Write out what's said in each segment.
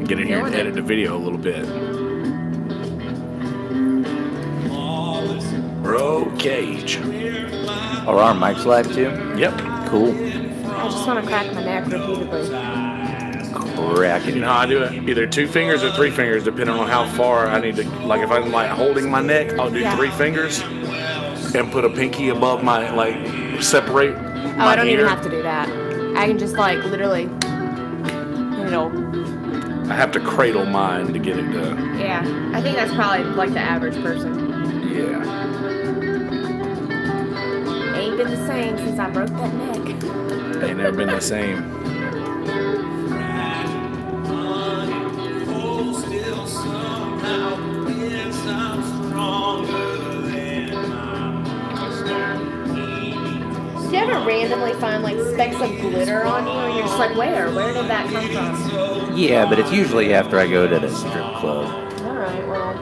Get in here and edit the video a little bit. Bro Cage. Are our mics live too? Yep. Cool. I just want to crack my neck repeatedly. Crack it. You know how I do it? Either 2 fingers or 3 fingers, depending on how far I need to. Like if I'm like holding my neck, I'll do 3 fingers and put a pinky above my separate. Oh, I don't even have to do that. I can just literally, I have to cradle mine to get it to. Yeah, I think that's probably the average person. Yeah. Ain't been the same since I broke that neck. Ain't never been the same. Do you ever randomly find specks of glitter on you and you're just like, where did that come from? Yeah, but it's usually after I go to the strip club. Alright, well.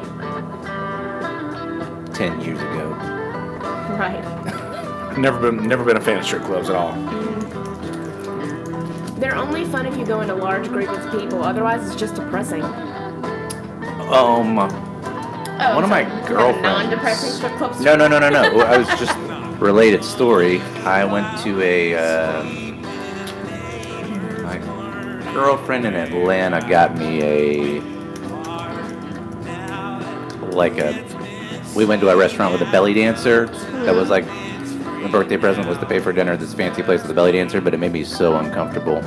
10 years ago. Right. Never been a fan of strip clubs at all. They're only fun if you go in a large group of people, otherwise it's just depressing. One of my girlfriends. Non-depressing strip clubs? No. I was just related story. I went to my girlfriend in Atlanta got me we went to a restaurant with a belly dancer. That was the birthday present was to pay for dinner at this fancy place with a belly dancer, but it made me so uncomfortable.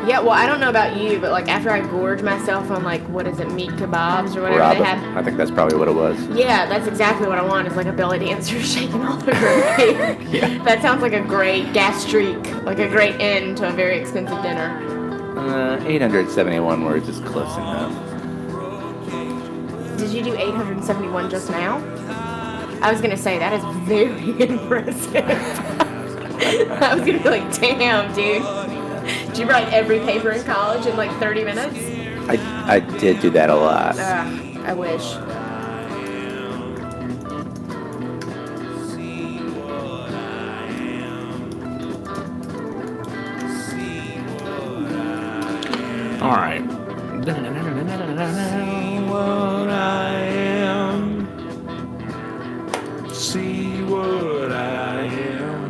Yeah, well, I don't know about you, but after I gorge myself on what is it, meat kebabs or whatever they have. I think that's probably what it was. Yeah, that's exactly what I want, is a belly dancer shaking all over me. Yeah. That sounds like a great gastrique, a great end to a very expensive dinner. 871 words is close enough. Did you do 871 just now? I was going to say, that is very impressive. I was going to be damn, dude. Did you write every paper in college in 30 minutes? I did do that a lot. I wish. All right. What I am. See what I am.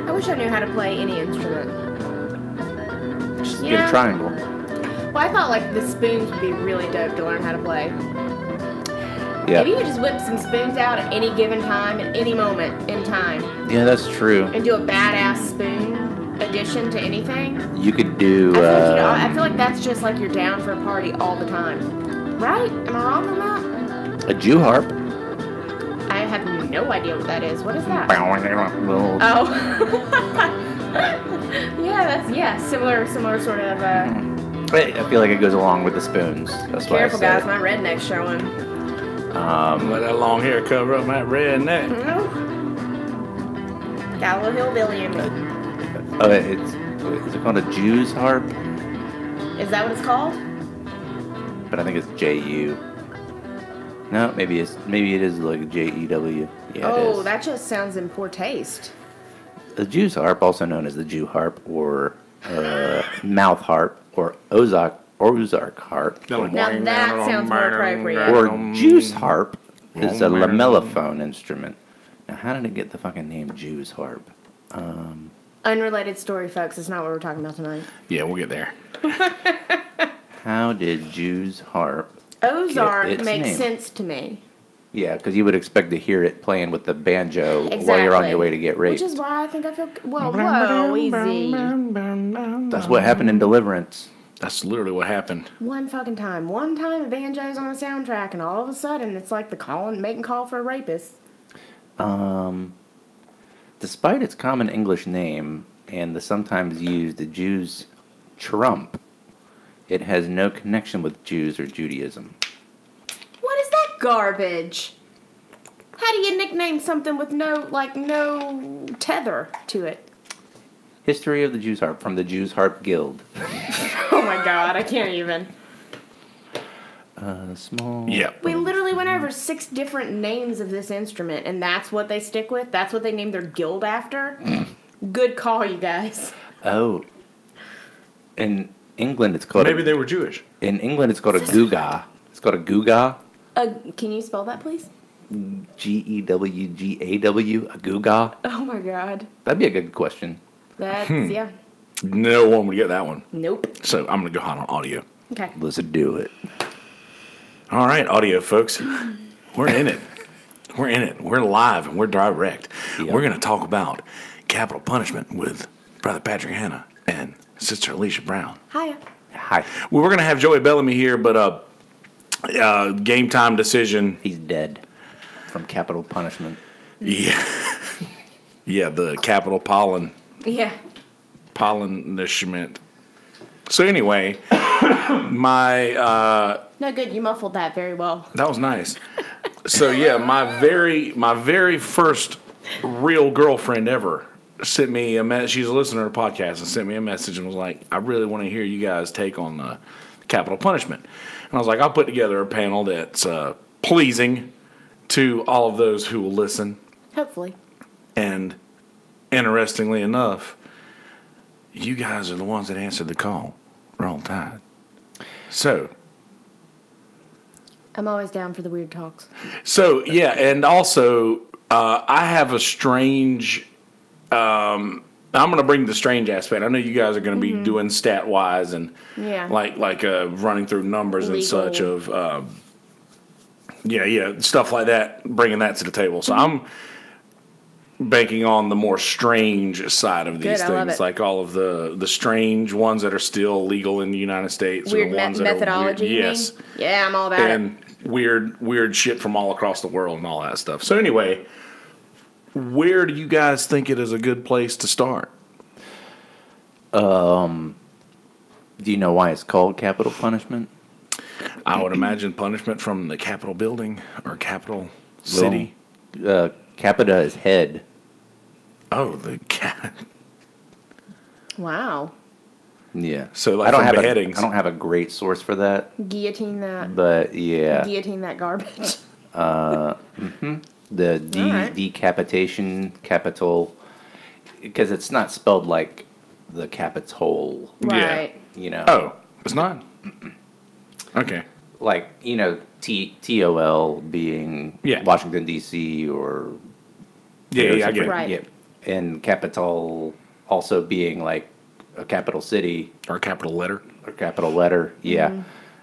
I wish I knew how to play any instrument. Just get a triangle. Well, I thought the spoons would be really dope to learn how to play. Yeah. If you could just whip some spoons out at any given time, at any moment in time. Yeah, that's true. And do a badass spoon addition to anything. You could do. I feel like that's just you're down for a party all the time. Right? Am I wrong on that? A Jew harp. I have no idea what that is. What is that? Well, Oh. Yeah, similar sort of. I feel like it goes along with the spoons. That's why. Careful, guys, my redneck's showing. Let that long hair cover up my red neck. Got a little hillbilly in me. Is it called a Jew's harp? Is that what it's called? But I think it's J-U. No, maybe it is J-E-W. Yeah, it is. That just sounds in poor taste. The Jew's harp, also known as the Jew harp or mouth harp or Ozark harp. Now that sounds more appropriate. Or Jew's harp is a lamellophone instrument. Now, how did it get the fucking name Jew's harp? Unrelated story, folks. It's not what we're talking about tonight. Yeah, we'll get there. How did Jew's harp Ozark makes sense to me. Yeah, because you would expect to hear it playing with the banjo while you're on your way to get raped. Which is why I think I feel... Whoa, easy. That's what happened in Deliverance. That's literally what happened. One fucking time. One time a banjo's on a soundtrack and all of a sudden it's the making call for a rapist. Despite its common English name and the sometimes used Jew's trump, it has no connection with Jews or Judaism. What is that garbage? How do you nickname something with no tether to it? History of the Jews Harp from the Jews Harp Guild. Oh my God, I can't even. Small. Yeah. We literally went over 6 different names of this instrument, and that's what they stick with? That's what they named their guild after? Good call, you guys. Oh. In England, it's called. Maybe they were Jewish. In England, it's called a guga. It's called a guga. Can you spell that, please? Gewgaw. A guga. Oh my God. That'd be a good question. That's, yeah. No one would get that one. Nope. So I'm going to go hot on audio. Okay. Let's do it. All right, audio folks. We're in it. We're in it. We're live and we're direct. Yep. We're going to talk about capital punishment with Brother Patrick Hanna and Sister Alisha Brown. Hiya. Hi. We were going to have Joey Bellamy here, but game time decision. He's dead from capital punishment. Yeah. Yeah, the capital Yeah. punishment. So anyway, my No, good. You muffled that very well. that was nice. So yeah, my very first real girlfriend ever sent me a message. She's a listener to the podcast and sent me a message and was like, "I really want to hear you guys' take on the capital punishment." And I was like, "I'll put together a panel that's pleasing to all of those who will listen." Hopefully. And interestingly enough, you guys are the ones that answered the call. Roll Tide. So I'm always down for the weird talks. So yeah, and also I have a strange. I'm going to bring the strange aspect. I know you guys are going to be doing stat wise and Yeah. like running through numbers and Legal. such of stuff like that, bringing that to the table. So I'm banking on the more strange side of these Good, I love things, it. like all of the strange ones that are still legal in the United States, Weird or the ones that methodology, are weird. you Yes. mean? Yeah, I'm all about it. And weird shit from all across the world and all that stuff. So anyway, where do you guys think it is a good place to start? Do you know why it's called capital punishment? I would imagine punishment from the Capitol building or Capitol City. Capita is head. Oh, the cat. Wow. Yeah. So, like, I don't from have beheadings. I don't have a great source for that, Guillotine that. but yeah, Guillotine that garbage. the All right. decapitation capital, because it's not spelled like the Capitol. Right. You know. Oh, it's not? Okay. Like TOL being Yeah. Washington D.C. or Yeah, I get it. Right. Yeah, and capital also being like a capital city Or a capital letter. or capital letter. Yeah.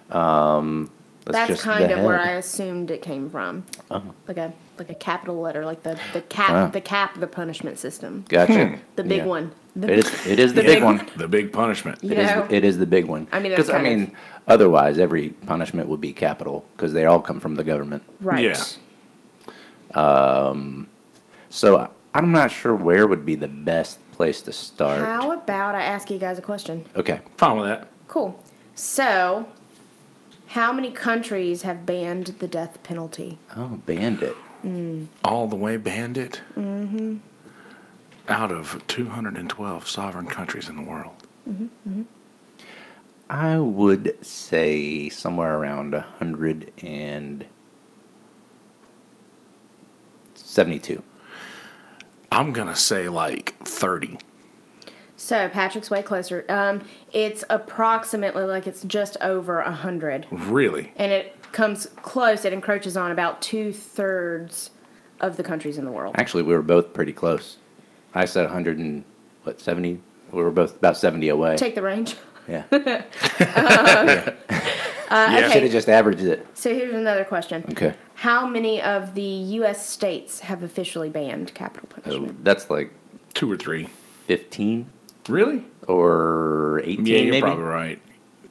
That's just kind the of where I head. assumed it came from. Oh. Like a capital letter, like the Wow. cap the punishment system. Gotcha. The big Yeah. one. It is the The big big one. The big punishment. You know? It is the big one. I mean, that's because kind of- otherwise every punishment would be capital because they all come from the government. Right. Yeah. So I'm not sure where would be the best place to start. How about I ask you guys a question? Okay. Fine with that. Cool. So, how many countries have banned the death penalty? Oh, bandit. All the way bandit. Mm-hmm. Out of 212 sovereign countries in the world. I would say somewhere around 172. I'm going to say like 30. So, Patrick's way closer. It's approximately like it's just over 100. Really? And it comes close, it encroaches on about 2/3 of the countries in the world. Actually, we were both pretty close. I said 70? We were both about 70 away. Take the range. Yeah. Yeah. Okay. Should have just averaged it. So here's another question. Okay. How many of the U.S. states have officially banned capital So punishment? that's like 2 or 3. 15 Really? or 18 Yeah, you're maybe? probably right.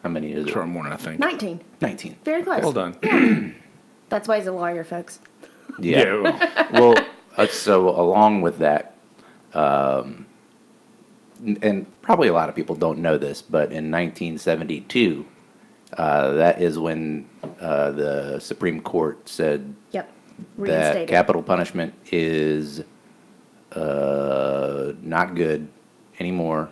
How many is That's it? what I'm I think. 19. 19. Very close. Well done. That's why he's a lawyer, folks. Yeah. well, Well, so along with that, and probably a lot of people don't know this, but in 1972, that is when the Supreme Court said Yep. that Reinstated. capital punishment is not good anymore.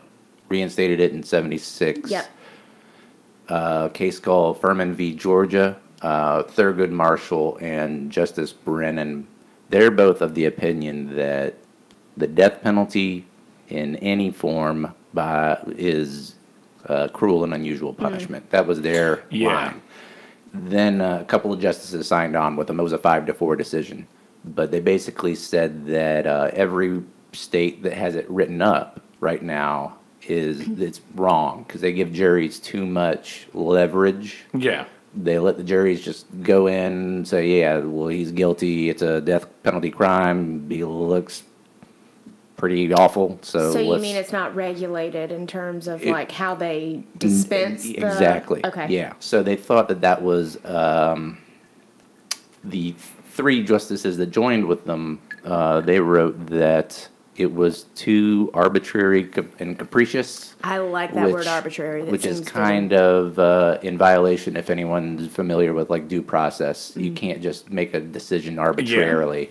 Reinstated it in 76. Yep. Case called Furman v. Georgia. Thurgood Marshall and Justice Brennan, they're both of the opinion that the death penalty in any form is cruel and unusual punishment. That was their line. Then a couple of justices signed on with them. It was a 5-4 decision. But they basically said that every state that has it written up right now it's wrong because they give juries too much leverage. Yeah. They let the juries just go in and say, yeah, well, he's guilty. It's a death penalty crime. He looks pretty awful. So you mean it's not regulated in terms of like how they dispense exactly. Okay. Yeah. So they thought that was the 3 justices that joined with them. They wrote that it was too arbitrary and capricious. I like that word arbitrary. Which is kind of in violation if anyone's familiar with like due process. You can't just make a decision arbitrarily.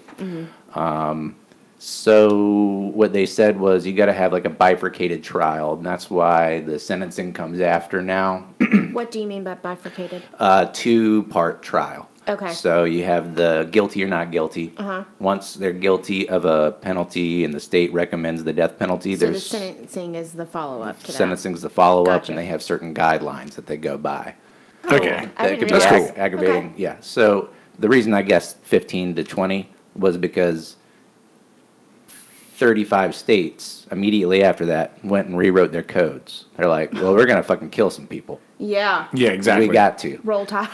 So what they said was you got to have like a bifurcated trial, and that's why the sentencing comes after now. What do you mean by bifurcated? 2-part trial. Okay. So you have the guilty or not guilty. Once they're guilty of a penalty and the state recommends the death penalty, So the sentencing is the follow-up to that. sentencing is the follow-up, Gotcha. and they have certain guidelines that they go by. Okay. I That didn't could be realize. aggravating. Okay. Yeah. So the reason I guessed 15 to 20 was because 35 states immediately after that went and rewrote their codes. They're like, well, we're going to fucking kill some people. Yeah. Yeah, exactly. We got to. Roll Tide.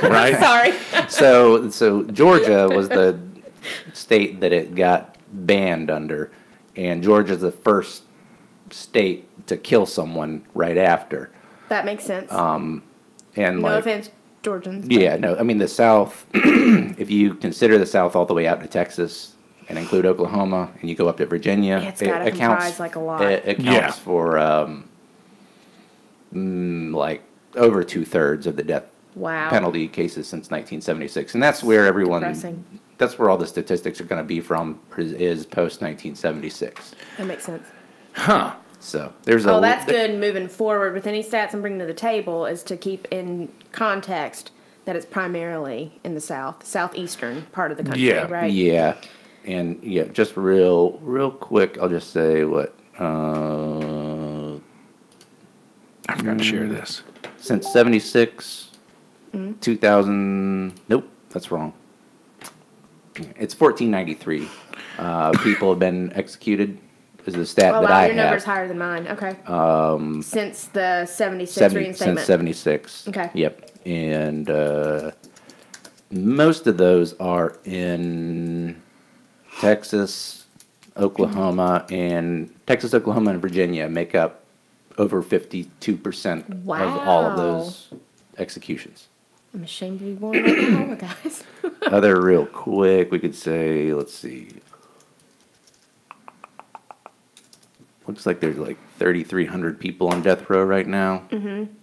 right? Sorry. So Georgia was the state that it got banned under, and Georgia's the first state to kill someone right after. That makes sense. And no like, offense, Georgians. yeah, no, I mean the South. If you consider the South all the way out to Texas and include Oklahoma, and you go up to Virginia, It's gotta comprise, like, a lot. It counts for like over 2/3 of the death Wow. penalty cases since 1976, and that's where Depressing. that's where all the statistics are going to be from is post 1976. That makes sense. Huh. So there's Oh, that's good moving forward with any stats I'm bringing to the table is to keep in context that it's primarily in the southeastern part of the country, Yeah. right? Yeah, and yeah, just real quick, I'll just say what I forgot to share this. since 76, 2000. Nope, that's wrong. It's 1493. People have been executed. Is the stat Oh, that wow, I your have. number's higher than mine. Okay. Since the 76 reinstatement. Since 76. Okay. Yep. And most of those are in Texas, Oklahoma, and Virginia make up over 52% of all of those executions. I'm ashamed to be born in Oklahoma, guys. Other real quick, we could say, let's see. Looks like there's like 3,300 people on death row right now.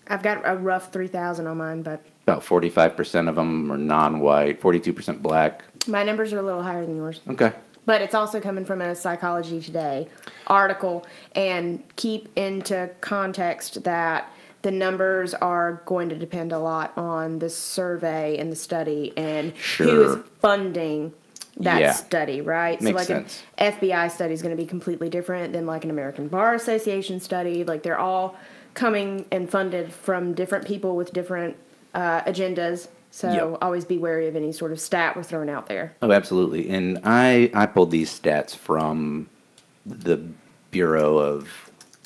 I've got a rough 3,000 on mine, but About 45% of them are non-white, 42% black. my numbers are a little higher than yours. Okay. But it's also coming from a Psychology Today article. And keep into context that the numbers are going to depend a lot on the survey and the study and who Sure. is funding that Yeah. study, right? Makes so like sense. an FBI study is going to be completely different than like an American Bar Association study. Like they're all coming and funded from different people with different agendas. So Yep. always be wary of any sort of stat we're throwing out there. Oh, absolutely. And I pulled these stats from the Bureau of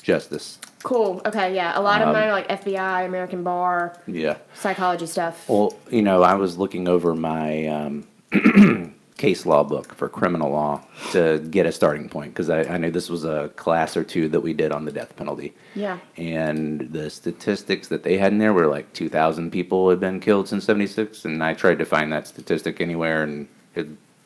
Justice. Cool. Okay. Yeah. A lot of mine are like FBI, American Bar, Yeah. psychology stuff. Well, I was looking over my case law book for criminal law to get a starting point because I knew this was a class or two that we did on the death penalty. Yeah. And the statistics that they had in there were like 2,000 people had been killed since 76, and I tried to find that statistic anywhere, and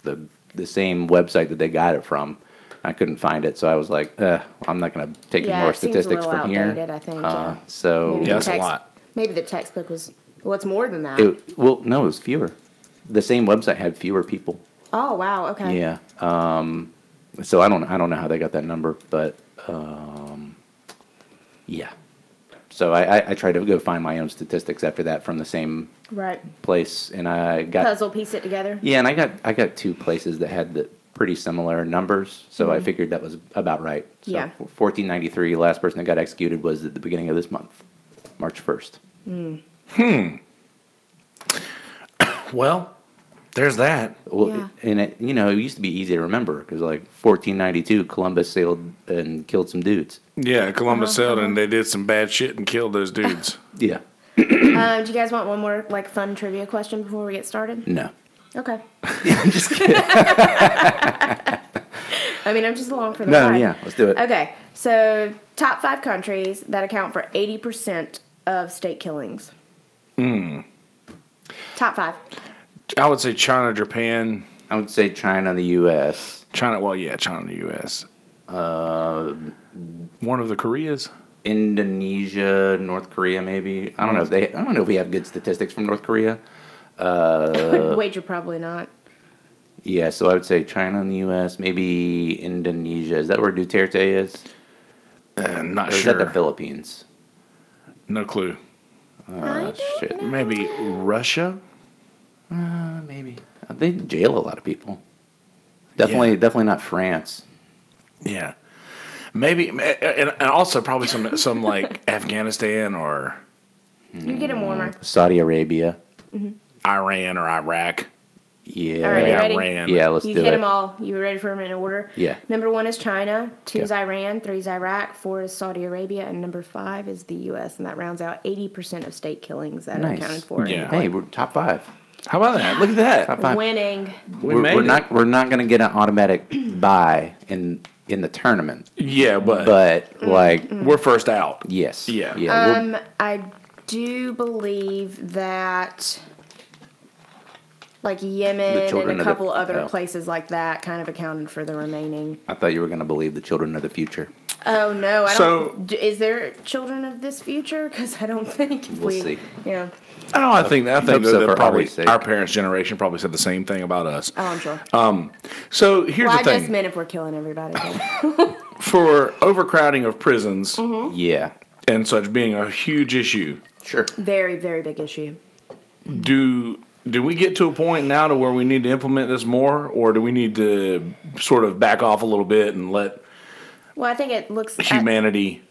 the same website that they got it from, I couldn't find it, so I was like, I'm not going to take any Yeah, more it seems a statistics little from here. outdated, I think, yeah. So Maybe Yeah, that's a lot. Maybe the textbook was. What's more than that? no, it was fewer. The same website had fewer people. Oh wow. Okay. Yeah. So I don't know how they got that number, but Yeah. So I tried to go find my own statistics after that from the same Right. place, and I got Puzzle piece it together. yeah, and I got two places that had the pretty similar numbers, so I figured that was about right. So Yeah. 1493, last person that got executed was at the beginning of this month, March 1st. Well, there's that. Well, Yeah. and it used to be easy to remember because like 1492, Columbus sailed and killed some dudes. Yeah, Columbus sailed and they did some bad shit and killed those dudes. Yeah. Do you guys want one more like fun trivia question before we get started? No. Okay. I'm just kidding. I mean, I'm just along for the No, ride. yeah, let's do it. Okay, so top 5 countries that account for 80% of state killings. Top 5. I would say China, Japan, I would say China, the U.S. China. Well, yeah, China, the U.S. One of the Koreas. Indonesia, North Korea, maybe. I don't know if we have good statistics from North Korea. Wager probably not. Yeah, so I would say China and the U.S., maybe Indonesia. Is that where Duterte is? Not Or is that the sure. Philippines? No clue. I Shit. don't know. Maybe Russia. Maybe. They jail a lot of people. Definitely not France. Yeah. Maybe, and also probably some like Afghanistan or You get them warmer. Saudi Arabia. Iran or Iraq. Yeah. All right, you ready? Iran. Yeah, let's You do hit it. them all. You ready for them in order? Yeah. Number 1 is China. 2 is Okay. Iran. 3 is Iraq. 4 is Saudi Arabia. And number 5 is the U.S. And that rounds out 80% of state killings that are Nice. accounted for. Yeah. Hey, we're top 5. How about that? Look at that. Top 5. Winning. We made it. We're not going to get an automatic bye in the tournament, Yeah, but like we're first out. yes, Yeah. we'll- I do believe that like Yemen and children a of the- couple other oh. places like that kind of accounted for the remaining. I thought you were going to believe the children of the future. Oh no, I So- don't. Is there children of this future? Because I don't think if We'll see. Yeah. Oh, I think hope that, so that for probably Ollie's sake. our parents' generation probably said the same thing about us. Oh, I'm sure. So here's Well, I the just thing: meant if we're killing everybody. for overcrowding of prisons Yeah, and such being a huge issue, sure. Very, very big issue. do we get to a point now to where we need to implement this more, or do we need to sort of back off a little bit and let Well, I think it looks. humanity?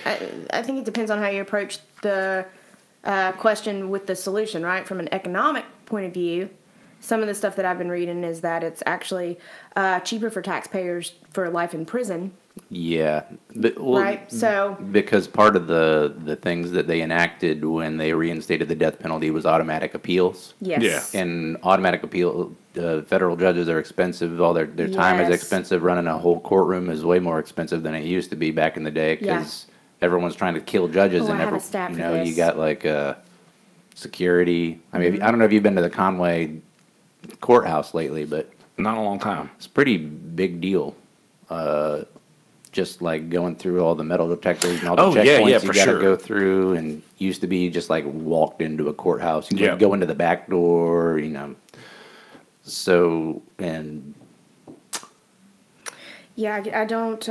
I think it depends on how you approach the question with the solution, right? From an economic point of view, some of the stuff that I've been reading is that it's actually cheaper for taxpayers for life in prison, Yeah, but, well, right? So, because part of the things that they enacted when they reinstated the death penalty was automatic appeals. yes. Yeah. And automatic appeal, federal judges are expensive. All their time is Yes. expensive. Running a whole courtroom is way more expensive than it used to be back in the day because everyone's trying to kill judges, Oh, and I have a stat for you this. got like security. I mean, Mm-hmm. I don't know if you've been to the Conway courthouse lately, but Not in a long time. it's a pretty big deal. Just like going through all the metal detectors and all the Oh, yeah, checkpoints yeah, you for got to sure. go through, and used to be you just like walked into a courthouse. You Yeah. would go into the back door, So, and Yeah, I don't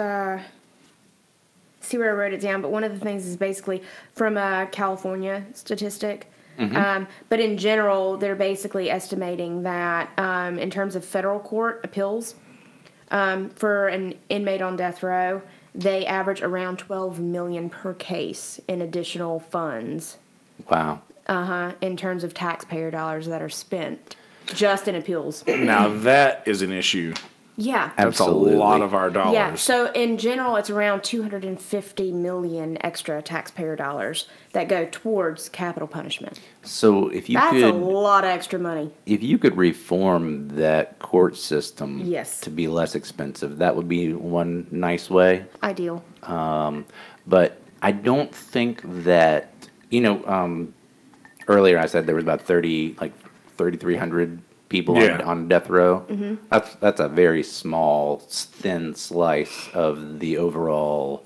see where I wrote it down, but one of the things is basically from a California statistic. But in general, they're basically estimating that in terms of federal court appeals, for an inmate on death row, they average around $12 million per case in additional funds. wow. In terms of taxpayer dollars that are spent just in appeals. Now that is an issue. Yeah. That's Absolutely. a lot of our dollars. Yeah, so in general, it's around $250 million extra taxpayer dollars that go towards capital punishment. So if you That's a could, lot of extra money. if you could reform that court system, Yes. to be less expensive, that would be one nice way. Ideal. But I don't think that earlier I said there was about 3,300 people Yeah. on death row. That's a very small, thin slice of the overall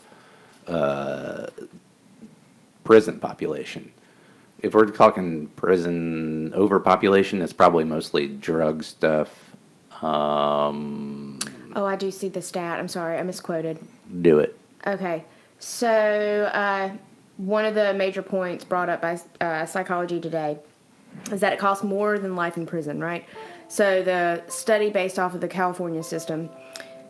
prison population. If we're talking prison overpopulation, it's probably mostly drug stuff. Oh, I do see the stat. I'm sorry, I misquoted. Do it. Okay. So, one of the major points brought up by Psychology Today is that it costs more than life in prison, right? So, the study based off of the California system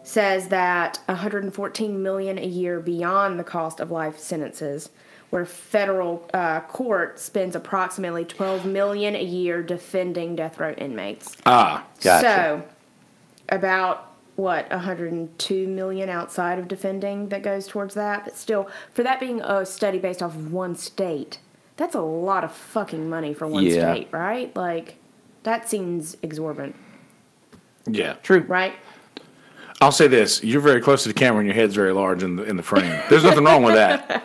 says that $114 million a year beyond the cost of life sentences, where federal court spends approximately $12 million a year defending death row inmates. Ah, Gotcha. So, about $102 million outside of defending that goes towards that. But still, for that being a study based off of one state, that's a lot of fucking money for one Yeah. state, right? Like, that seems exorbitant, yeah. True. right? I'll say this: you're very close to the camera, and your head's very large in the frame. There's nothing wrong with that.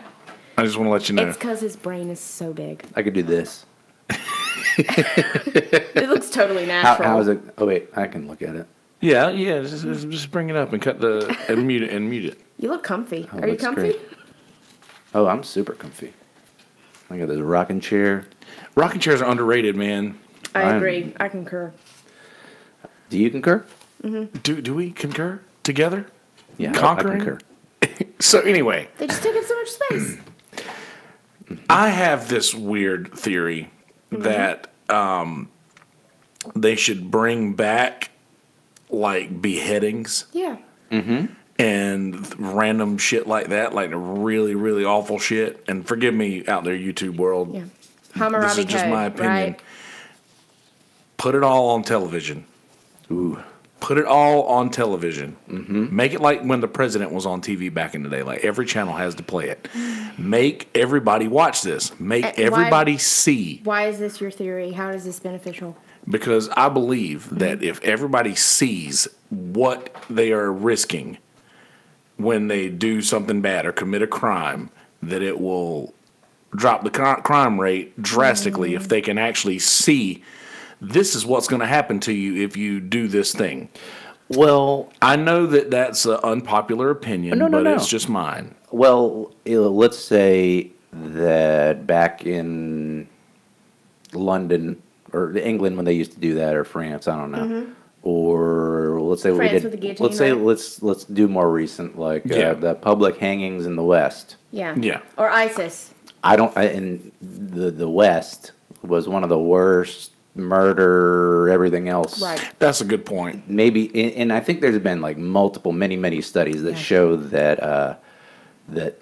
I just want to let you know. It's because his brain is so big. I could do this. It looks totally natural. How is it? Oh, wait. I can look at it. Yeah. Just bring it up and cut and mute it. You look comfy. Oh, Are you looks comfy? great. Oh, I'm super comfy. I got this rocking chair. Rocking chairs are underrated, man. I agree. I concur. Do you concur? Do we concur together? Yeah, Conquering? I concur. So anyway, They just take up so much space. I have this weird theory that they should bring back like beheadings Yeah. and random shit like that, like really, really awful shit. And forgive me out there, YouTube world. Yeah. This Hammurabi is just Code, my opinion. right? Put it all on television. Ooh. Put it all on television. Make it like when the president was on TV back in the day. Like every channel has to play it. Make everybody watch this. Make why- everybody see. Why is this your theory? How is this beneficial? Because I believe that if everybody sees what they are risking when they do something bad or commit a crime, that it will drop the crime rate drastically if they can actually see this is what's going to happen to you if you do this thing. Well, I know that that's an unpopular opinion, No, but no. it's just mine. let's say that back in London or England when they used to do that, or France, I don't know. Or let's say France we did. with the guillotine, Let's say right? let's do more recent, like Yeah. the public hangings in the West. Yeah. Yeah. Or ISIS. In the West was one of the worst murder, everything else. Right. That's a good point. Maybe, and I think there's been like many studies that Yeah. show that that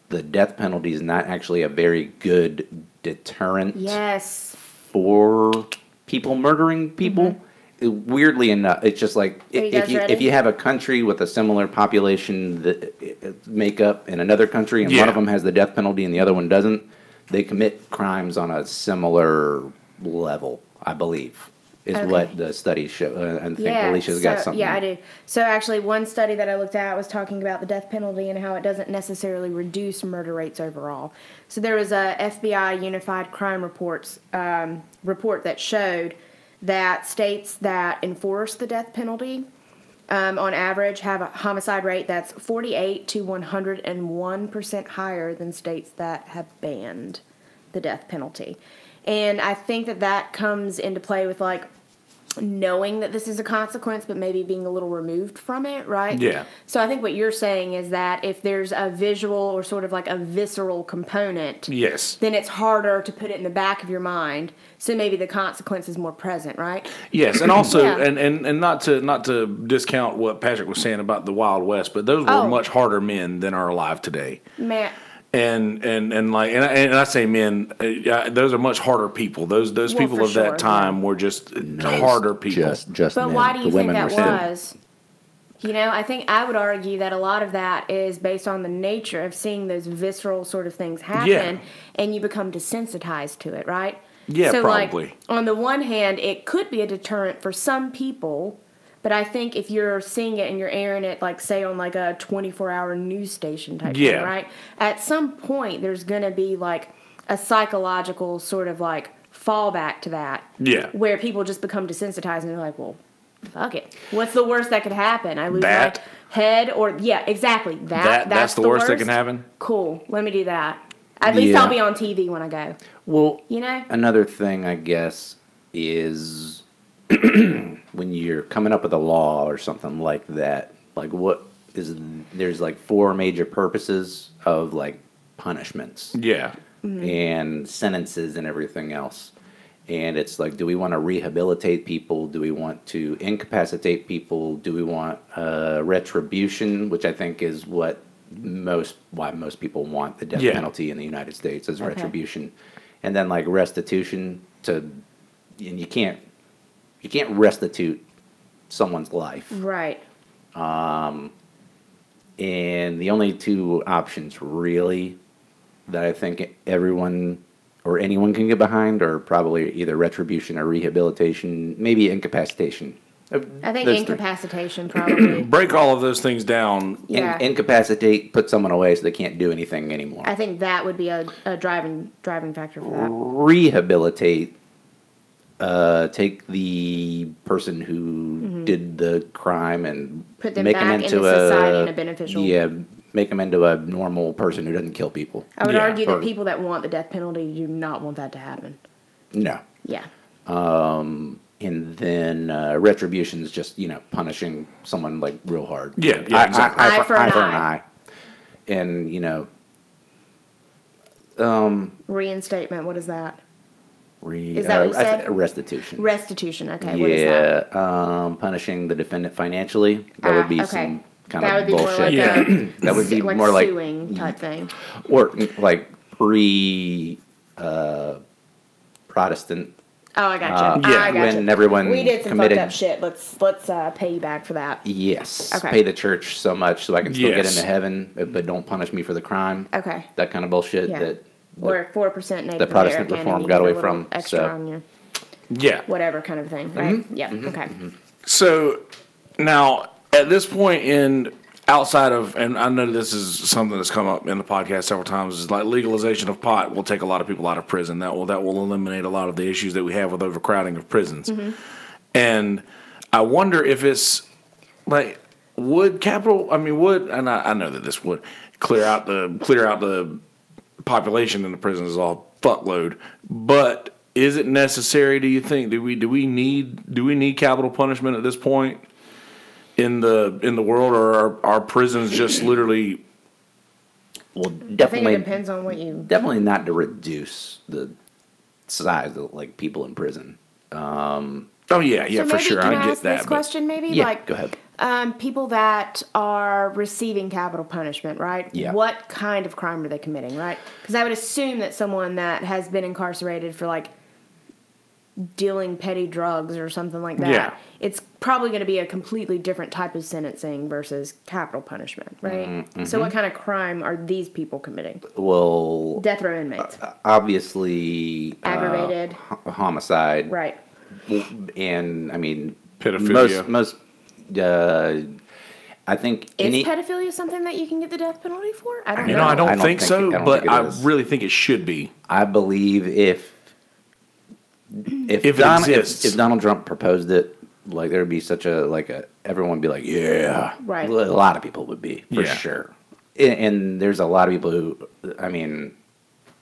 the death penalty is not actually a very good deterrent Yes. for people murdering people. Weirdly enough, it's just like Are you guys ready? if you have a country with a similar population makeup in another country, and one Yeah. of them has the death penalty and the other one doesn't, they commit crimes on a similar level, I believe, is Okay. what the studies show. I think Yeah. Alicia's got something. Yeah, I do. So actually, one study that I looked at was talking about the death penalty and how it doesn't necessarily reduce murder rates overall. So there was a FBI Unified Crime Reports report that showed that states that enforce the death penalty, on average, have a homicide rate that's 48 to 101% higher than states that have banned the death penalty. And I think that that comes into play with, like, knowing that this is a consequence, but maybe being a little removed from it, right? Yeah. So I think what you're saying is that if there's a visual or sort of like a visceral component, Yes. then it's harder to put it in the back of your mind. So maybe the consequence is more present, right? Yes, and also, Yeah. and not to discount what Patrick was saying about the Wild West, but those were Oh. much harder men than are alive today. Man, And I say men, those are much harder people. Those Well, people for of that sure, time were just harder people. Just but men. why do The you think women that were still- was? You know, I think I would argue that a lot of that is based on the nature of seeing those visceral sort of things happen, Yeah. and you become desensitized to it, right? Yeah, so probably. Like, on the one hand, it could be a deterrent for some people, but I think if you're seeing it and you're airing it, like, say, on, like, a 24-hour news station type Yeah. thing, right? At some point, there's going to be, like, a psychological sort of, like, fallback to that. Yeah. Where people just become desensitized and they're like, well, fuck it. What's the worst that could happen? I lose That? my head, or yeah, exactly. That's the worst that can happen. Cool. Let me do that. At least Yeah. I'll be on TV when I go. Well, You know? another thing, I guess, is when you're coming up with a law or something like that, like what is there's like 4 major purposes of like punishments Yeah. and sentences and everything else. And it's like, do we want to rehabilitate people? Do we want to incapacitate people? Do we want retribution, which I think is why most people want the death penalty in the United States is retribution, and then like restitution and you can't restitute someone's life, Right. and the only 2 options really that I think everyone or anyone can get behind are probably either retribution or rehabilitation, maybe incapacitation. I think Those 3. incapacitation probably. Break all of those things down. Yeah. Incapacitate, put someone away so they can't do anything anymore. I think that would be a driving factor for that. Rehabilitate, take the person who did the crime and Put them make back them into into society in a beneficial. Yeah, make them into a normal person who doesn't kill people. I would Yeah. argue that people that want the death penalty do not want that to happen. No. Yeah. And then retribution is just, punishing someone like real hard. Yeah, yeah, exactly. Eye for an an eye. eye. And, Reinstatement. What is that? Is that what you said? Restitution. Restitution. Okay. What is that? Punishing the defendant financially. That would be okay. some kind That of would be more bullshit. like Yeah. That would be like more like, suing type thing. or like Protestant. Oh, I gotcha. yeah, I gotcha. when everyone we did some committed- fucked up shit. Let's pay you back for that. Yes. Okay. Pay the church so much so I can still get Yes. into heaven, but don't punish me for the crime. Okay. That kind of bullshit Yeah. that Or 4% Native the Protestant American, reform and you got get a away little from, extra so- on you, Yeah. whatever kind of thing, right? Yeah. Okay. So now at this point outside of, and I know this is something that's come up in the podcast several times, is like legalization of pot will take a lot of people out of prison. That will eliminate a lot of the issues that we have with overcrowding of prisons. And I wonder if it's like, and I know that this would clear out the population in the prisons is all fuckload, but is it necessary, do you think? Do we need capital punishment at this point in the world, or are prisons just literally? will I think definitely it depends on what you. definitely not to reduce the size of like people in prison. Oh yeah, So for maybe sure. can I I get ask that. this but- question? Maybe Yeah, like go ahead. People that are receiving capital punishment, right? Yeah. What kind of crime are they committing, right? Because I would assume that someone that has been incarcerated for like dealing petty drugs or something like that, Yeah. it's probably going to be a completely different type of sentencing versus capital punishment, right? Mm-hmm. So what kind of crime are these people committing? Well, Death row inmates, obviously aggravated, homicide, right? and I mean Pedophilia. Most I think Is any pedophilia something that you can get the death penalty for? I don't You know. know, I I don't don't think think so, it- I don't but think it I is. really think it should be. I believe if If it exists. if Donald Trump proposed it, like there would be such a everyone would be like, yeah, Right. A lot of people would be for Yeah. sure, and there's a lot of people who, I mean,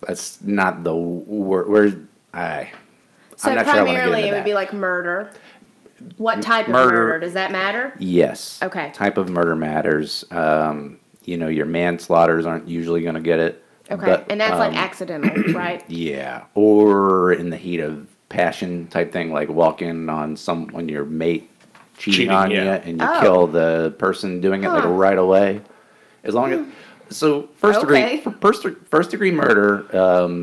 that's not the word. So I'm not sure I want to get primarily into it would that. be like murder. What type of Murder. murder? Does that matter? Yes. Okay. Type of murder matters. Your manslaughters aren't usually going to get it. Okay. But, And that's like accidental, right? yeah, or in the heat of passion type thing, like walking on when your mate cheating on yeah. you and you Oh. kill the person doing it like Huh. right away. As long as first Okay. degree murder,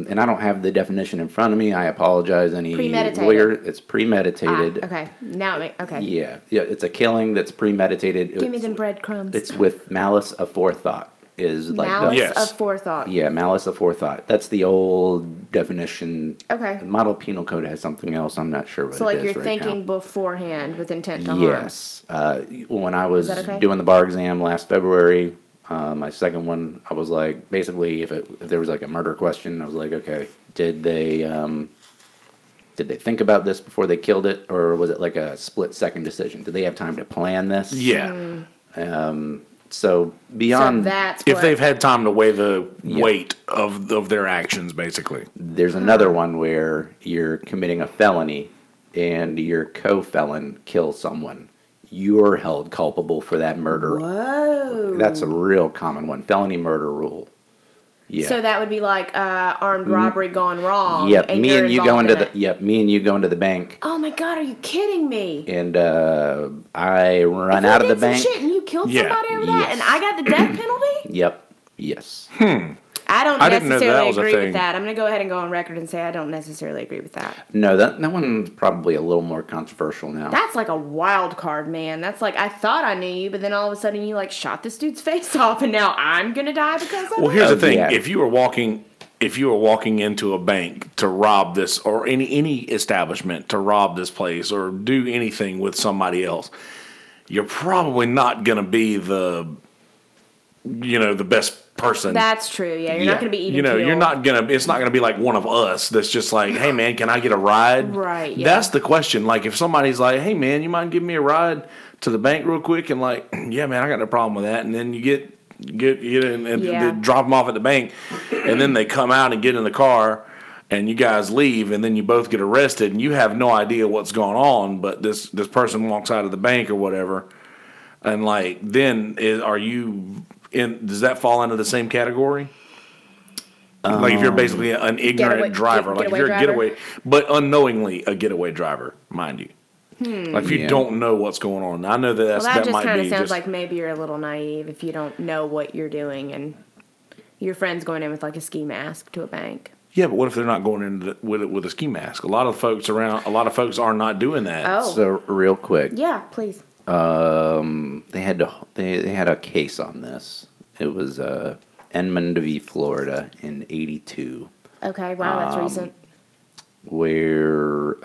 and I don't have the definition in front of me. I apologize. Any Premeditated. lawyer, it's premeditated. Okay. Now, okay. Yeah, it's a killing that's premeditated. Give me them breadcrumbs. It's with malice aforethought. Is like Malice Yes. of forethought. yeah, malice aforethought. That's the old definition. Okay. The model penal code has something else. I'm not sure what So it like is you're right thinking now. beforehand with intent to harm. Yes. When I was that okay? doing the bar exam last February, my second one, I was like, basically, if there was like a murder question, I was like, okay, did they think about this before they killed it, or was it like a split second decision? Did they have time to plan this? Yeah. So beyond So that's If what, they've had time to weigh the weight of their actions, basically. there's another one where you're committing a felony and your co-felon kills someone. you're held culpable for that murder. Whoa. That's a real common one. Felony murder rule. Yeah. So that would be like armed robbery gone wrong. Yep. And Me you're and you involved go in into it. the. Yep. Me and you go into the bank, Oh my God, are you kidding me? and I run You out of the did some bank. shit and you killed Yeah. somebody over that, Yes. and I got the death penalty? Yep. Yes. I don't I didn't know that necessarily was a agree thing. with that. I'm going to go ahead and go on record and say I don't necessarily agree with that. No, that one's probably a little more controversial now. That's like a wild card, man. That's like, I thought I knew you, but then all of a sudden you like shot this dude's face off, and now I'm going to die because of Well, it? here's the Oh, thing: yeah. if you were walking into a bank to rob this, or any establishment to rob this place, or do anything with somebody else, you're probably not going to be the best person. That's true, yeah. You're Yeah. not going to be even You're keeled. not gonna. It's not gonna be like one of us that's just like, hey man, can I get a ride? Right, yeah. That's the question. Like if somebody's like, hey man, you mind giving me a ride to the bank real quick? And like, yeah man, I got no problem with that. And then you get in and Yeah. they drop them off at the bank, and then they come out and get in the car, and you guys leave, and then you both get arrested, and you have no idea what's going on. But this person walks out of the bank or whatever, and like then are you? Does that fall into the same category? Like if you're basically an ignorant driver, like if you're a getaway, but unknowingly a getaway driver, mind you. Like if you Yeah. don't know what's going on. I know Well, that that just might kind be of sounds just like maybe you're a little naive if you don't know what you're doing and your friend's going in with like a ski mask to a bank. yeah. But what if they're not going in with a ski mask? A lot of folks are not doing that. Oh. So real quick, Yeah, please. they had a case on this. It was Edmond v. Florida in '82, Okay, wow, that's recent. where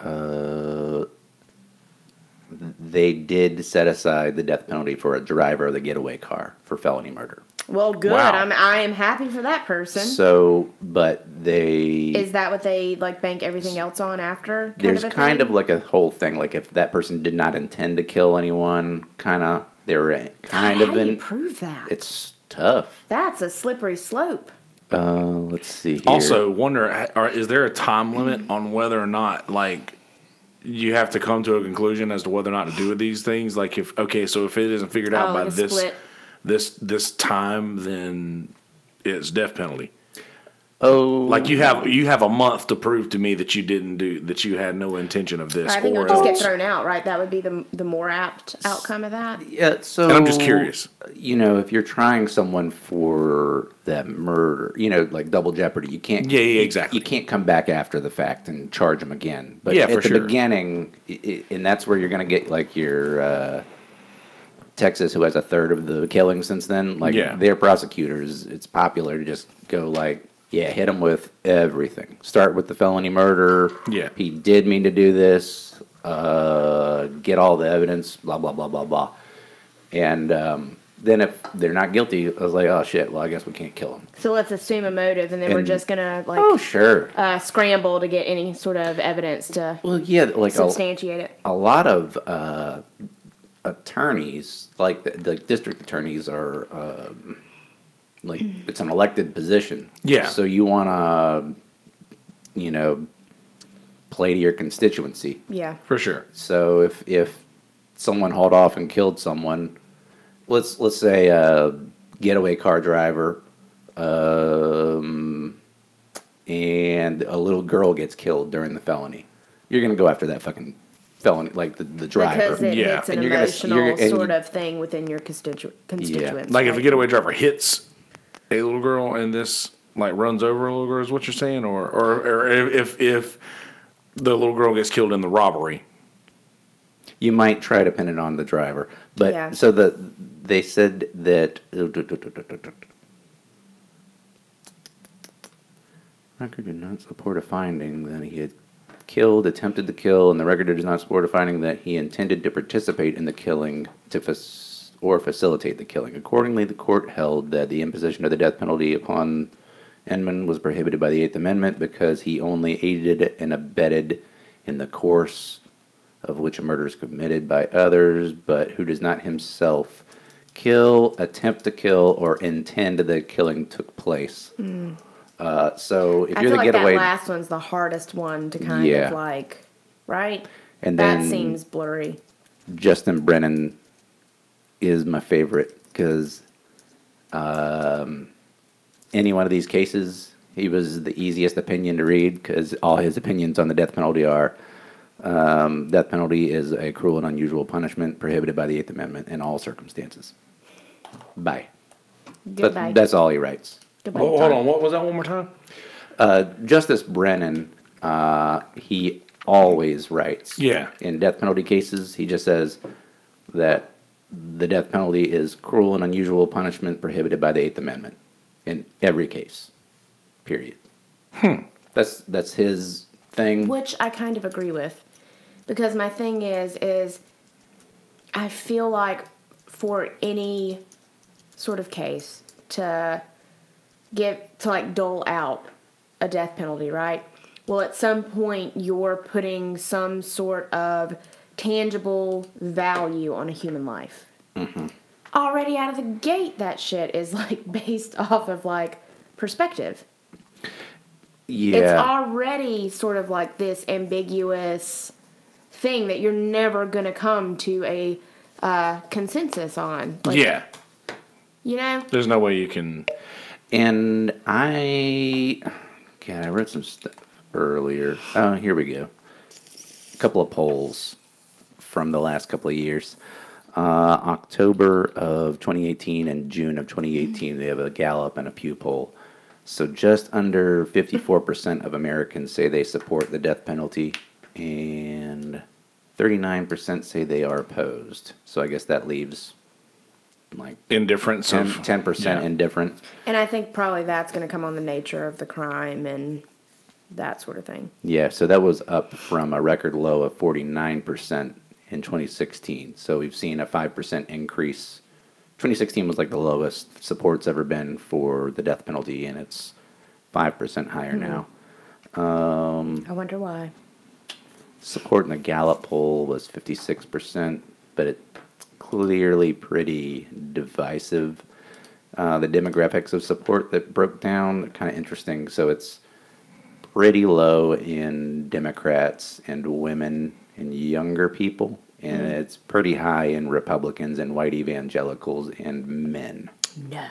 they did set aside the death penalty for a driver of the getaway car for felony murder. Well, good. Wow. I am happy for that person. So, but they Is that what they like bank everything else on after? there's a kind thing? of like a whole thing, like if that person did not intend to kill anyone, they were kind How of do you in. prove that? It's tough. That's a slippery slope. Let's see here. Also, is there a time limit on whether or not like you have to come to a conclusion as to whether or not to do these things? Like if it isn't figured out Oh, by like a split. this time, then it's death penalty. oh, Like you have a month to prove to me that you had no intention of this. I think it would or just get else. thrown out, right? That would be the more apt outcome of that. yeah. So And I'm just curious. If you're trying someone for that murder, like double jeopardy, you can't. Yeah, exactly. You can't come back after the fact and charge them again. But Yeah, at for the sure. beginning, and that's where you're going to get like your Texas, who has a third of the killings since then. Like Yeah. their prosecutors, it's popular to just go like, yeah, hit them with everything. Start with the felony murder. Yeah. He did mean to do this. Get all the evidence. Blah blah blah blah blah. And then if they're not guilty, I was like, oh shit. Well, I guess we can't kill them. So let's assume a motive, and then we're And- just gonna like Oh sure. scramble to get any sort of evidence to Well, yeah, like substantiate it. a lot of attorneys, like the district attorneys, are like it's an elected position. Yeah. So you want to, play to your constituency. Yeah. For sure. So if someone hauled off and killed someone, let's say a getaway car driver, and a little girl gets killed during the felony, you're gonna go after that fucking felony, like the driver. Because it Yeah. hits an And you're gonna- emotional you're- and sort you- of thing within your constituents. Like if a right? getaway driver hits a little girl and this like runs over a little girl, is what you're saying, or if the little girl gets killed in the robbery. You might try to pin it on the driver, but Yeah. so they said that record did not support a finding that he had attempted to kill, and the record does not support a finding that he intended to participate in the killing or facilitate the killing. Accordingly, the court held that the imposition of the death penalty upon Edmund was prohibited by the Eighth Amendment because he only aided and abetted in the course of which a murder is committed by others, but who does not himself kill, attempt to kill, or intend the killing took place. So if I you're feel the like getaway, that last one's the hardest one to kind Yeah. of like, right? and That then seems blurry. Justin Brennan is my favorite because any one of these cases, he was the easiest opinion to read because all his opinions on the death penalty are death penalty is a cruel and unusual punishment prohibited by the Eighth Amendment in all circumstances. Bye. Goodbye. That's all he writes. Goodbye. Hold on, what was that one more time? Justice Brennan, he always writes. Yeah. In death penalty cases, he just says that the death penalty is cruel and unusual punishment prohibited by the Eighth Amendment in every case. Period. That's his thing. Which I kind of agree with. Because my thing is I feel like for any sort of case to dole out a death penalty, right? Well, at some point you're putting some sort of tangible value on a human life. Mm-hmm. Already out of the gate, that shit is like based off of like perspective. Yeah. It's already sort of like this ambiguous thing that you're never going to come to a consensus on. Like, Yeah. You know? There's no way you can. And I read some stuff earlier. Oh, here we go. A couple of polls from the last couple of years. October of 2018 and June of 2018, they have a Gallup and a Pew poll. So just under 54% of Americans say they support the death penalty, and 39% say they are opposed. So I guess that leaves like Indifference of 10% yeah. indifferent. And I think probably that's going to come on the nature of the crime and that sort of thing. Yeah, so that was up from a record low of 49% in 2016. So we've seen a 5% increase. 2016 was like the lowest support's ever been for the death penalty, and it's 5% higher now. I wonder why. Support in the Gallup poll was 56%, but it's clearly pretty divisive. The demographics of support that broke down are kind of interesting. So it's pretty low in Democrats and women and younger people, and it's pretty high in Republicans and white evangelicals and men. No.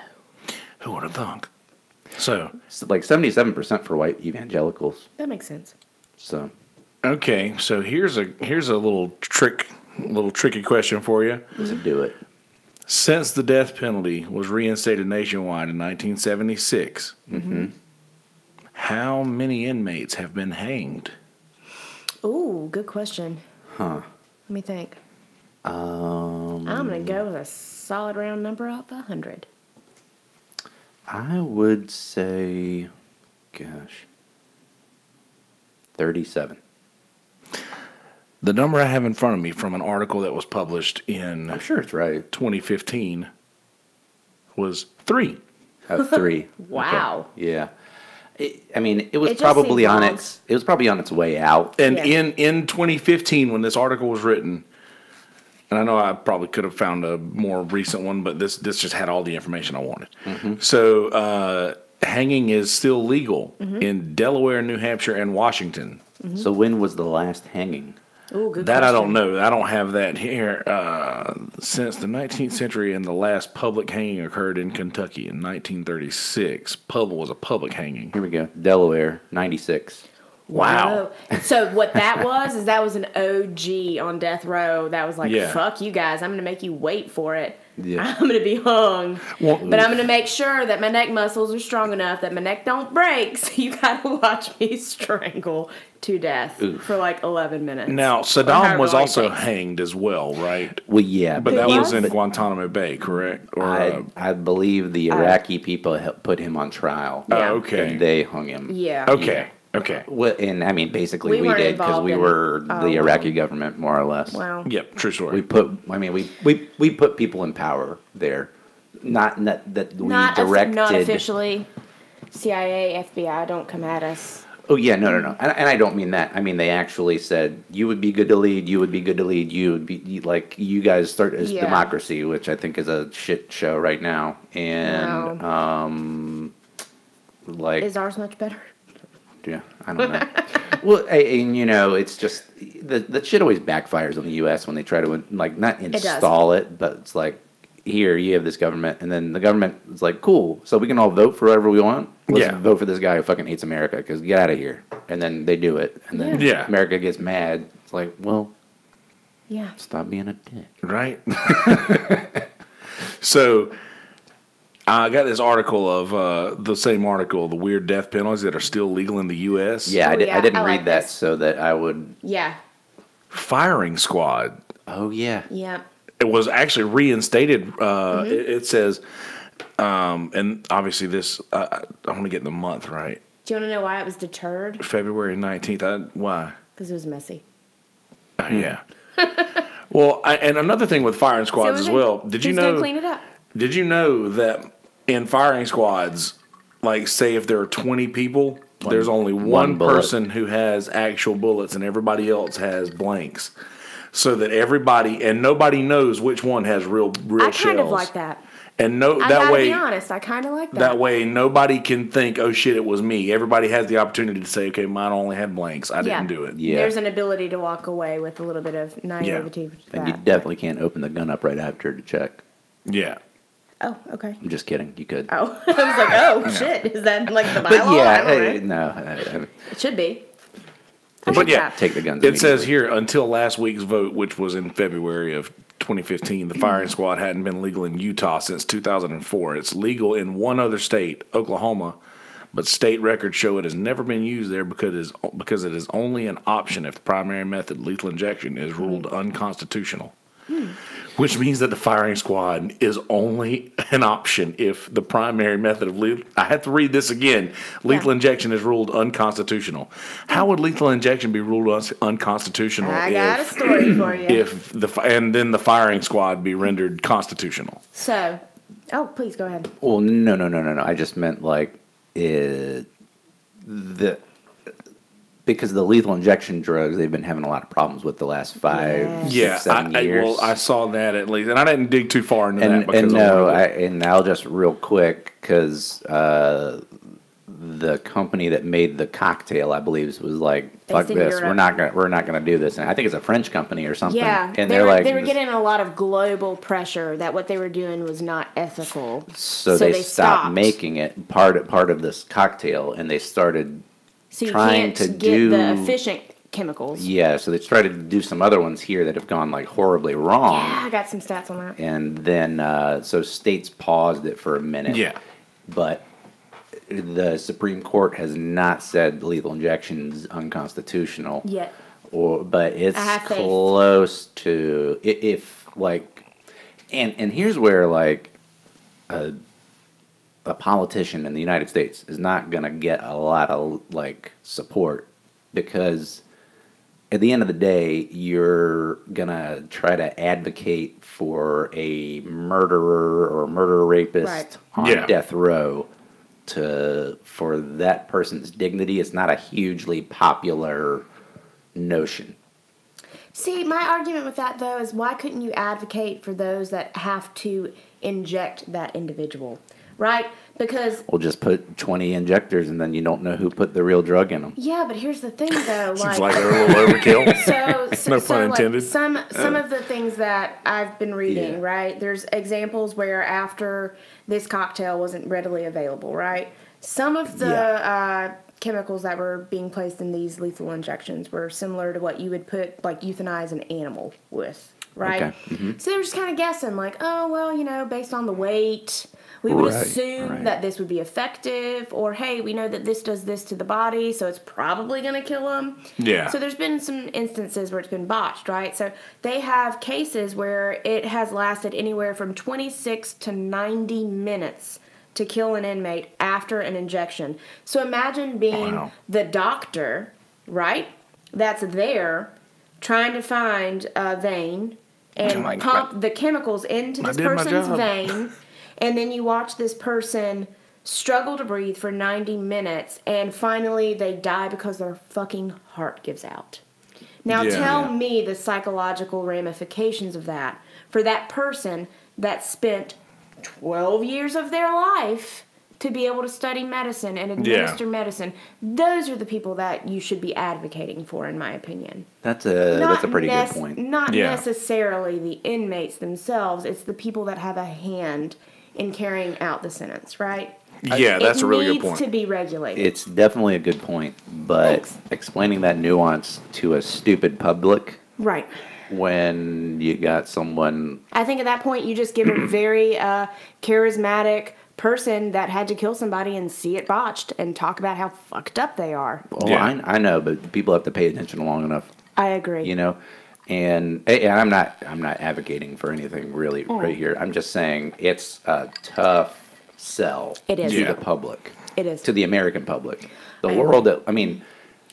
Who would have thunk? So, It's like 77% for white evangelicals. That makes sense. So okay, so here's a little tricky question for you. let's do it. Since the death penalty was reinstated nationwide in 1976, how many inmates have been hanged? Ooh, good question. Huh. Let me think. I'm going to go with a solid round number of 100. I would say, 37. The number I have in front of me from an article that was published in I'm sure it's right. 2015 was 3. Oh, 3. Wow. Okay. Yeah. I mean, it was It just probably seems on long. it was probably on its way out. And Yeah. in 2015, when this article was written, and I know I probably could have found a more recent one, but this just had all the information I wanted. So hanging is still legal in Delaware, New Hampshire, and Washington. So when was the last hanging? Ooh, good That question. I don't know. I don't have that here. Since the 19th century, and the last public hanging occurred in Kentucky in 1936. Was a public hanging. Here we go. Delaware, 96. Wow. Whoa. So what that was is that was an OG on death row that was like, Yeah. fuck you guys, I'm going to make you wait for it. Yeah. I'm going to be hung. Well, But I'm going to make sure that my neck muscles are strong enough that my neck don't break. So you got to watch me strangle to death for like 11 minutes. Now, Or Saddam however was long it also takes. hanged as well, right? Well, yeah, But Who that was was? in Guantanamo Bay, correct? Or I believe the Iraqi people put him on trial. Yeah. okay. And they hung him. Yeah. Okay. Okay. Well, and I mean, basically, We we weren't did because involved we in- were oh, the wow. Iraqi government, more or less. Wow. Yep. True story. We put people in power there, not that we directed. Not officially. CIA, FBI, don't come at us. Oh yeah, no, and I don't mean that. I mean they actually said you would be good to lead. You would be good to lead. You would be like you guys start as Yeah. democracy, which I think is a shit show right now. And like Is ours much better? yeah, I don't know. Well, and you know, it's just that shit always backfires on the U.S. when they try to like not does. install it, but it's like, here you have this government, and then the government is like, cool, so we can all vote for whoever we want. Let's vote for this guy who fucking hates America because get out of here. And then they do it, and then America gets mad. It's like, well, stop being a dick, right? So I got this article of the same article, the weird death penalties that are still legal in the U.S. Yeah, I didn't read like that this. so that I would. Yeah. Firing squad. Oh yeah. Yeah. It was actually reinstated. It says, and obviously this, I want to get the month right. Do you want to know why it was deterred? February 19th. Why? Because it was messy. Yeah. Well, and another thing with firing squads as well. Did you know? Clean it up. Did you know that in firing squads, like say if there are 20 people, there's only one bullet. person who has actual bullets and everybody else has blanks. So that everybody and nobody knows which one has real I shells. kind of like that. And I gotta be honest, I kind of like that. That way, nobody can think, "Oh shit, it was me." Everybody has the opportunity to say, "Okay, mine only had blanks. I didn't do it." Yeah. There's an ability to walk away with a little bit of naivety. with And that. you definitely can't open the gun up right after to check. Yeah. Oh, okay. I'm just kidding. You could. Oh, I was like, oh shit, is that like the bylaw? But I yeah, don't know. no. It should be. But yeah, Take the guns. it says immediately. here until last week's vote, which was in February of 2015, the firing squad hadn't been legal in Utah since 2004. It's legal in one other state, Oklahoma, but state records show it has never been used there because it is only an option if the primary method, lethal injection, is ruled unconstitutional. Which means that the firing squad is only an option if the primary method of lethal... I have to read this again. Lethal injection is ruled unconstitutional. How would lethal injection be ruled unconstitutional I got a story for you. and then the firing squad be rendered constitutional? So, please go ahead. Well, no. I just meant like because the lethal injection drugs, they've been having a lot of problems with the last 5, 6, 7 years. I saw that at least, and I didn't dig too far into that. And I'll just real quick because the company that made the cocktail, I believe, was like, "Fuck this, we're not gonna do this." And I think it's a French company or something. Yeah, and they were getting a lot of global pressure that what they were doing was not ethical. So they stopped making it part of this cocktail, and they started. So you trying can't to get do the efficient chemicals. Yeah, so they started to do some other ones here that have gone like horribly wrong. Yeah, I got some stats on that. And then so states paused it for a minute. Yeah. But the Supreme Court has not said lethal injections unconstitutional Yet. But it's I have faith. close to if like and here's where like a politician in the United States is not going to get a lot of like support because at the end of the day, you're going to try to advocate for a murderer or murder rapist on death row for that person's dignity. It's not a hugely popular notion. See, my argument with that, though, is why couldn't you advocate for those that have to inject that individual? Right? Because... We'll just put 20 injectors and then you don't know who put the real drug in them. Yeah, but here's the thing, though. Seems like they're a little overkill. So No pun intended. Some of the things that I've been reading, right? There's examples where after this cocktail wasn't readily available, right? Some of the chemicals that were being placed in these lethal injections were similar to what you would put, like, euthanize an animal with, right? Okay. Mm-hmm. So they were just kind of guessing, like, oh, well, based on the weight... We would assume that this would be effective, or hey, we know that this does this to the body, so it's probably going to kill them. Yeah. So there's been some instances where it's been botched, right? So they have cases where it has lasted anywhere from 26 to 90 minutes to kill an inmate after an injection. So imagine being the doctor, right, that's there trying to find a vein and pump the chemicals into this person's vein. And then you watch this person struggle to breathe for 90 minutes, and finally they die because their fucking heart gives out. Now tell me the psychological ramifications of that for that person that spent 12 years of their life to be able to study medicine and administer medicine. Those are the people that you should be advocating for, in my opinion. That's a pretty good point. Not necessarily the inmates themselves. It's the people that have a hand in carrying out the sentence, right? Yeah, that's a really good point. It needs to be regulated. It's definitely a good point, but explaining that nuance to a stupid public, right? When you got someone, I think at that point you just give a very charismatic person that had to kill somebody and see it botched and talk about how fucked up they are. Well, I know, but people have to pay attention long enough. I agree. You know, and I'm not advocating for anything really right here. I'm just saying it's a tough sell to the public. It is to the American public. The world.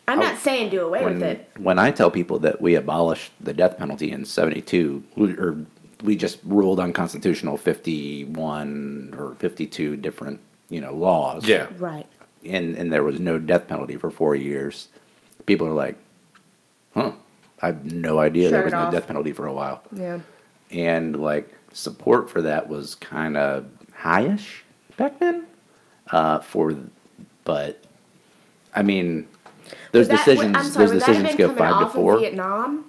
I'm not saying do away with it. When I tell people that we abolished the death penalty in '72, or we just ruled unconstitutional 51 or 52 different, laws. Yeah. Right. And there was no death penalty for 4 years. People are like, huh, I have no idea there was no death penalty for a while. Yeah. And support for that was kind of high-ish back then. But I mean, those decisions go 5 to 4. Vietnam?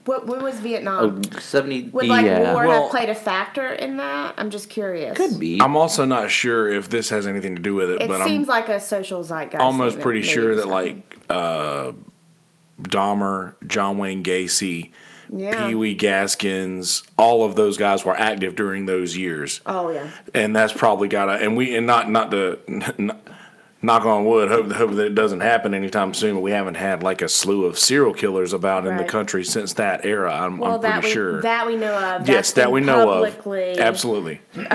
When was Vietnam? 70. Would war have played a factor in that? I'm just curious. Could be. I'm also not sure if this has anything to do with it, It but seems like a social zeitgeist. almost pretty sure that Dahmer, John Wayne Gacy, Pee Wee Gaskins, all of those guys were active during those years. Oh yeah. And that's probably not to knock on wood, hope that it doesn't happen anytime soon, but we haven't had a slew of serial killers about in the country since that era. I'm pretty sure. That we know of. Yes, that we know of. Absolutely. Made in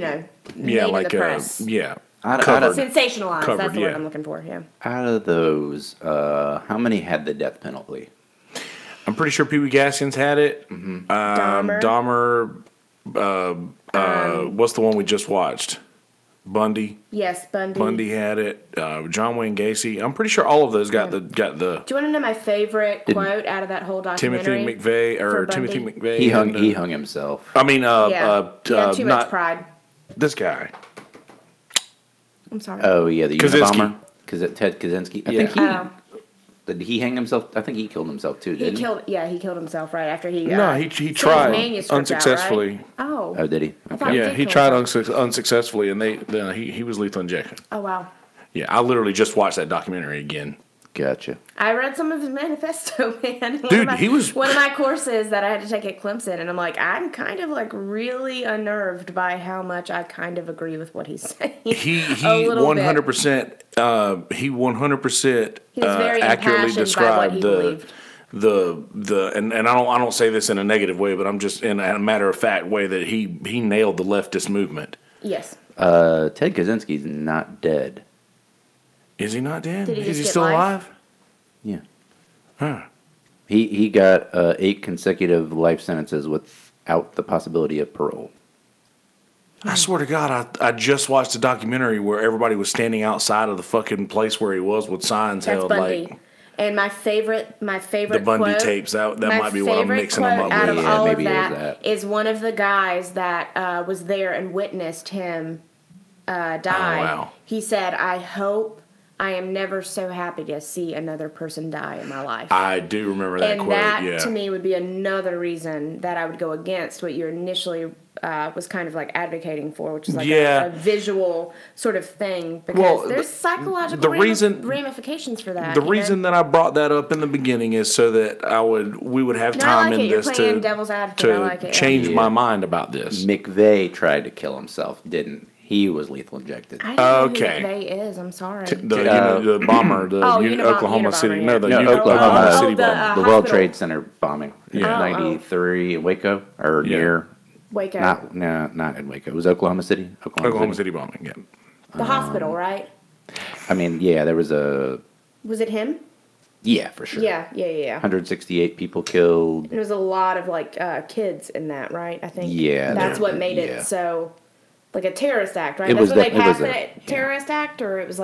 the press. Sensationalized. Covered, that's the word I'm looking for, yeah. Out of those, how many had the death penalty? I'm pretty sure Pee Wee Gaskins had it. Dahmer. What's the one we just watched? Bundy. Yes, Bundy. Bundy had it. John Wayne Gacy. I'm pretty sure all of those got the. Do you want to know my favorite quote out of that whole documentary? Timothy McVeigh. He hung himself. I mean, too much pride. This guy. I'm sorry. Oh yeah, the Unabomber. Ted Kaczynski. I think did he hang himself? I think he killed himself too. Didn't he? He killed himself right after he. He tried unsuccessfully. Out, right? Oh, did he? Okay. He tried unsuccessfully, and he was lethal injection. Oh wow. Yeah, I literally just watched that documentary again. Gotcha. I read some of his manifesto, man. He was one of my courses that I had to take at Clemson, and I'm kind of really unnerved by how much I kind of agree with what he's saying. He 100%. He 100% accurately described the and I don't say this in a negative way, but I'm just in a matter of fact way that he nailed the leftist movement. Yes. Ted Kaczynski's not dead. Is he not dead? Is he still alive? Yeah. Huh. He got 8 consecutive life sentences without the possibility of parole. I swear to God, I just watched a documentary where everybody was standing outside of the fucking place where he was with signs held Bundy. And my favorite the Bundy quote, tapes. That might be what I'm mixing them up with. Out of all maybe of it was that is one of the guys that was there and witnessed him die. Oh, wow. He said, "I hope I am never so happy to see another person die in my life." I do remember that quote. And that, to me, would be another reason that I would go against what you initially was kind of advocating for, which is a visual sort of thing, because there's psychological ramifications for that. The reason that I brought that up in the beginning is so that we would have time in this to change my mind about this. McVeigh tried to kill himself, didn't he? Was lethal injected. I don't know who McVeigh is. I'm sorry. The bomber, Oklahoma City. Yeah. Oklahoma City bomber. The World Trade Center bombing. Yeah. 93 in Waco or near. Waco. Not in Waco. It was Oklahoma City. Oklahoma City bombing. Yeah. The hospital, right? I mean, yeah, there was a. Was it him? Yeah, for sure. Yeah. 168 people killed. And there was a lot of kids in that, right? I think. Yeah. That's what made it so. A terrorist act, right? That's when they passed the terrorist act, or it was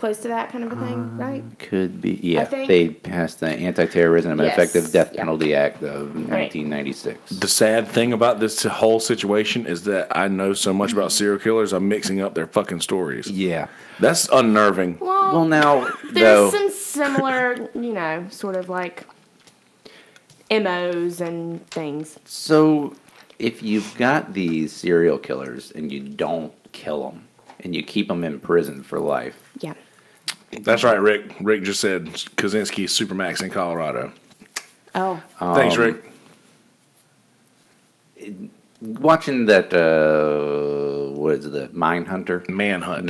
close to that kind of a thing, right? Could be. Yeah, think- they passed the Anti-Terrorism and Yes, Effective Death yeah. Penalty Act of 1996. The sad thing about this whole situation is that I know so much about serial killers, I'm mixing up their fucking stories. Yeah. That's unnerving. Well, now, There's though, some similar, sort of like MOs and things. so if you've got these serial killers and you don't kill them and you keep them in prison for life, Yeah. That's right, Rick. Rick just said Kaczynski Supermax in Colorado. Oh. Thanks, Rick. watching that, what is it, the Mindhunter? Manhunt.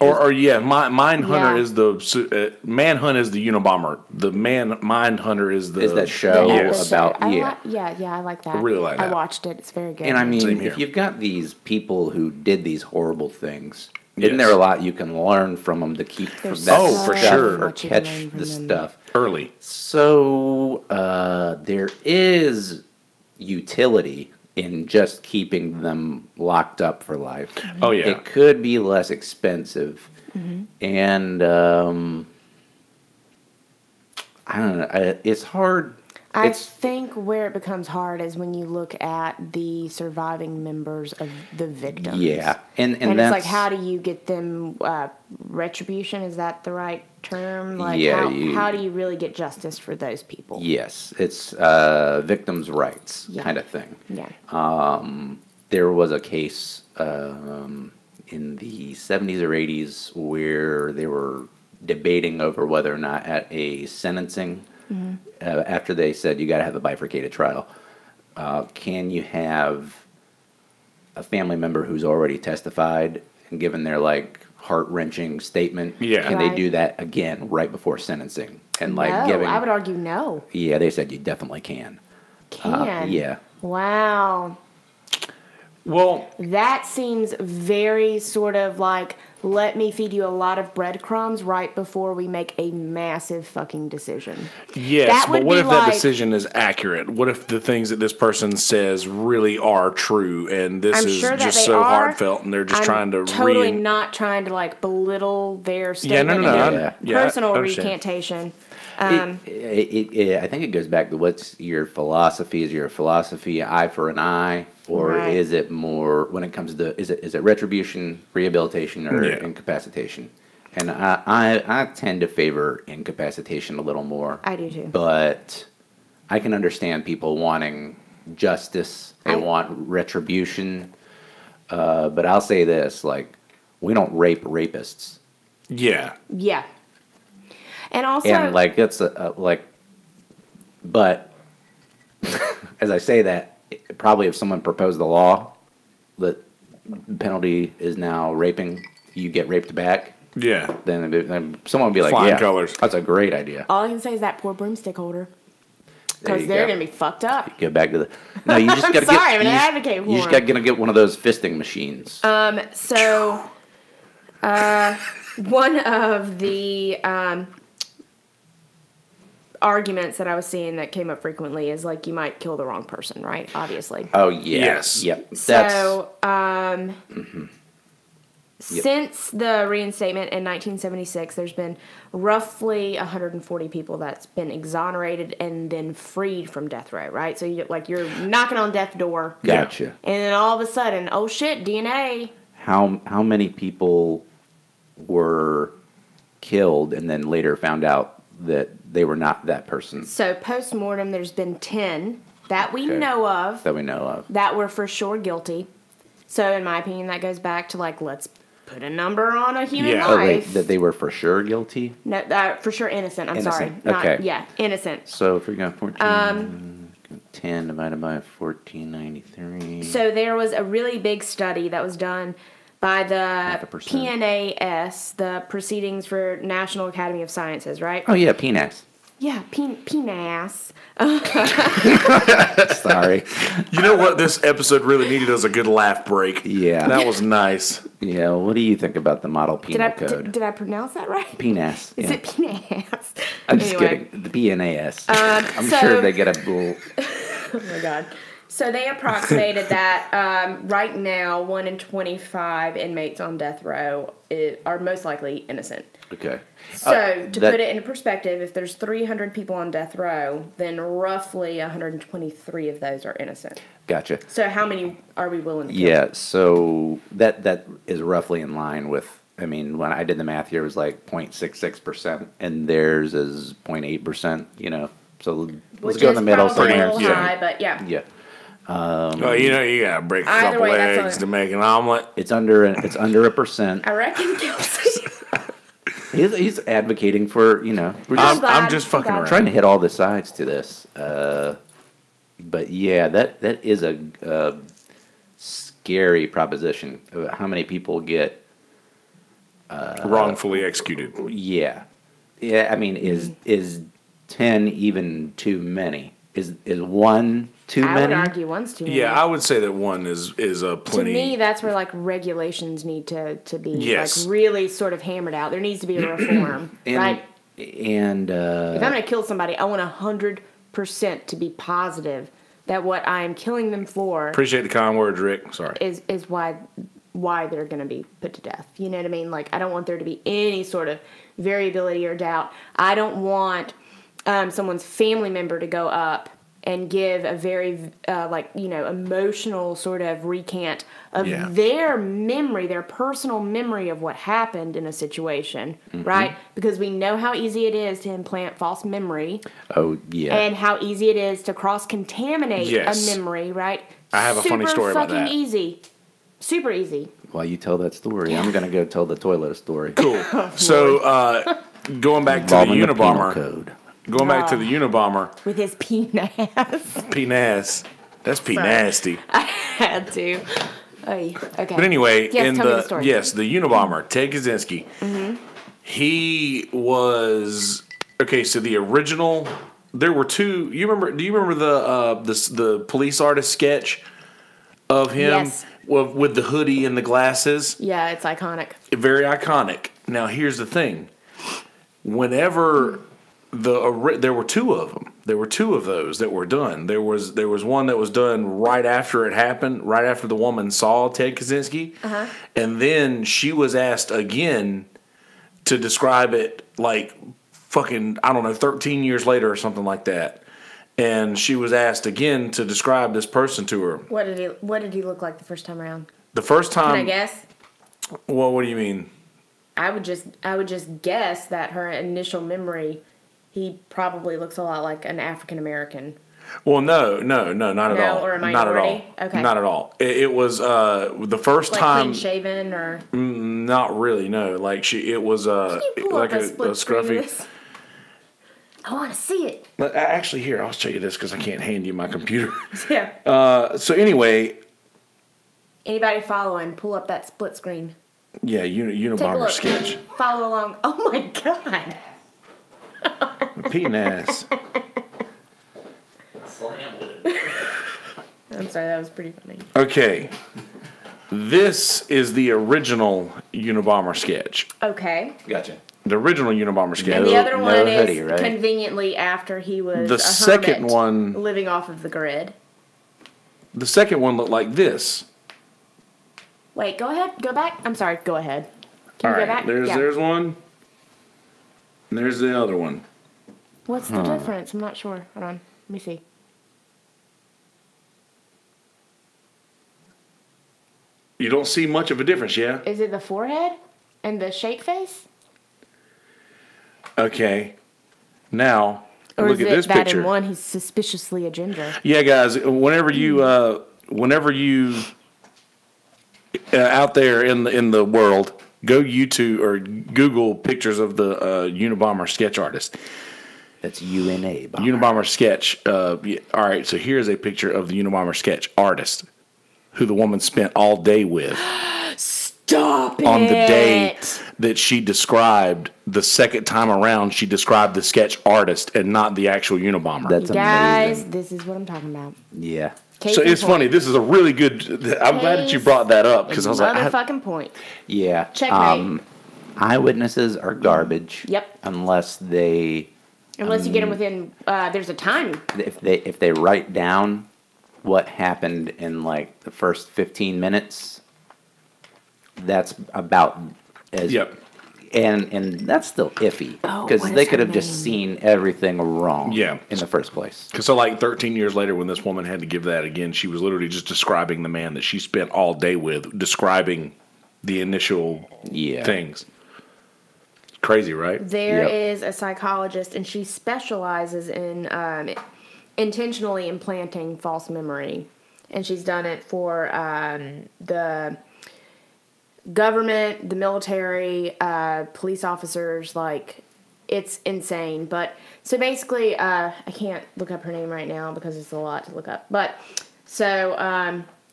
Mindhunter Yeah. is the Manhunt is the Unabomber. The Mindhunter is the Is that show Yes. about, I yeah. I like that. I really like I that. watched it. It's very good. And I Same mean, here. if you've got these people who did these horrible things, Yes. isn't there a lot you can learn from them to keep There's that Oh, for stuff sure. or much you can catch learn from the them. stuff? early. So there is utility in just keeping them locked up for life. Oh yeah. It could be less expensive, and I don't know. It's hard. I It's think where it becomes hard is when you look at the surviving members of the victims. yeah, and And it's that's like, how do you get them retribution? Is that the right term? Like, Yeah, how do you really get justice for those people? yes, it's victims' rights Yeah. kind of thing. Yeah. There was a case in the 70s or 80s where they were debating over whether or not at a sentencing, after they said you got to have a bifurcated trial, can you have a family member who's already testified and given their like heart-wrenching statement? Yeah. Can they Right. do that again right before sentencing? And like No, giving, I would argue no. yeah, they said you definitely can. Can. Yeah. Wow. Well, That seems very sort of like, let me feed you a lot of breadcrumbs right before we make a massive fucking decision. yes, That but would what be if that like- decision is accurate? What if the things that this person says really are true and this I'm is sure that just they so are. heartfelt and they're just I'm totally trying to totally not trying to like belittle their statement no, and I- yeah, I personal understand. recantation. I think it goes back to what's your philosophy? Is your philosophy eye for an eye, or Right. is it more when it comes to is it retribution, rehabilitation, or Yeah. incapacitation? And I tend to favor incapacitation a little more. I do too. But I can understand people wanting justice. They I- want retribution. But I'll say this: like, we don't rape rapists. Yeah. Yeah. And also, And like it's but as I say that, probably if someone proposed the law that penalty is now raping, you get raped back, Yeah. then someone would be like, Flying yeah, colors. that's a great idea. all I can say is that poor broomstick holder. There Because you they're go. going to be fucked up. Get back to the no. You just I'm gotta sorry, get. I'm you gonna just- advocate for You just him. gotta get one of those fisting machines. So, one of the arguments that I was seeing that came up frequently is like you might kill the wrong person, right? Obviously. Oh yeah. Yes. Yep. So, Yep. since the reinstatement in 1976, there's been roughly 140 people that's been exonerated and then freed from death row, right? So you're knocking on death's door, Gotcha. and then all of a sudden, oh shit, DNA. How many people were killed and then later found out that they were not that person So post mortem, there's been 10 that we Okay. know of that we know of? that were for sure guilty. So in my opinion, that goes back to like, let's put a number on a human Yeah. Oh wait, life. that they were for sure guilty. No, for sure innocent. I'm sorry. Innocent. Not, Okay. Yeah, innocent. So if we got 14, 10 divided by 1493. So there was a really big study that was done by the 0.5%. PNAS, the Proceedings for National Academy of Sciences, right? Oh yeah, penis. Yeah, PNAS. Sorry. You know what this episode really needed was a good laugh break. Yeah. That was nice. Yeah. What do you think about the model penal code? Did I pronounce that right? Penis. Is Yeah. it PNAS? I'm just Anyway. kidding. The PNAS. I'm so- sure they get a little. Oh my god. So they approximated that right now 1 in 25 inmates on death row are most likely innocent. Okay. So to put it into perspective, if there's 300 people on death row, then roughly 123 of those are innocent. Gotcha. So how many are we willing to kill? Yeah, so that is roughly in line with, I mean, when I did the math here, it was like 0.66%, and theirs is 0.8%, you know. So let's go in the middle. Which is probably a little Yeah. high, but yeah. Yeah. Well, you know, you gotta break a Either couple way, that's eggs a- to make an omelet. It's under a percent. I reckon Kelsey. He's advocating for, you know, we're just glad. I'm just fucking I'm around. trying to hit all the sides to this. But yeah, that is a scary proposition about how many people get. Wrongfully executed. Yeah, I mean, is 10 even too many? Is one too I would many? argue one's too many. Yeah, I would say that one is a To plenty. me, that's where like regulations need to be Yes. like really sort of hammered out. There needs to be a reform, right? And If I'm going to kill somebody, I want 100% to be positive that what I am killing them for Appreciate the kind words, Rick. Sorry. is why they're going to be put to death. You know what I mean? Like, I don't want there to be any sort of variability or doubt. I don't want someone's family member to go up and give a very, emotional sort of recant of Yeah. their memory, their personal memory of what happened in a situation, right? Because we know how easy it is to implant false memory oh yeah, and how easy it is to cross-contaminate Yes. a memory, right? I have a funny story about Super that. fucking easy. Super easy. while you tell that story, I'm gonna go tell the toilet story. Cool. So, going back to the Involving the penal Unabomber. code. Going back to the Unabomber. With his penis. P-Nas. That's Sorry. P-nasty. I had to. Oy, okay. But anyway, Yes, in tell me the the story. the Unabomber, Ted Kaczynski. He was okay. So the original, there were two. Do you remember the police artist sketch of him Yes. with the hoodie and the glasses? Yeah, it's iconic. Very iconic. Now here's the thing. Whenever there were two of them. There were two of those that were done. There was one that was done right after it happened, right after the woman saw Ted Kaczynski, and then she was asked again to describe it like fucking 13 years later or something like that. And she was asked again to describe this person to her. What did he look like the first time around? The first Can time. I guess? Well, what do you mean? I would just guess that her initial memory, he probably looks a lot like an African American. Well, no, not at all. Or a Not at all. minority? Okay. Not at all. It was the first Like time. clean shaven or Not really. No, like it was Can you pull like up a a split screen of scruffy. this? I want to see it. Actually, here I'll show you this because I can't hand you my computer. Yeah. So anyway, Anybody following? Pull up that split screen. yeah, Take a Unabomber look. sketch. Follow along. Oh my god. P-Nas. I'm sorry, that was pretty funny. Okay, this is the original Unabomber sketch. Okay. Gotcha. The original Unabomber sketch. And the other no one hoodie, is right? conveniently after he was The a second hermit one- living off of the grid. The second one looked like this. Wait, go ahead. Go back. I'm sorry. Go ahead. Can All you right, go back? there's Yeah. there's one. And there's the other one. What's the difference? I'm not sure. Hold on. Let me see. You don't see much of a difference, yeah? Is it the forehead and the shake face? Okay. Now, Or look is at it this that picture. in one he's suspiciously a ginger? Yeah, guys. Whenever you out there in the world, go YouTube or Google pictures of the Unabomber sketch artist. That's UNA. Bomber. Unabomber sketch. Yeah, all right. So here's a picture of the Unabomber sketch artist, who the woman spent all day with Stop it! on the day that she described the second time around. She described the sketch artist and not the actual Unabomber. That's Guys, amazing. this is what I'm talking about. Yeah. Case So in it's point. funny. This is a really good. I'm glad that you Case brought that up because I was like, Motherfucking point. Yeah. Checkmate. Eyewitnesses are garbage. Yep. Unless they Unless you get them within, there's a time. if they write down what happened in like the first 15 minutes, that's about as Yep. and that's still iffy Oh, because what they is could her have just name? seen everything wrong Yeah. in the first place. Because so like 13 years later, when this woman had to give that again, she was literally just describing the man that she spent all day with, describing the initial Yeah. things. Crazy, right? There Yep. is a psychologist, and she specializes in intentionally implanting false memory. And she's done it for the government, the military, police officers. Like, it's insane. But so basically, I can't look up her name right now because it's a lot to look up. But so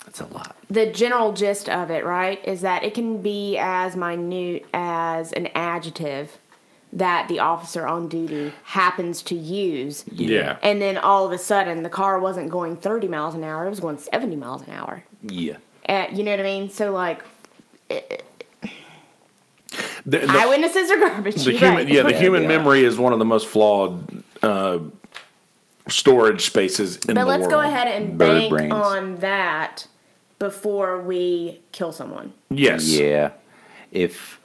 That's a lot. the general gist of it, right, is that it can be as minute as an adjective that the officer on duty happens to use. Yeah. And then all of a sudden, the car wasn't going 30 miles an hour, it was going 70 miles an hour. Yeah. You know what I mean? So, like, The eyewitnesses are garbage. the you're human, right. yeah, the human Yeah. memory is one of the most flawed storage spaces in the But world. let's go ahead and Bird bank brains. on that before we kill someone. Yes. Yeah. If,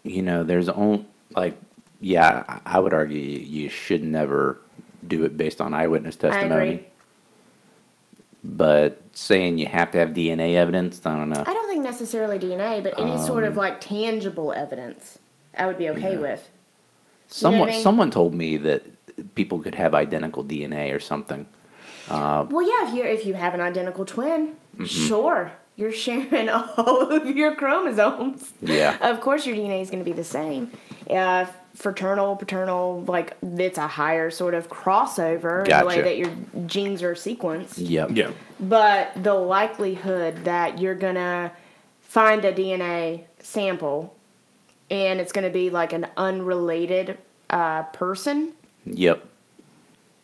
there's only, I would argue you should never do it based on eyewitness I testimony. agree. But saying you have to have DNA evidence, I don't know. I don't think necessarily DNA, but any sort of like tangible evidence, I would be okay with. Someone I mean? someone told me that people could have identical DNA or something. Well, yeah, if you have an identical twin, Mm-hmm. sure, you're sharing all of your chromosomes. Yeah. Of course, your DNA is going to be the same. Fraternal, paternal, like it's a higher sort of crossover in the way Gotcha. that your genes are sequenced. Yep. Yeah. But the likelihood that you're going to find a DNA sample and it's going to be like an unrelated person, Yep.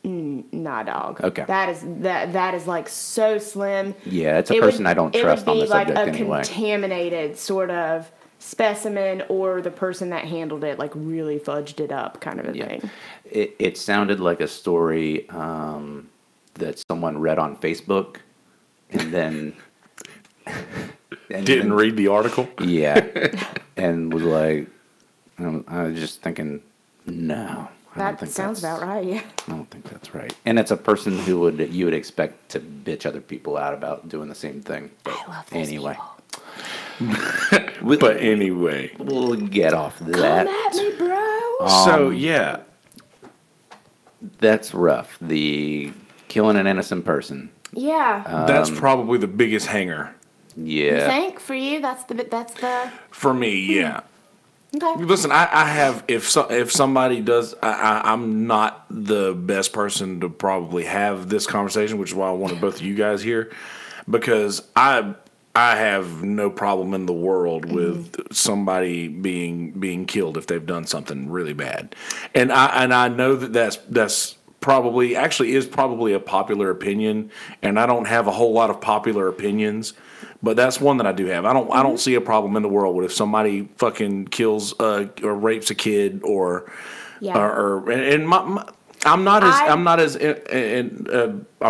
nah, dog. Okay. That is like so slim. Yeah, it's a person I don't trust on the subject It would be like a anyway. contaminated sort of specimen, or the person that handled it like really fudged it up, kind of a Yeah. thing. It sounded like a story that someone read on Facebook, and then Didn't read the article. Yeah, and was like, I was just thinking, no, I don't That think sounds that's- about right. Yeah. I don't think that's right. And it's a person who you would expect to bitch other people out about doing the same thing. But I love those anyway, people. But anyway. we'll get off Come that. at me, bro. So, yeah. That's rough. The killing an innocent person. Yeah. That's probably the biggest hanger. You Yeah. think for you that's the For me, yeah. okay. Listen, I have if somebody does, I'm not the best person to probably have this conversation, which is why I wanted both of you guys here, because I have no problem in the world with somebody being killed if they've done something really bad, and I know that's probably is probably a popular opinion, and I don't have a whole lot of popular opinions. But that's one that I do have. I don't see a problem in the world with if somebody fucking kills or rapes a kid or Yeah. I'm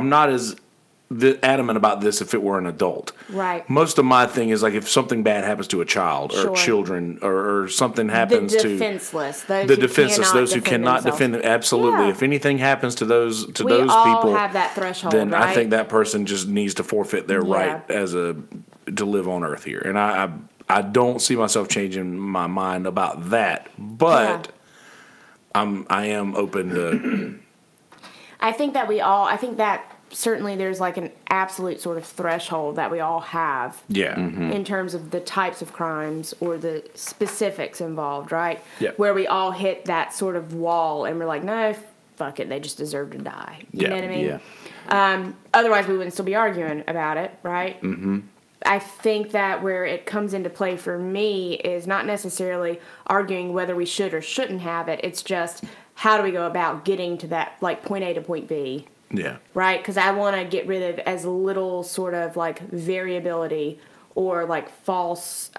not as adamant about this if it were an adult. Right. Most of my thing is like if something bad happens to a child or Sure. children or something happens the to defenseless, those the who defenseless, cannot those who cannot themselves. defend it. Absolutely. Yeah. If anything happens to those We those all people, have that threshold, then right? I think that person just needs to forfeit their Yeah. right to live on Earth here. And I don't see myself changing my mind about that, but I am open to. I think that certainly there's like an absolute sort of threshold that we all have Yeah. in terms of the types of crimes or the specifics involved, right? Yeah. Where we all hit that sort of wall and we're like, no, fuck it, they just deserve to die. You know what I mean? Yeah. Otherwise, we wouldn't still be arguing about it, right? Mm-hmm. I think that where it comes into play for me is not necessarily arguing whether we should or shouldn't have it. It's just how do we go about getting to that, like, point A to point B, Yeah. right? Because I want to get rid of as little sort of, like, variability or, like, false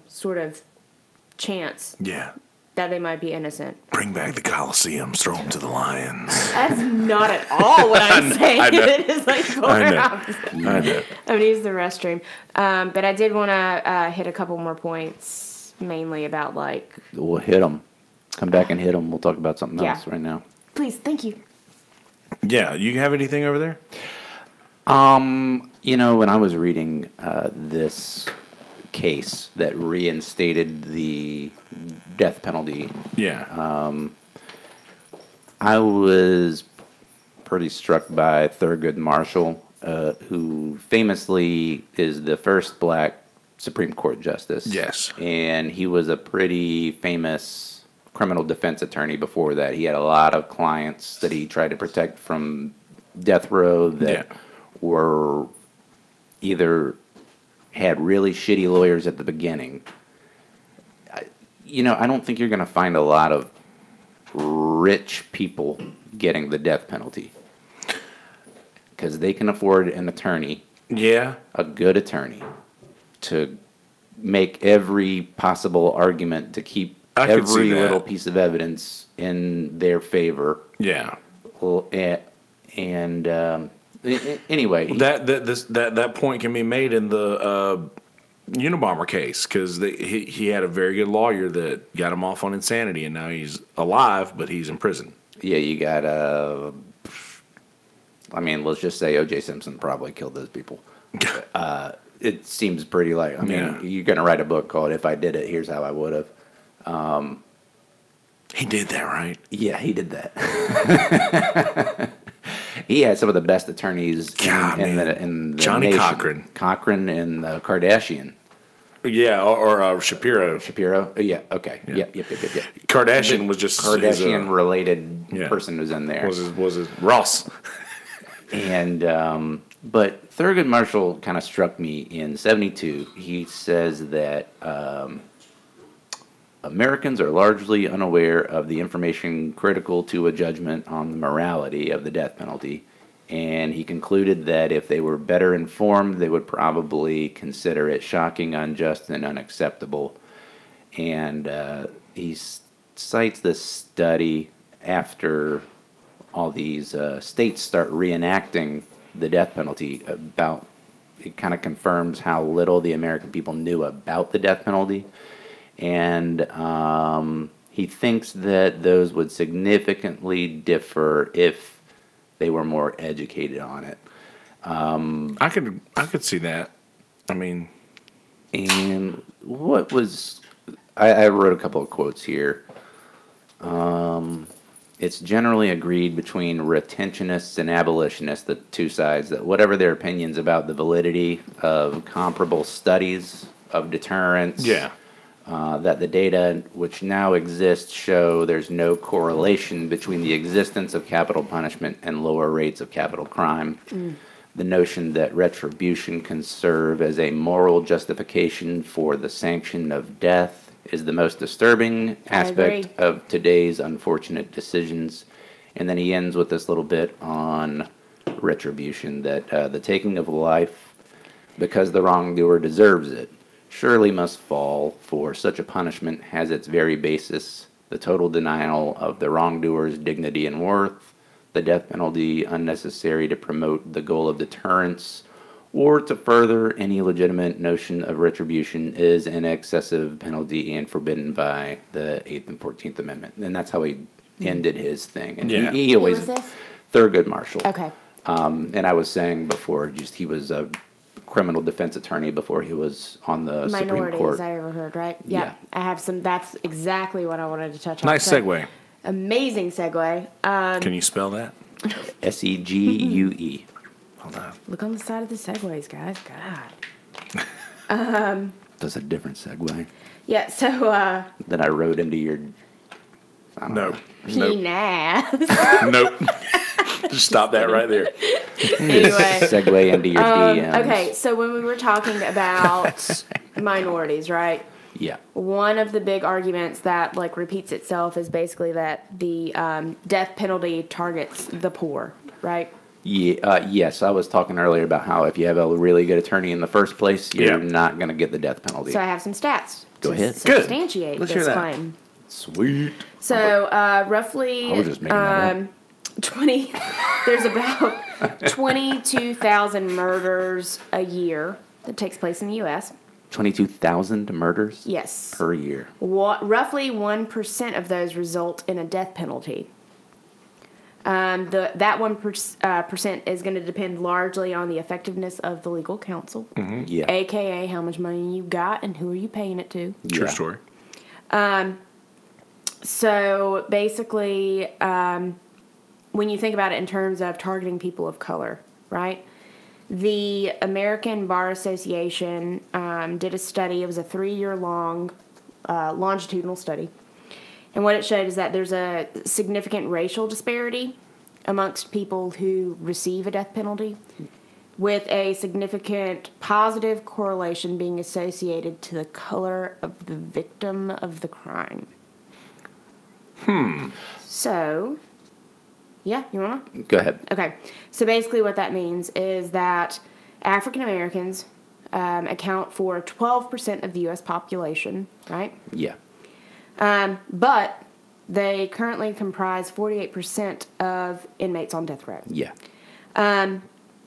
sort of chance Yeah. that they might be innocent. Bring back the Coliseum, throw them to the lions. That's not at all what I'm saying. It is like polar opposite. I know. I'm going to use the restroom. But I did want to hit a couple more points, mainly about like... We'll hit them. Come back and hit them. We'll talk about something else right now. Please, thank you. Yeah, you have anything over there? You know, when I was reading this case that reinstated the death penalty, I was pretty struck by Thurgood Marshall, who famously is the first black Supreme Court justice. Yes. And he was a pretty famous criminal defense attorney before that. He had a lot of clients that he tried to protect from death row that were either had really shitty lawyers at the beginning. You know, I don't think you're going to find a lot of rich people getting the death penalty because they can afford an attorney, a good attorney, to make every possible argument to keep every little piece of evidence in their favor. Yeah. Well, and anyway, that point can be made in the Unabomber case because he had a very good lawyer that got him off on insanity, and now he's alive, but he's in prison. Yeah, you got I mean, let's just say O.J. Simpson probably killed those people. It seems pretty like, I mean, you're going to write a book called "If I Did It, Here's How I Would Have." He did that, right? Yeah, he did that. He had some of the best attorneys in the Johnny nation. Cochran and Kardashian. Yeah, or Shapiro. Shapiro? Yeah, okay. Yeah. Yep. Kardashian was just Kardashian-related person who's in there. Was his Ross. And, but Thurgood Marshall kind of struck me in 1972. He says that Americans are largely unaware of the information critical to a judgment on the morality of the death penalty, and he concluded that if they were better informed, they would probably consider it shocking, unjust, and unacceptable. And he cites this study after all these states start reenacting the death penalty. It kind of confirms how little the American people knew about the death penalty. And he thinks that those would significantly differ if they were more educated on it. I could see that. I mean, and what was I wrote a couple of quotes here. It's generally agreed between retentionists and abolitionists, the two sides, that whatever their opinions about the validity of comparable studies of deterrence, that the data which now exists show there's no correlation between the existence of capital punishment and lower rates of capital crime. The notion that retribution can serve as a moral justification for the sanction of death is the most disturbing aspect of today's unfortunate decisions. And then he ends with this little bit on retribution, that the taking of life because the wrongdoer deserves it surely must fall, for such a punishment has its very basis the total denial of the wrongdoer's dignity and worth, the death penalty unnecessary to promote the goal of deterrence, or to further any legitimate notion of retribution, is an excessive penalty and forbidden by the 8th and 14th Amendment. And that's how he ended his thing. And he always... Who was this? Thurgood Marshall. Okay. And I was saying before, just he was a criminal defense attorney before he was on the Supreme Court. I overheard, right? Yeah. I have some... That's exactly what I wanted to touch on. Nice segue. Amazing segue. Can you spell that? Segue. Hold on. Look on the side of the segues, guys. God. That's a different segue. Yeah, so... That I wrote into your... Nope. Nope. Just stop that right there. Anyway. Segue into your DMs. Okay, so when we were talking about minorities, right? Yeah. One of the big arguments that like repeats itself is basically that the death penalty targets the poor, right? Yeah, yes, I was talking earlier about how if you have a really good attorney in the first place, you're not going to get the death penalty. So I have some stats Go ahead. substantiate this claim. Sweet. So roughly I was just making that up. 20. There's about 22,000 murders a year that takes place in the U.S. 22,000 murders Yes. per year. Roughly 1% of those result in a death penalty. That 1% is going to depend largely on the effectiveness of the legal counsel, Yeah. aka how much money you got and who are you paying it to. True Yeah. story. So basically, when you think about it in terms of targeting people of color, right? The American Bar Association did a study. It was a 3-year-long longitudinal study. And what it showed is that there's a significant racial disparity amongst people who receive a death penalty, with a significant positive correlation being associated to the color of the victim of the crime. So, yeah, you want to? Go ahead. Okay. So basically what that means is that African Americans account for 12% of the U.S. population, right? Yeah. But they currently comprise 48% of inmates on death row, Yeah.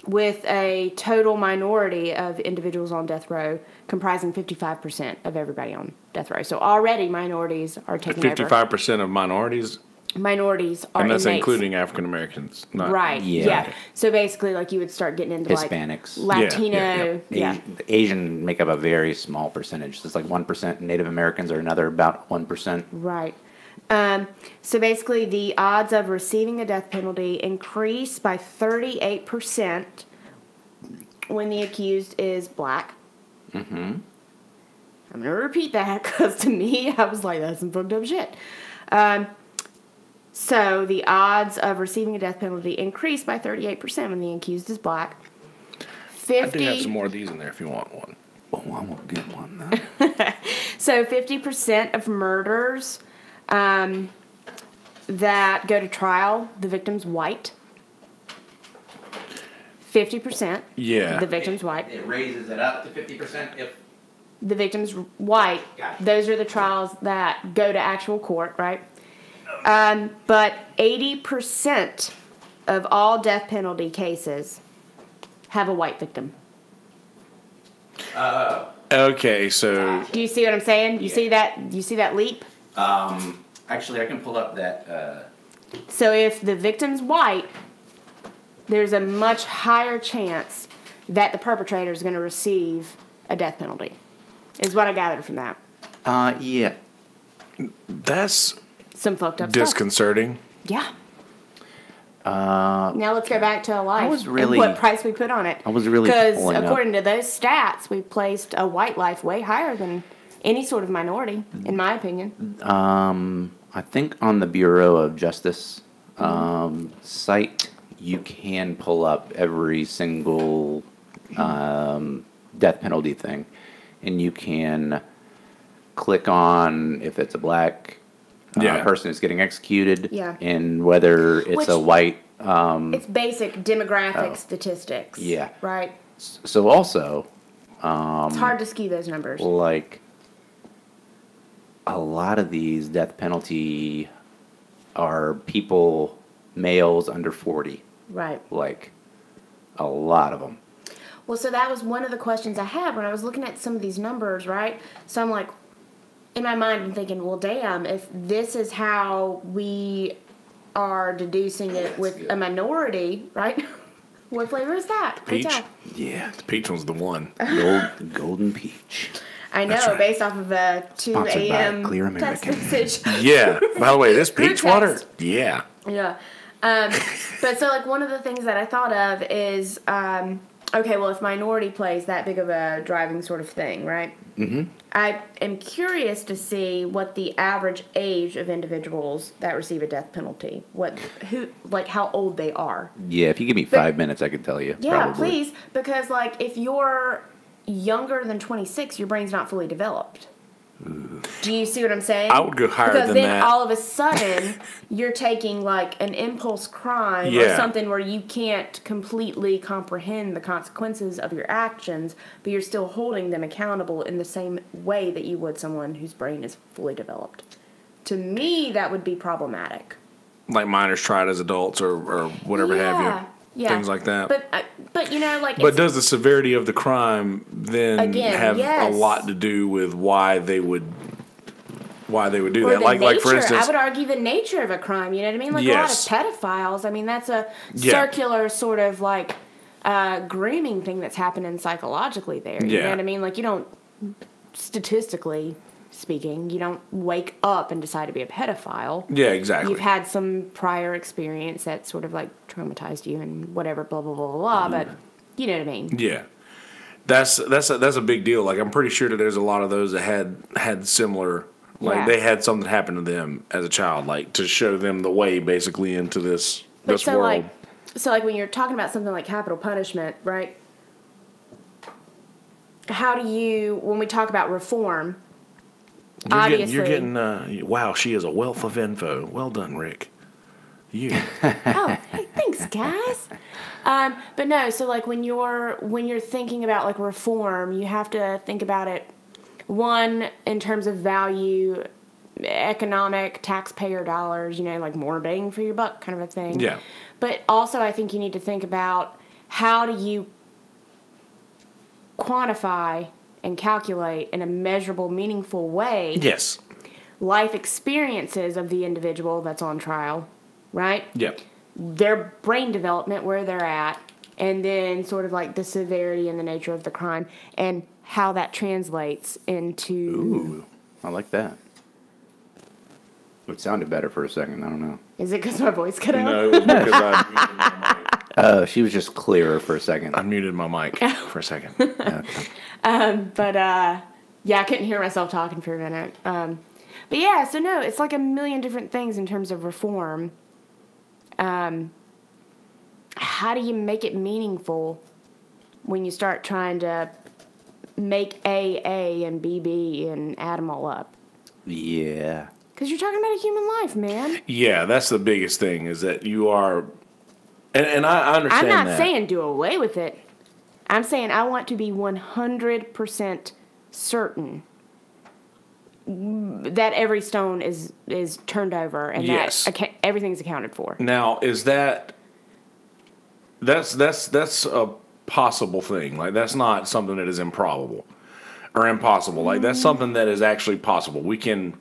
with a total minority of individuals on death row comprising 55% of everybody on death row. So already minorities are taking over. 55% of minorities, Minorities are and that's inmates. including African Americans. Right. Yeah. Yeah. So basically, like you would start getting into Hispanics. like Latino. Yeah. Asian make up a very small percentage. It's like 1%. Native Americans are another about 1%. Right. So basically, the odds of receiving a death penalty increase by 38% when the accused is black. Mm-hmm. I'm going to repeat that because to me, I was like, that's some fucked up shit. So the odds of receiving a death penalty increase by 38% when the accused is black. I do have some more of these in there if you want one. Oh, I won't get one, though. So 50% of murders that go to trial, the victim's white. 50%. Yeah. The victim's white. It raises it up to 50% if... The victim's white. Gotcha. Those are the trials that go to actual court, right? But 80% of all death penalty cases have a white victim. Okay, so Do you see what I'm saying? You see that? You see that leap? Actually, I can pull up that... So if the victim's white, there's a much higher chance that the perpetrator is going to receive a death penalty, is what I gathered from that. Yeah. that's Some fucked up stuff. disconcerting. Yeah. Now let's go back to life. I was really- and what price we put on it. I was really because pulling up- according to those stats, we placed a white life way higher than any sort of minority, in my opinion. I think on the Bureau of Justice site, you can pull up every single death penalty thing. And you can click on if it's a black person who's getting executed, Yeah. and whether it's Which- a white. It's basic demographic statistics. Yeah. Right? So also, It's hard to skew those numbers. like, a lot of these death penalty are people, males under 40. Right. Like, a lot of them. Well, so that was one of the questions I had when I was looking at some of these numbers, right? So I'm like, in my mind, I'm thinking, well, damn, if this is how we are deducing it with a minority, right? What flavor is that? Pray Peach. tell. Yeah. The peach one's the one. Golden peach. I know, That's right. based off of a 2 Sponsored by a.m. Clear text American. message. Yeah. By the way, this Group peach water. text. Yeah. Yeah. But so, like, one of the things that I thought of is, okay, well, if minority plays that big of a driving sort of thing, right? Mm-hmm. I am curious to see what the average age of individuals that receive a death penalty, how old they are. Yeah, if you give me 5 minutes, I can tell you. Yeah, probably. please, because, like, if you're younger than 26, your brain's not fully developed. Do you see what I'm saying? I would go higher because than then that. all of a sudden you're taking like an impulse crime or Yeah. something where you can't completely comprehend the consequences of your actions, but you're still holding them accountable in the same way that you would someone whose brain is fully developed. to me, that would be problematic. Like minors tried as adults or whatever have you. Yeah. Things like that. But you know, like. But does the severity of the crime then have yes. a lot to do with why they would do or that? The Like nature, for instance, I would argue the nature of a crime. You know what I mean? Like yes. a lot of pedophiles. I mean, that's a circular sort of like grooming thing that's happening psychologically there. You know what I mean? Like you don't, statistically speaking, you don't wake up and decide to be a pedophile. Yeah, exactly. You've had some prior experience that sort of like traumatized you and whatever, blah blah blah blah. But you know what I mean? Yeah, that's a big deal. Like I'm pretty sure that there's a lot of those that had similar, like they had something happen to them as a child, like to show them the way basically into this world. So like when you're talking about something like capital punishment, right? How do you, when we talk about reform? You're getting wow, she is a wealth of info. Well done, Rick. You. Oh, hey, thanks, guys. But no, so like when you're thinking about like reform, you have to think about it, one, in terms of value, economic, taxpayer dollars, you know, like more bang for your buck kind of a thing. Yeah. But also I think you need to think about how do you quantify and calculate in a measurable, meaningful way Yes. life experiences of the individual that's on trial, right? Yep. Their brain development, where they're at, and then sort of like the severity and the nature of the crime and how that translates into... Ooh, I like that. It sounded better for a second. I don't know. Is it because my voice cut out? No, because I muted my mic. She was just clearer for a second. I muted my mic for a second. Okay. But yeah, I couldn't hear myself talking for a minute. But yeah, so no, it's like a million different things in terms of reform. How do you make it meaningful when you start trying to make A and B and add them all up? Yeah. Because you're talking about a human life, man. Yeah, that's the biggest thing is that you are, and I understand that. I'm not saying do away with it. I'm saying I want to be 100% certain that every stone is turned over and that everything's accounted for. Now, is that's a possible thing. Like that's not something that is improbable or impossible. Like that's something that is actually possible. We can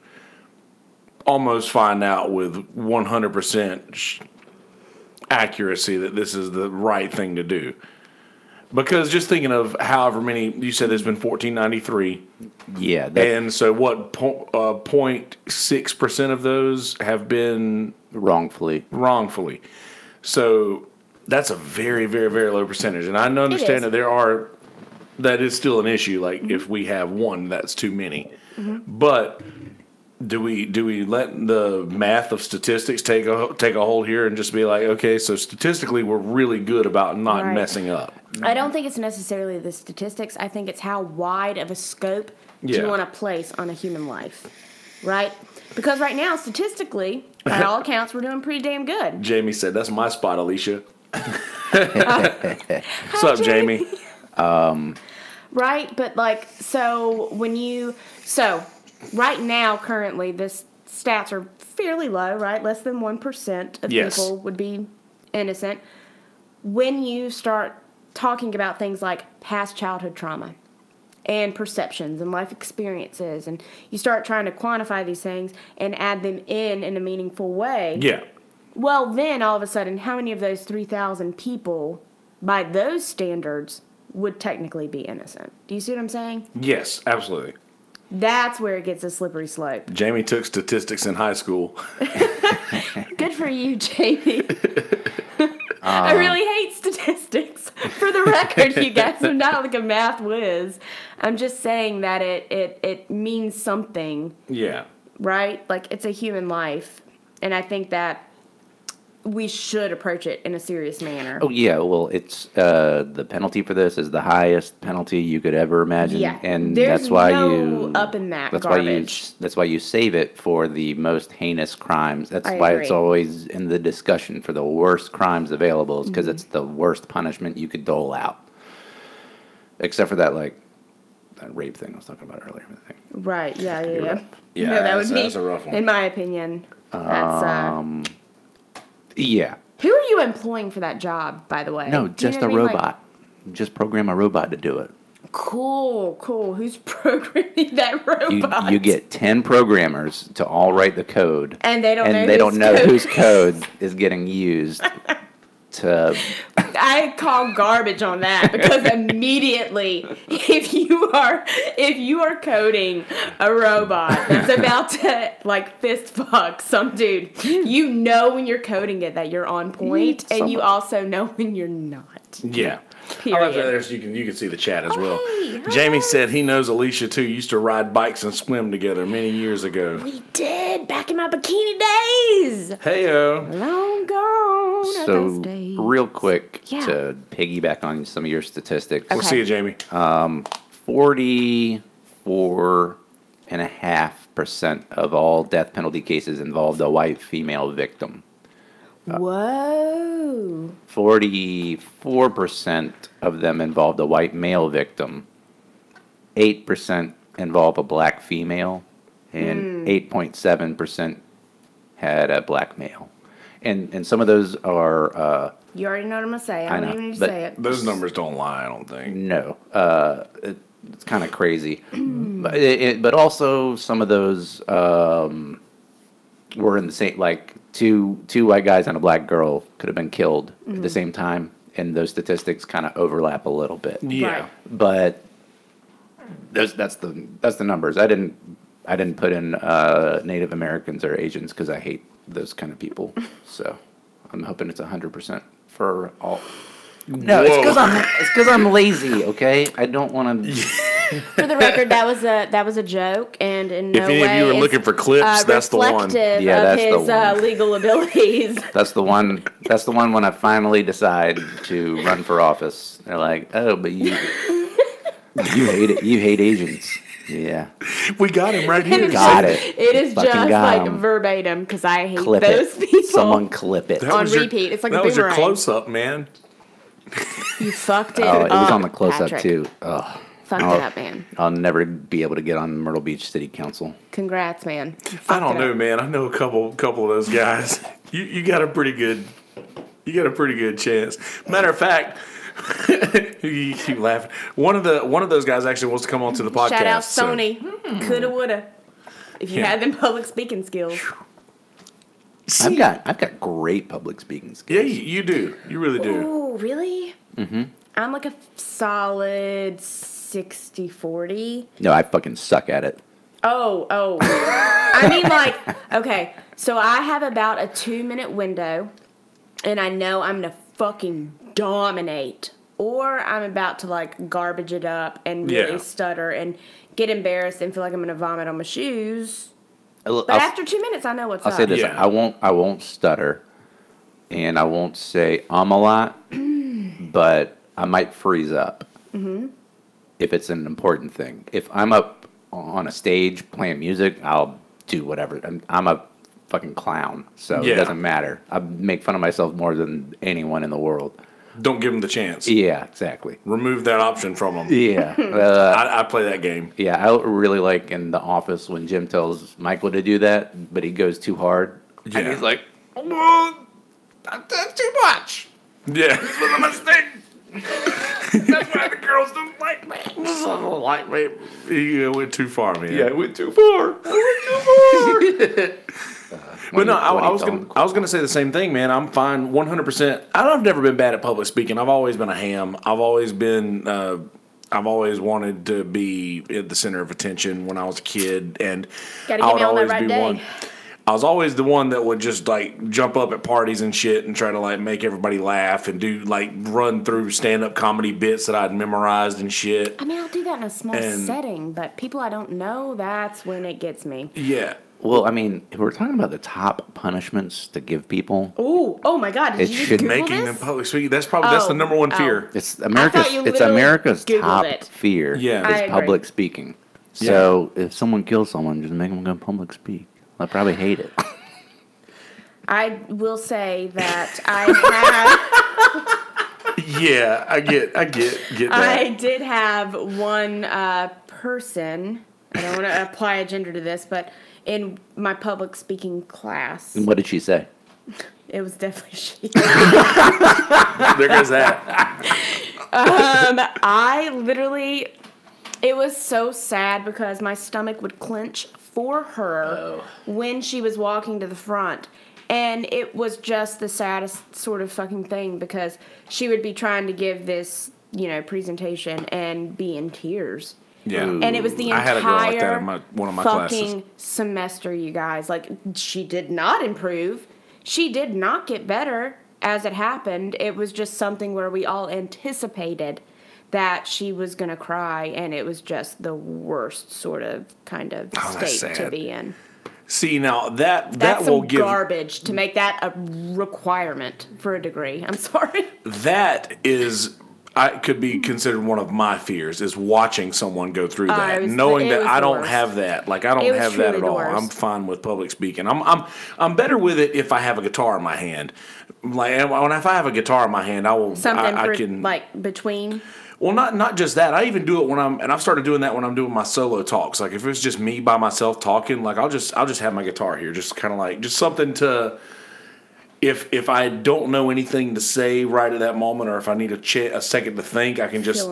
almost find out with 100% accuracy that this is the right thing to do. Because just thinking of however many, you said there's been 1493. Yeah. And so what, 0.6% of those have been wrongfully. So that's a very, very, very low percentage. And I understand that that is still an issue. Like if we have one, that's too many. But do we let the math of statistics take a hold here and just be like, okay, so statistically we're really good about not messing up? I don't think it's necessarily the statistics. I think it's how wide of a scope do you want to place on a human life, right? Because right now, statistically, by all accounts, we're doing pretty damn good. Jamie said, "That's my spot, Alisha." What's up, Jamie? Right, but like, right now, currently, this stats are fairly low, right? Less than 1% of people would be innocent. When you start talking about things like past childhood trauma and perceptions and life experiences, and you start trying to quantify these things and add them in a meaningful way. Yeah. Well, then all of a sudden, how many of those 3,000 people, by those standards, would technically be innocent? Do you see what I'm saying? Yes, absolutely. That's where it gets a slippery slope. Jamie took statistics in high school. Good for you, Jamie. I really hate statistics. For the record, you guys, I'm not like a math whiz. I'm just saying that it means something. Yeah. Right? Like, it's a human life. And I think that we should approach it in a serious manner. Oh, yeah. Well, it's the penalty for this is the highest penalty you could ever imagine. Yeah. And There's that's why no up in that garbage. That's why you save it for the most heinous crimes. That's I why agree. it's always in the discussion for the worst crimes available, is because it's the worst punishment you could dole out. Except for that, like, that rape thing I was talking about earlier. I think. Right. Yeah. Yeah, No, that would be, that's a rough one. in my opinion. That's. Yeah. Who are you employing for that job, by the way? No, Do you just know a what I mean? Like, robot. Just program a robot to do it. cool. Who's programming that robot? You get 10 programmers to all write the code, And they don't know whose code is getting used to. I call garbage on that because immediately, if you are coding a robot that's about to like fist fuck some dude, you know when you're coding it that you're on point, and you also know when you're not. Yeah. Period. I love that there's, you can see the chat as well. Hey, Jamie said he knows Alisha too. Used to ride bikes and swim together many years ago. We did back in my bikini days. Heyo. Long gone are So, those days. real quick, Yeah. to piggyback on some of your statistics, We'll see you, Jamie. 44.5% of all death penalty cases involved a white female victim. Whoa. 44% of them involved a white male victim. 8% involved a black female, and 8.7% had a black male. And some of those are You already know what I'm gonna say. I I don't know, even need to but- say it. Those numbers don't lie, I don't think. no. It's kind of crazy, but also some of those were in the same, like two white guys and a black girl could have been killed at the same time, and those statistics kind of overlap a little bit. Yeah. Right. But that's the numbers. I didn't put in Native Americans or Asians because I hate those kind of people. So I'm hoping it's 100% for all. No, Whoa. it's because I'm lazy. Okay, I don't want to. For the record, that was a joke, and in no If any way of you are is, looking for clips, that's the one. reflective Yeah, of that's the his one. legal abilities. That's the one. That's the one when I finally decide to run for office. They're like, "Oh, but you hate it. You hate Asians." Yeah, We got him right here. got it. It is Fucking just got like 'em. verbatim because I hate Clip those it. people. Someone clip it. That on was your- repeat. It's like a that was your boomerang. close up, man. You fucked it. Oh, it was up, on the close up Patrick. too. Ugh. Fucked I'll- it up, man. I'll never be able to get on Myrtle Beach City Council. Congrats, man. You I fucked don't it know, up. man. I know a couple of those guys. You got a pretty good chance. Matter of fact, you keep laughing. One of those guys actually wants to come on to the podcast. Shout out so- Sony. Coulda, woulda. If you Yeah. had them public speaking skills. I've got great public speaking skills. Yeah, you do. You really do. Oh, really? Mm-hmm. I'm like a solid 60-40. No, I fucking suck at it. Oh. I mean, like, okay, so I have about a 2-minute window, and I know I'm gonna fucking dominate, or I'm about to, like, garbage it up and really Yeah. stutter and get embarrassed and feel like I'm gonna vomit on my shoes. I'll, But after 2 minutes, I know what's I'll up. say this: Yeah. I won't stutter, and I won't say a lot, but I might freeze up if it's an important thing. If I'm up on a stage playing music, I'll do whatever. I'm a fucking clown, so Yeah. it doesn't matter. I make fun of myself more than anyone in the world. Don't give them the chance. Yeah, exactly. Remove that option from them. Yeah. I play that game. Yeah, I really like in The Office when Jim tells Michael to do that, but he goes too hard. Yeah. And he's like, "Well, that's too much. Yeah. This was a mistake." That's why the girls don't like me. Don't like me. You went too far, man. Yeah, I went too far. But no, I When was he gonna, told I was gonna say the same thing, man. I'm fine, 100%. I've never been bad at public speaking. I've always been a ham. I've always wanted to be at the center of attention when I was a kid, and Gotta I get would me on that always right be day. one. I was always the one that would just like jump up at parties and shit and try to like make everybody laugh and do like run through stand up comedy bits that I'd memorized and shit. I mean, I'll do that in a small And- setting, but people I don't know, that's when it gets me. Yeah. Well, I mean, if we're talking about the top punishments to give people, Ooh, oh my God! Did It you just should- Google Making them this? public speaking. That's the Oh, number one oh. fear. it's thought America's you it's literally America's Googled top it. fear Yeah. I is agree. public speaking. So if someone kills someone, just make them go public speak. They'll probably hate it. I will say that I have. Yeah, I get that. I did have one person, I don't want to apply a gender to this, but in my public speaking class, And what did she say? it was definitely she. There goes that. I literally, it was so sad because my stomach would clench for her when she was walking to the front. And it was just the saddest sort of fucking thing because she would be trying to give this, presentation and be in tears. Yeah. And it was the I had a girl like that entire in one of my fucking classes. semester, you guys. Like, she did not improve. She did not get better as it happened. It was just something where we all anticipated that she was going to cry, and it was just the worst sort of kind of that's state to sad. be in. See, now that That's will some give garbage to make that a requirement for a degree. I'm sorry. that is. I could be considered one of my fears is watching someone go through that, knowing that I don't have that. Like I don't have that at all. I'm fine with public speaking. I'm better with it if I have a guitar in my hand. Like if I have a guitar in my hand, I will. I can like between. Well, not just that. I even do it when I've started doing that when I'm doing my solo talks. Like if it's just me by myself talking, like I'll just have my guitar here, just kind of like just something to. If I don't know anything to say right at that moment, or if I need a second to think, I can just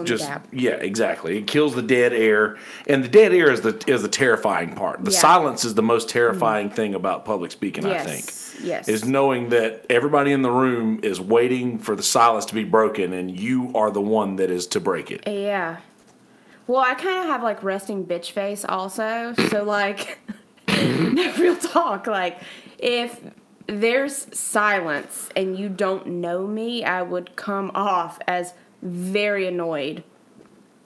yeah, exactly. It kills the dead air, and the dead air is the terrifying part. The silence is the most terrifying thing about public speaking. I think. Yes. Is knowing that everybody in the room is waiting for the silence to be broken, and you are the one that is to break it. Yeah. Well, I kind of have like resting bitch face also, so like, no, real talk. Like, if there's silence and you don't know me, I would come off as very annoyed.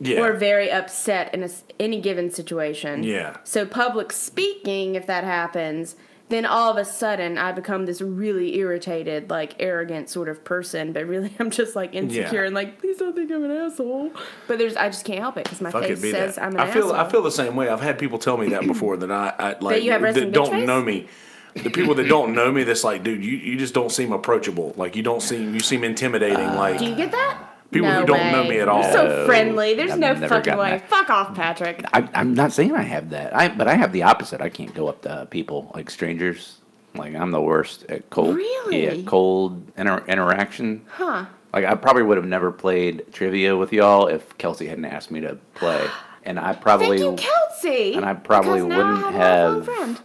Yeah. Or very upset in any given situation. Yeah. So public speaking, if that happens, then all of a sudden I become this really irritated, like arrogant sort of person. But really, I'm just like insecure and like, please don't think I'm an asshole. But I just can't help it because my face says I'm an asshole. I feel the same way. I've had people tell me that before that I like that you have that don't face? know me. The people that don't know me, that's like, dude, you just don't seem approachable. Like you seem intimidating. Like do you get that? People who don't know me at all. You're so friendly. There's I've no never fucking gotten way. that. Fuck off, Patrick. I'm not saying I have that. But I have the opposite. I can't go up to people like strangers. Like I'm the worst at cold. Really? Yeah, cold interaction. Huh. Like I probably would have never played trivia with y'all if Kelsey hadn't asked me to play, and I probably. Thank you, Kelsey. And I probably because now wouldn't I have. friend.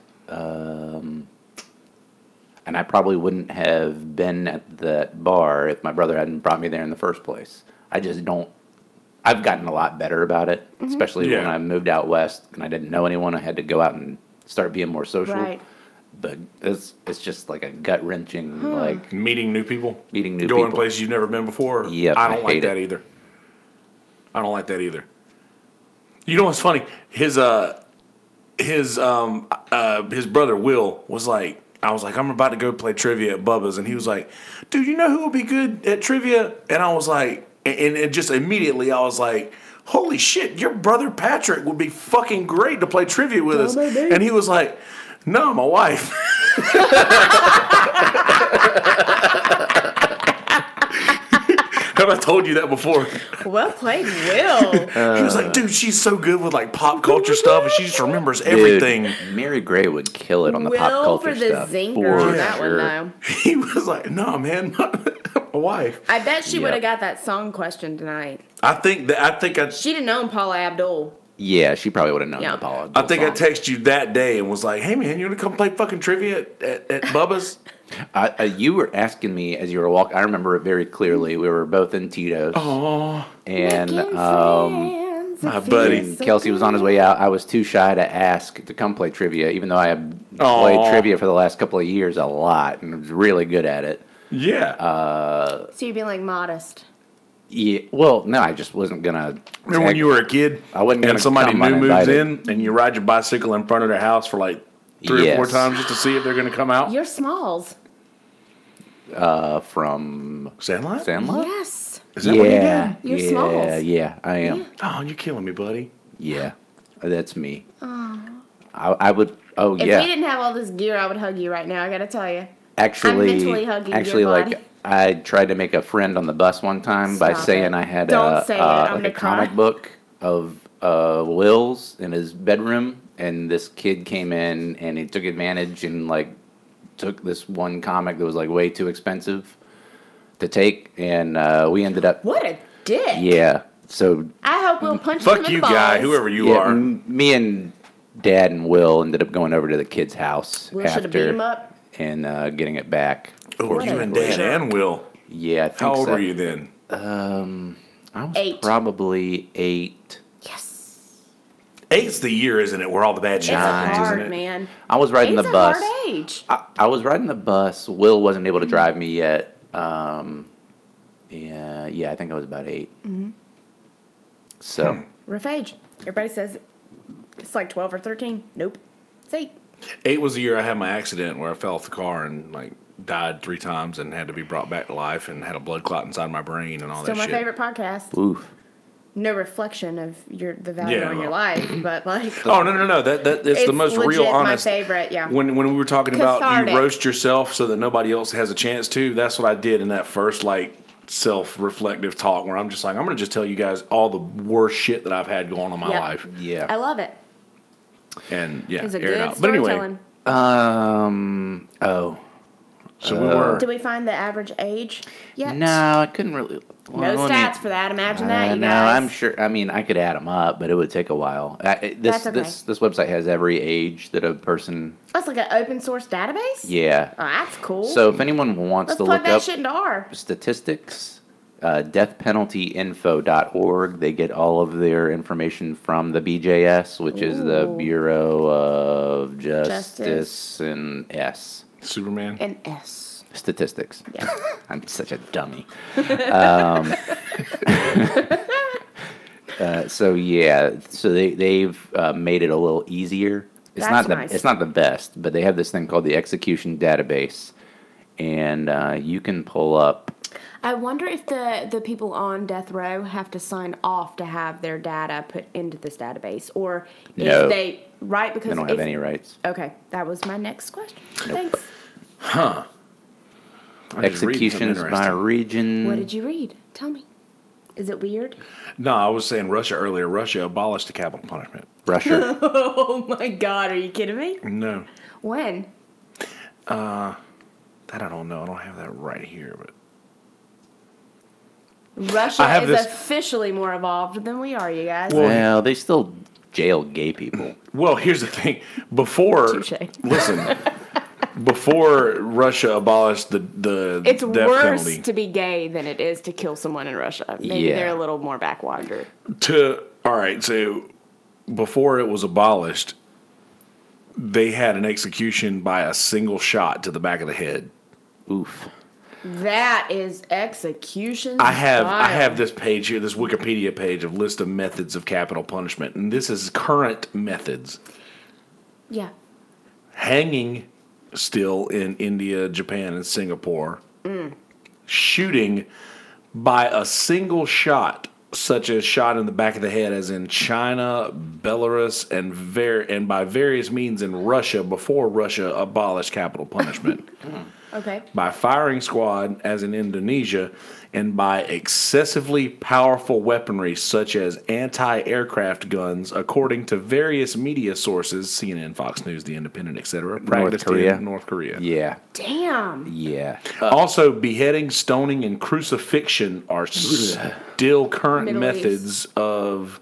And I probably wouldn't have been at that bar if my brother hadn't brought me there in the first place. I just don't. I've gotten a lot better about it, especially when I moved out west and I didn't know anyone. I had to go out and start being more social. Right. But it's just like a gut wrenching like meeting new people, meeting new going people. places you've never been before. Yep, I don't like hate that it. either. I don't like that either. You know what's funny? His brother Will was like, I was like, I'm about to go play trivia at Bubba's, and he was like, dude, you know who would be good at trivia? And I was like, and it just immediately I was like, holy shit, your brother Patrick would be fucking great to play trivia with us. And he was like, no, my wife. Have I told you that before? Well played, Will. He was like, dude, she's so good with like pop culture stuff, and she just remembers everything. Dude, Mary Gray would kill it on the Will pop culture for the stuff. zinger on that one, sure. though. He was like, no, man, not my wife. I bet she would have Yep. got that song question tonight. I think She'd have known Paula Abdul. Yeah, she probably would have known Yeah. the Paula. I think I song. texted you that day and was like, hey, man, you want to come play fucking trivia at Bubba's? You were asking me as you were walking. I remember it very clearly. We were both in Tito's. Oh, And my buddy Kelsey was on his way out. I was too shy to ask to come play trivia, even though I have played trivia for the last couple of years a lot and was really good at it. yeah. So you'd be like modest. Yeah, well, no, I just wasn't gonna. Remember when you were a kid? I wasn't gonna and somebody come new moves uninvited. in, and you ride your bicycle in front of their house for like 3 or 4 Yes. times just to see if they're going to come out? You're Smalls. From Sandlot? Sandlot? Yes. Is that what you Yeah, did? You're yeah, Smalls. yeah, I am. Oh, you're killing me, buddy. Yeah, that's me. I would. Oh If yeah. we didn't have all this gear, I would hug you right now. I gotta tell you. Actually, I'm mentally hugging actually, your like body. I tried to make a friend on the bus one time by Stop saying it. I had Don't say it. I'm like gonna a comic cry. book of Will's in his bedroom, and this kid came in and he took advantage and like took this one comic that was like way too expensive to take, and we ended up What a dick. yeah. So I hope Will punch him in Fuck the you, balls. guy, whoever you yeah, are. me and Dad and Will ended up going over to the kid's house Will should have beat after him up. and getting it back. Oh, What you a and Dan jerk. and Will. Yeah, I think How old so. were you then? I was 8. probably 8. Yes. 8's the year, isn't it? Where all the bad shit It's happens, isn't hard, it? man. I was riding It's the a bus. hard age. I was riding the bus. Will wasn't able to drive me yet. Yeah, I think I was about 8. Mm-hmm. So, Rough age. Everybody says it's like 12 or 13. Nope. It's 8. 8 was the year I had my accident where I fell off the car and like died 3 times and had to be brought back to life and had a blood clot inside my brain and all Still that my shit. favorite podcast. oof. No reflection of the value Yeah, on your well. life, but like Oh no! That it's the It's most real, legit my honest. favorite, yeah. When we were talking about Cathartic. you roast yourself so that nobody else has a chance to, that's what I did in that first like self-reflective talk where I'm just like I'm gonna just tell you guys all the worst shit that I've had going on in my Yep. life I Yeah. love it. and yeah, It's a air it good out. But anyway, storytelling. Oh. so we were. Did we find the average age yet? No, I couldn't really. No well, let me- stats for that. Imagine that, you no, guys. I'm sure. I mean, I could add them up, but it would take a while. That's okay. This website has every age that a person. That's like an open source database? Yeah. Oh, that's cool. So if anyone wants Let's to plug look that up shit into R. statistics, deathpenaltyinfo.org, they get all of their information from the BJS, which is the Ooh. Bureau of Justice Justice. and S. Superman. An S. Statistics. Yeah. I'm such a dummy. So they've made it a little easier. It's That's not nice. it's not the best, but they have this thing called the execution database, and you can pull up. I wonder if the people on death row have to sign off to have their data put into this database, or No. if they right because They don't have any rights. Okay, that was my next question. Thanks. Huh. I just read something Executions by interesting. region. What did you read? Tell me. Is it weird? No, I was saying Russia earlier. Russia abolished the capital punishment. Russia. Oh my God! Are you kidding me? No, When? that I don't know. I don't have that right here, but Russia I have is this- officially more evolved than we are, you guys. Well, they still jail gay people. well, here's the thing. Before Touche. listen, before Russia abolished the It's death worse penalty, to be gay than it is to kill someone in Russia. Maybe Yeah. they're a little more backwater. all right, so before it was abolished, they had an execution by a single shot to the back of the head. Oof. That is execution. I have style. this page here, this Wikipedia page of list of methods of capital punishment, and this is current methods. Yeah. Hanging still in India, Japan, and Singapore. Shooting by a single shot, such as shot in the back of the head, as in China, Belarus, and by various means in Russia before Russia abolished capital punishment. Okay. By firing squad, as in Indonesia, and by excessively powerful weaponry such as anti-aircraft guns, according to various media sources, CNN, Fox News, The Independent, etc., practiced Korea. in North Korea. Yeah. Damn. Yeah. Also, beheading, stoning, and crucifixion are still current Middle methods of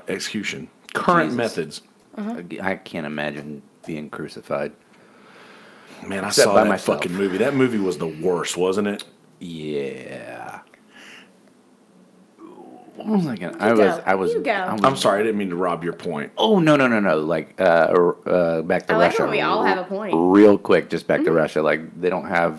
execution. Current Jesus. methods. I can't imagine being crucified. Man, I Except saw by that myself. fucking movie. That movie was the worst, wasn't it? Yeah. What was I gonna? You go. I'm sorry, I didn't mean to rob your point. Oh no. Like back to I like Russia. when we all have a point. Real quick, just back to Russia. Like they don't have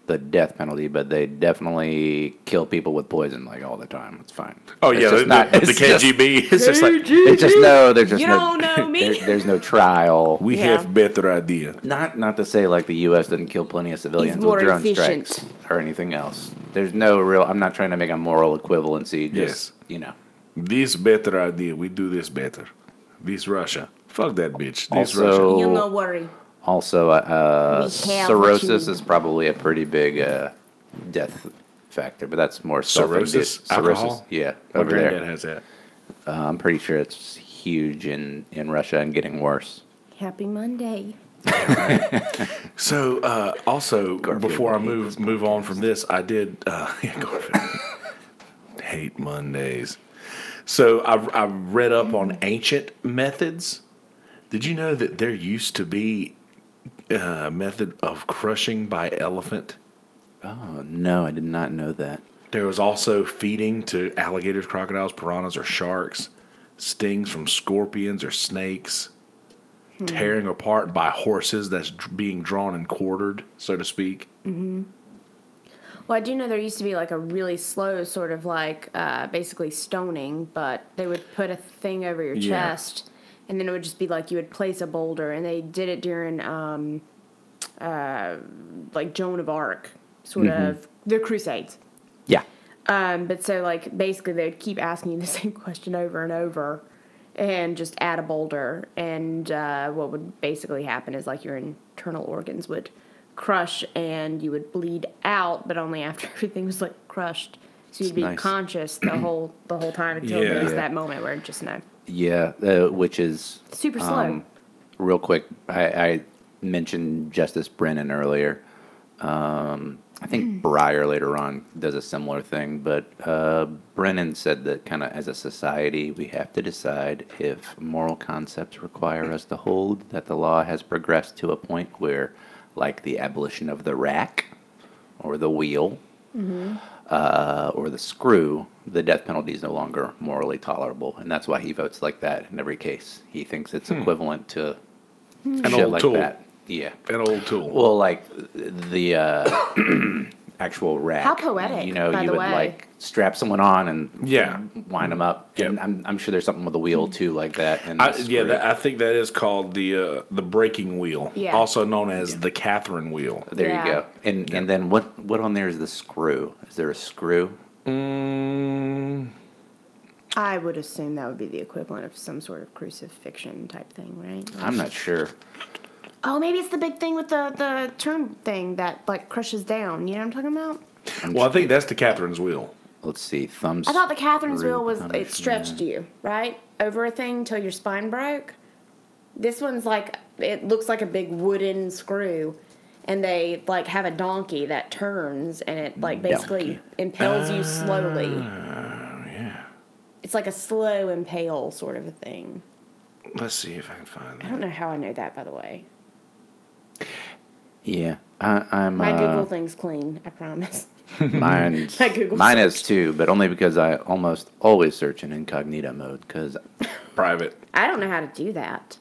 the death penalty, but they definitely kill people with poison like all the time. It's fine. Oh It's yeah, just not- the it's just- KGB. It's just like it's just no. There's just You no. don't know me. there's no trial. We Yeah. have better idea. Not to say like the U.S. doesn't kill plenty of civilians It's more with drone efficient. strikes or anything else. There's no real. I'm not trying to make a moral equivalency. Just Yes. This better idea. We do this better. This Russia. Fuck that bitch. This Also- Russia. You no worry. Also, We have what cirrhosis you- is probably a pretty big death factor, but that's more Cirrhosis? Alcohol? Yeah, My over there. granddad has that. I'm pretty sure it's huge in Russia and getting worse. Happy Monday. So, also, Garfield before I would hate move on from this, I did, yeah, Garfield. Hate Mondays. So, I read up on ancient methods. Did you know that there used to be a method of crushing by elephant? Oh, no, I did not know that. There was also feeding to alligators, crocodiles, piranhas, or sharks, stings from scorpions or snakes, tearing apart by horses that's being drawn and quartered, so to speak. Well, I do know there used to be like a really slow sort of like basically stoning, but they would put a thing over your Yeah. chest, and then it would just be like you would place a boulder, and they did it during like Joan of Arc, sort of the Crusades. Yeah. But so like basically they would keep asking you the same question over and over, and just add a boulder, and what would basically happen is like your internal organs would crush and you would bleed out, but only after everything was like crushed. So you'd be Nice. conscious the whole time until Yeah. there's Yeah. that moment where it just no. Yeah, which is Super slow. real quick. I mentioned Justice Brennan earlier. I think Breyer later on does a similar thing, but Brennan said that kind of as a society, we have to decide if moral concepts require us to hold that the law has progressed to a point where, like the abolition of the rack or the wheel or the screw, the death penalty is no longer morally tolerable, and that's why he votes like that in every case. He thinks it's equivalent to shit old like tool. that. Yeah. An old tool. Well, like the actual rack. How poetic, You know, by you the would way. like strap someone on and Yeah. wind them up. Yep. And I'm sure there's something with the wheel too, like that. And I, the yeah, screw. I think that is called the breaking wheel, Yeah. also known as the Catherine wheel. There Yeah. you go. And then what on there is the screw? Is there a screw? I would assume that would be the equivalent of some sort of crucifixion type thing, right? I'm not sure. Oh, maybe it's the big thing with the turn thing that like crushes down. You know what I'm talking about? Well, I think that's the Catherine's wheel. Let's see. Thumbs. I thought the Catherine's screw wheel was it punishment. stretched you right over a thing till your spine broke. This one's like it looks like a big wooden screw, and they like have a donkey that turns and it like basically Donkey. impales you slowly. Yeah. It's like a slow impale sort of a thing. Let's see if I can find I that. don't know how I know that, by the way. Yeah. I'm. My Google thing's clean, I promise. Mine I Google is too, but only because I almost always search in incognito mode. Because Private. I don't know how to do that.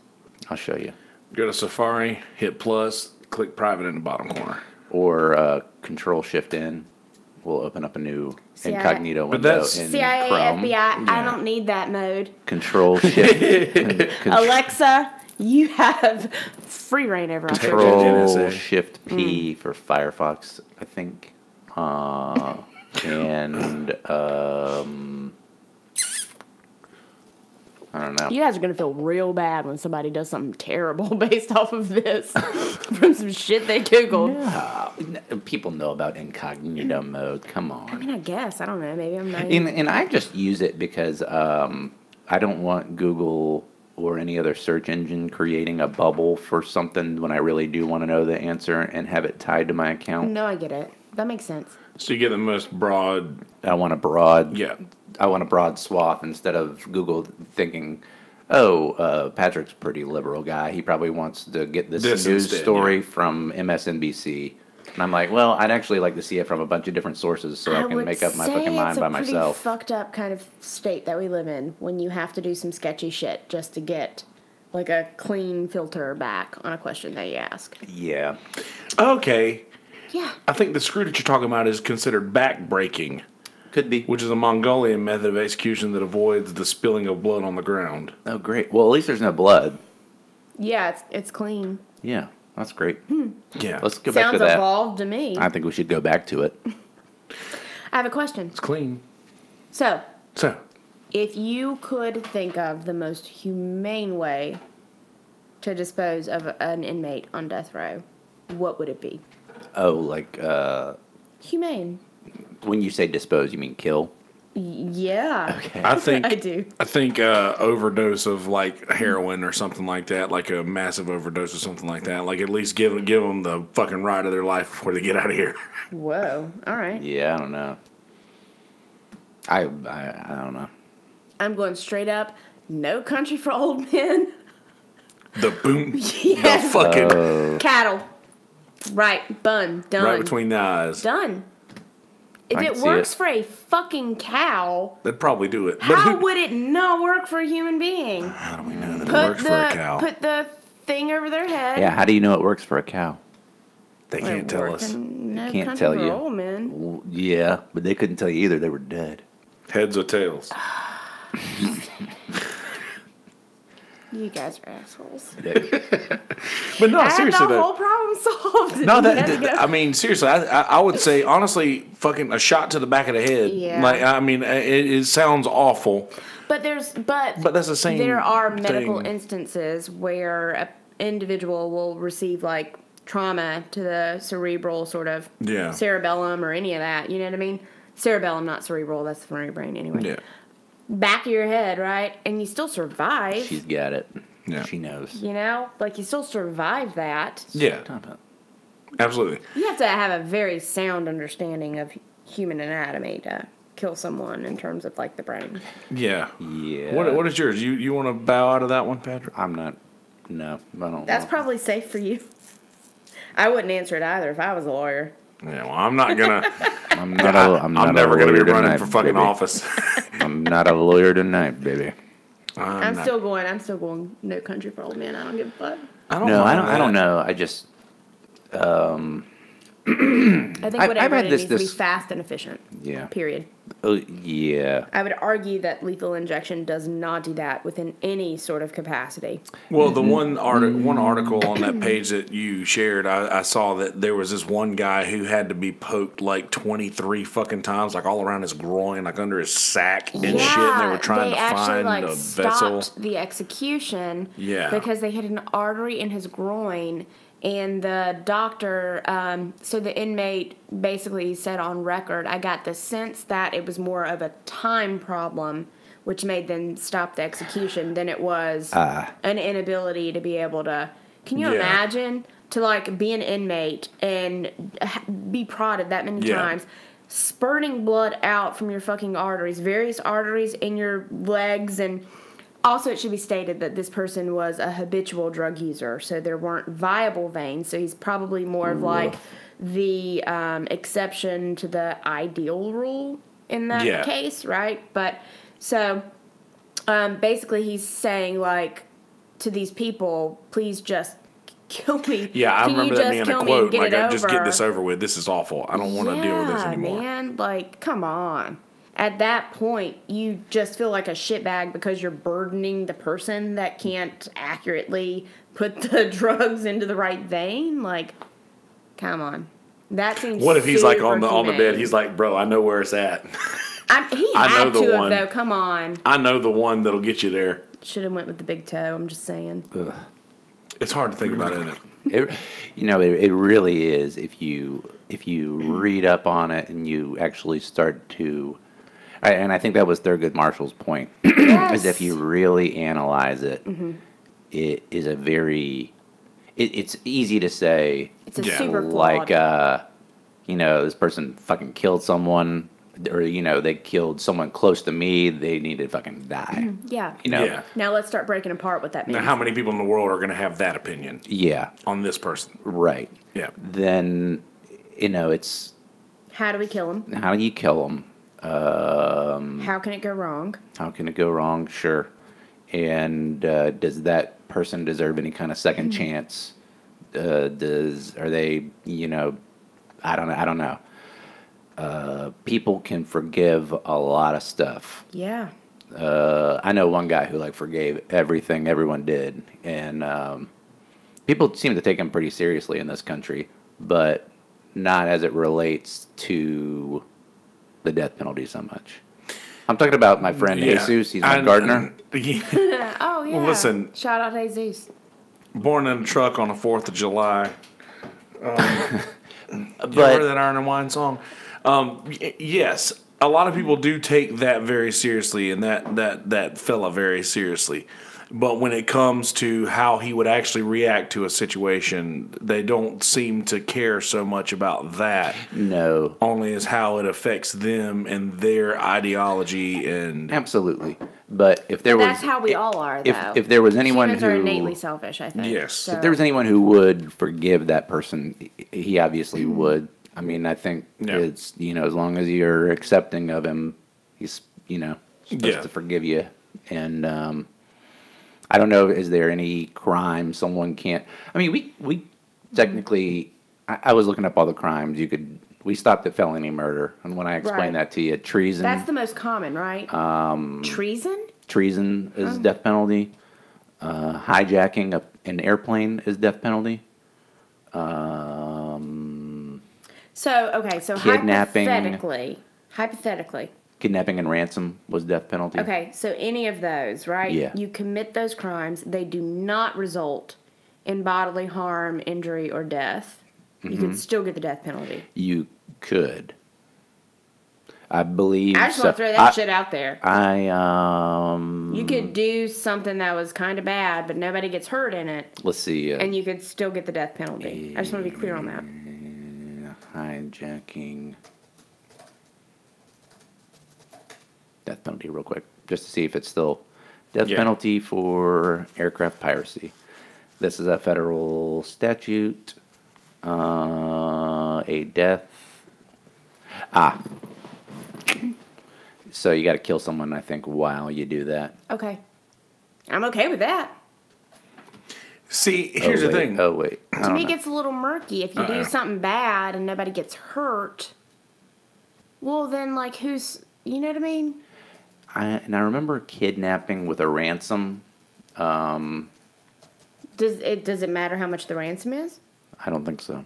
I'll show you. Go to Safari, hit plus, click private in the bottom corner. Or Control Shift N will open up a new CIA. incognito But window that's- in CIA, Chrome. FBI, I Yeah. don't need that mode. Control Shift. Alexa, you have free reign over our search engine. Control NSA. Shift P for Firefox, I think. And I don't know. You guys are going to feel real bad when somebody does something terrible based off of this from some shit they Googled. People know about incognito mode. Come I on. mean, I guess. I don't know. Maybe I'm not. And I just use it because I don't want Google or any other search engine creating a bubble for something when I really do want to know the answer and have it tied to my account. No, I get it. That makes sense. So you get the most broad. I want a broad Yeah. I want a broad swath instead of Google thinking, oh, Patrick's a pretty liberal guy. He probably wants to get this This news instead, story yeah. from MSNBC. And I'm like, well, I'd actually like to see it from a bunch of different sources so I can would make up my say fucking mind it's by a pretty myself. fucked up kind of state that we live in when you have to do some sketchy shit just to get like a clean filter back on a question that you ask. Yeah. Okay. Yeah. I think the screw that you're talking about is considered back breaking, Could be. which is a Mongolian method of execution that avoids the spilling of blood on the ground. Oh, great. Well, at least there's no blood. Yeah, it's clean. Yeah, that's great. Yeah. Let's go back Sounds to that. evolved to me. I think we should go back to it. I have a question. It's clean. So, So, if you could think of the most humane way to dispose of an inmate on death row, what would it be? Oh, like, Humane. when you say dispose, you mean kill? Yeah. Okay. I think I do. I think overdose of like heroin or something like that, like a massive overdose or something like that. Like at least give them the fucking ride of their life before they get out of here. Whoa. All right. Yeah, I don't know. I don't know. I'm going straight up. No Country for Old Men. The boom, Yes. the fucking Cattle. Right. Bun. Done. right between the eyes. Done. If I it can see works it. for a fucking cow, They'd probably do it. But how who- would it not work for a human being? how do we know that it works for a cow? Put the thing over their head. Yeah, how do you know it works for a cow? They Well, can't tell us. No Can't Country tell for you. Old Men. Well, yeah, but they couldn't tell you either. They were dead. Heads or tails. You guys are assholes. But no, I had seriously the though. whole problem solved. No, You had to go- I mean, seriously, I would say, honestly, fucking a shot to the back of the head. Yeah. Like, I mean, it sounds awful. But That's the same There are medical thing. instances where an individual will receive like trauma to the cerebral sort of Yeah. cerebellum or any of that. You know what I mean? Cerebellum, not cerebral. That's the front of your brain anyway. Yeah. Back of your head, right? And you still survive. She's got it. Yeah. She knows. You know, like you still survive that. Yeah, Stop it. absolutely. You have to have a very sound understanding of human anatomy to kill someone in terms of like the brain. Yeah. Yeah. What is yours? You want to bow out of that one, Patrick? I'm not. No, I don't. That's want- probably safe for you. I wouldn't answer it either if I was a lawyer. Yeah, well, I'm not gonna. I'm not. I'm never gonna be lawyer running tonight, for fucking baby. office. I'm not a lawyer tonight, baby. I'm not- still going. No Country for Old Men. I don't give a fuck. I don't No, know I don't. I that. don't know. I just. I think I've whatever had it this- needs to be this- fast and efficient. Yeah. Period. Oh, yeah. I would argue that lethal injection does not do that within any sort of capacity. Well, the one article on that page that you shared, I saw that there was this one guy who had to be poked like 23 fucking times, like all around his groin, like under his sack and shit. And they were trying to actually, find a vessel. stopped the execution Yeah. because they hit an artery in his groin. And the doctor, so the inmate basically said on record, I got the sense that it was more of a time problem, which made them stop the execution, than it was an inability to be able to. Can you Yeah. imagine to like be an inmate and be prodded that many Yeah. times, spurting blood out from your fucking arteries, various arteries in your legs, and also it should be stated that this person was a habitual drug user, so there weren't viable veins, so he's probably more of like the exception to the ideal rule in that Yeah. case, right? But so basically he's saying like to these people, please just kill me. Yeah, I Can you remember that just being a kill me and quote. get Like, it just get over?" this over with. This is awful. I don't want to deal with this anymore. Man, like, come on. At that point, you just feel like a shitbag because you're burdening the person that can't accurately put the drugs into the right vein. Like, come on. That seems. What if he's like on the super bed? humane. He's like, bro, I know where it's at. He I know had the to one. have though. Come on. I know the one that'll get you there. Should have went with the big toe. I'm just saying. It's hard to think about, isn't it? It really is. If you read up on it and you actually start to, and I think that was Thurgood Marshall's point, is if you really analyze it, it is a very, it's easy to say, It's a Yeah. super flawed. like, this person fucking killed someone, or they killed someone close to me. They need to fucking die. Yeah. Yeah. Now let's start breaking apart what that means. Now, how many people in the world are going to have that opinion Yeah. on this person? Right. Yeah. Then, it's How do we kill him? how do you kill them? How can it go wrong? How can it go wrong? Sure. And does that person deserve any kind of second chance? Are they? I don't know. People can forgive a lot of stuff. Yeah. I know one guy who forgave everything everyone did, and people seem to take him pretty seriously in this country, but not as it relates to the death penalty so much. I'm talking about my friend Yeah. Jesus. He's my gardener. Oh yeah. Listen. Shout out Jesus. Born in a truck on the 4th of July. You ever But heard that Iron and Wine song? Yes, a lot of people do take that very seriously, and that fella very seriously. But when it comes to how he would actually react to a situation, they don't seem to care so much about that. no, Only as how it affects them and their ideology and absolutely. But if there was, That's how we all are, though. if there was anyone Humans who are innately selfish, I think. Yes. So. if there was anyone who would forgive that person, he obviously would. I mean, I think Yeah. it's, as long as you're accepting of him, he's, supposed Yeah. to forgive you. And I don't know, is there any crime someone can't? I mean, we technically, I was looking up all the crimes we stopped at felony murder. And when I explained Right. that to you, treason. That's the most common, right? Treason? Treason is death penalty. Hijacking an airplane is death penalty. So Kidnapping. hypothetically, Kidnapping and ransom was death penalty. okay, so any of those, right? Yeah. You commit those crimes, they do not result in bodily harm, injury, or death. You Mm-hmm. can still get the death penalty. You could. I believe. I just want to throw that shit out there. You could do something that was kind of bad, but nobody gets hurt in it, Let's see. and you could still get the death penalty. I just want to be clear on that. Hijacking. Death penalty, real quick, just to see if it's still death Yeah. penalty for aircraft piracy. This is a federal statute. A death. So you got to kill someone, I think, while you do that. Okay. I'm okay with that. see, here's the thing. Oh wait. I To don't me, it know. gets a little murky. If you do something bad and nobody gets hurt, well, then, like, who's, you know what I mean? I remember kidnapping with a ransom. Does it matter how much the ransom is? I don't think so.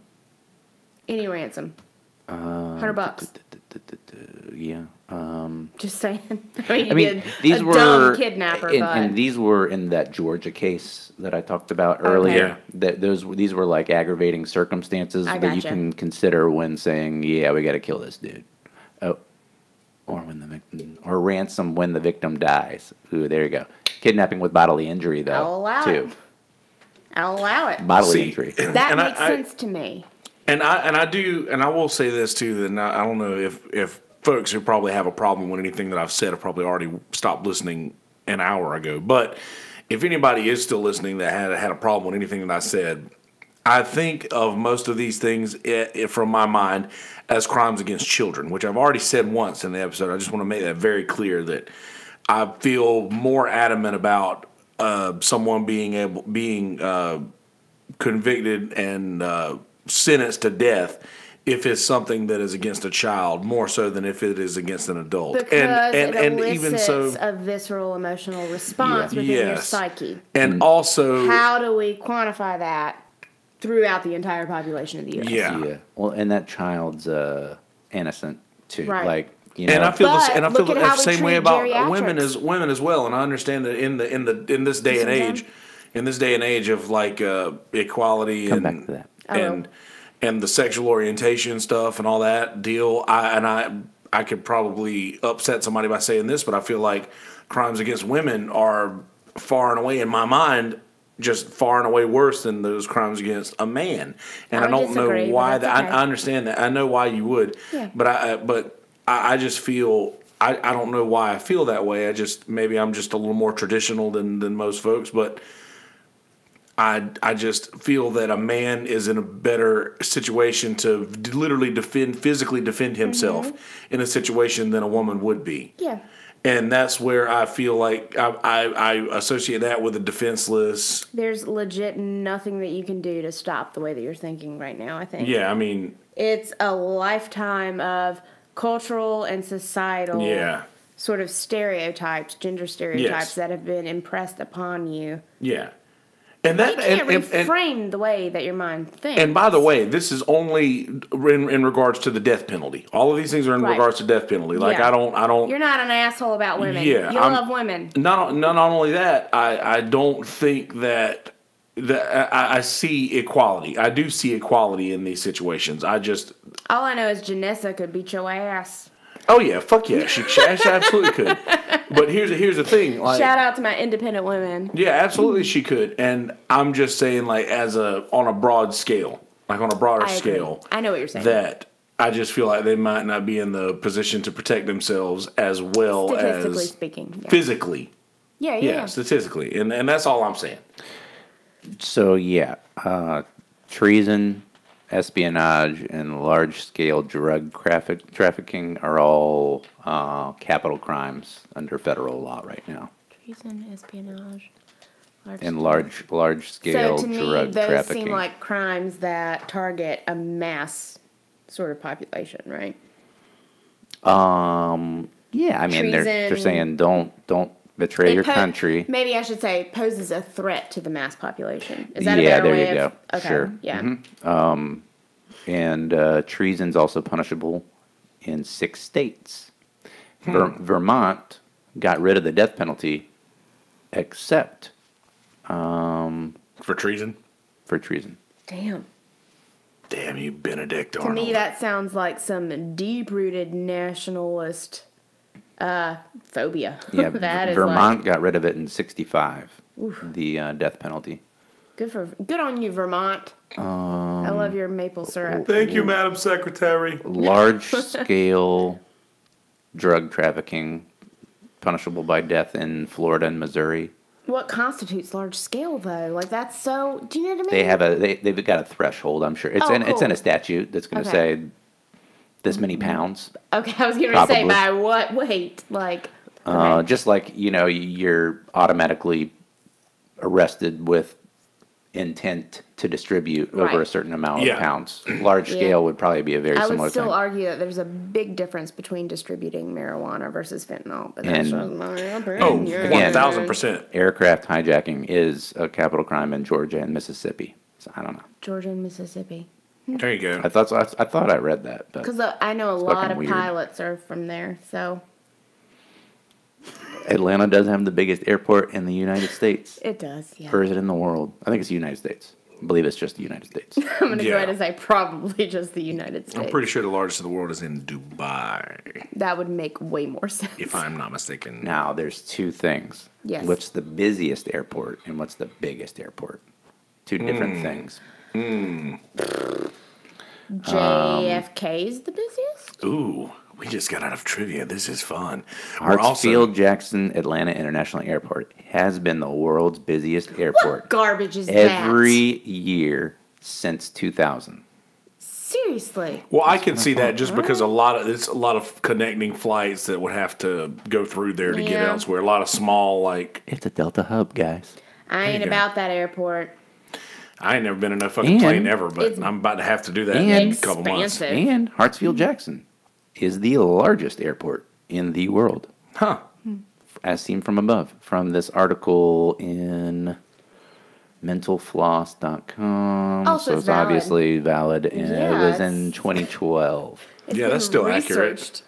Any ransom. $100. Yeah. Just saying. I mean, you I mean, did these a were dumb kidnapper, but and these were in that Georgia case that I talked about earlier. That these were like aggravating circumstances I that you gotcha. can consider when saying, "Yeah, we got to kill this dude," or when the victim, or ransom when the victim dies. Ooh, there you go. Kidnapping with bodily injury, though. I'll allow too. it. I'll allow it. Bodily See, injury. That And makes I- sense to me. And I will say this too, that I don't know if folks who probably have a problem with anything that I've said have probably already stopped listening an hour ago. But if anybody is still listening that had a problem with anything that I said, I think of most of these things from my mind as crimes against children, which I've already said once in the episode. I just want to make that very clear that I feel more adamant about someone being convicted and sentenced to death if it's something that is against a child, more so than if it is against an adult. Because it elicits even so, a visceral emotional response within your yes. psyche. And also, How do we quantify that throughout the entire population of the U.S.? yeah. Yeah. Well, and that child's innocent too. Right. Like, And I feel But and I look feel at the how we same way treat about geriatrics. women as well. And I understand that in this day and age, of like equality Come and back to that. and the sexual orientation stuff and all that deal, I could probably upset somebody by saying this, but I feel like crimes against women are far and away in my mind just far and away worse than those crimes against a man. And I I would don't disagree, know why but that's that. okay. I understand that. I know why you would. Yeah. But I just feel I don't know why I feel that way. Maybe I'm just a little more traditional than most folks, but I just feel that a man is in a better situation to literally physically defend himself in a situation than a woman would be. Yeah. And that's where I feel like I associate that with a defenseless. There's legit nothing that you can do to stop the way that you're thinking right now, I think. Yeah, I mean, It's a lifetime of cultural and societal yeah, sort of stereotypes, gender stereotypes Yes. that have been impressed upon you. yeah. And that You can't and reframe the way that your mind thinks. and by the way, this is only in regards to the death penalty. All of these things are in Right. regards to death penalty. Like Yeah. I don't. You're not an asshole about women. Yeah, You I'm- love women. Not only that, I don't think that I see equality. I do see equality in these situations. All I know is Janessa could beat your ass. Oh yeah, fuck yeah, she absolutely could. But here's the thing. Like, shout out to my independent women. Yeah, absolutely she could. And I'm just saying, like, on a broad scale, like on a broader scale. I know what you're saying. That I just feel like they might not be in the position to protect themselves as well statistically as speaking, yeah. physically. Yeah, statistically, and that's all I'm saying. So yeah, treason, espionage, and large-scale drug trafficking are all capital crimes under federal law right now. Treason, espionage, and large-scale so to drug me, those trafficking. seem like crimes that target a mass sort of population, right? Yeah, I mean they're saying don't betray your country. Maybe I should say poses a threat to the mass population. Is that a yeah, better there way you of? go. Okay, Sure. yeah. Mm-hmm. And treason's also punishable in 6 states. Vermont got rid of the death penalty, except For treason. for treason. Damn you, Benedict To Arnold. me, that sounds like some deep-rooted nationalist phobia. Yeah, that is Vermont got rid of it in 65. The death penalty. good on you, Vermont. I love your maple syrup. Thank you, Madam Secretary. Large-scale drug trafficking, punishable by death in Florida and Missouri. What constitutes large scale, though? Like, that's so. Do you know what I mean? They've got a threshold. I'm sure it's Oh, it's in cool. a statute that's going to say this many pounds. Okay, I was going to say Probably. by what weight? Like, okay. Just like you're automatically arrested with intent to distribute over a Right. certain amount Yeah. of pounds. Large scale would probably be a very I similar would still thing. argue that there's a big difference between distributing marijuana versus fentanyl, but that's And- just my opinion. Oh, Again, 1,000%. Aircraft hijacking is a capital crime in Georgia and Mississippi. So I don't know. Georgia and Mississippi. There you go. I thought I read that, but Because I know a It's lot fucking of weird. pilots are from there, so Atlanta does have the biggest airport in the United States. it does, yeah. Or is it in the world? I think it's the United States. I believe it's just the United States. I'm going to go Yeah. ahead and say probably just the United States. I'm pretty sure the largest in the world is in Dubai, That would make way more sense. if I'm not mistaken. Now, there's 2 things. Yes. What's the busiest airport and what's the biggest airport? 2 different things. JFK is the busiest? Ooh, we just got out of trivia. This is fun. Hartsfield-Jackson Atlanta International Airport has been the world's busiest airport Garbage is every year since 2000. Seriously. Well, I can see that just because it's a lot of connecting flights that would have to go through there to get Yeah. elsewhere. A lot of small, like, It's a Delta hub, guys. I ain't you go. about that airport. I ain't never been in a fucking And plane ever, but it's I'm about to have to do that and in a couple months. expansive. And Hartsfield-Jackson is the largest airport in the world, Huh. as seen from above, from this article in mentalfloss.com. Oh, so it's valid. obviously valid, and Yeah, it was in it's- 2012. It's Yeah, been that's still accurate. researched.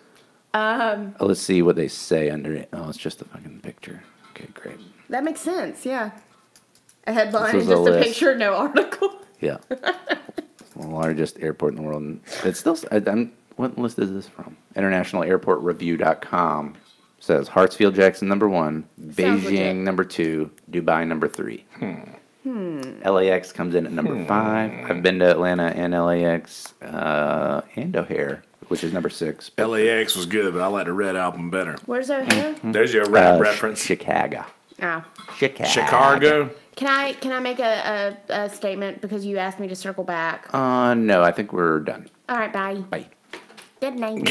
Let's see what they say under it. Oh, it's just a fucking picture. Okay, great. That makes sense, yeah. A headline, This is just a a list. picture, no article. Yeah. The largest airport in the world. And it's still, what list is this from? InternationalAirportReview.com says Hartsfield-Jackson number 1, Sounds Beijing legit. number 2, Dubai number 3. LAX comes in at number 5. I've been to Atlanta and LAX and O'Hare, which is number 6. LAX was good, but I like the Red Album better. Where's O'Hare? There's your rap reference. Chicago. Oh. Chicago. Can I make a statement because you asked me to circle back? No, I think we're done. All right, bye. Bye. Good night.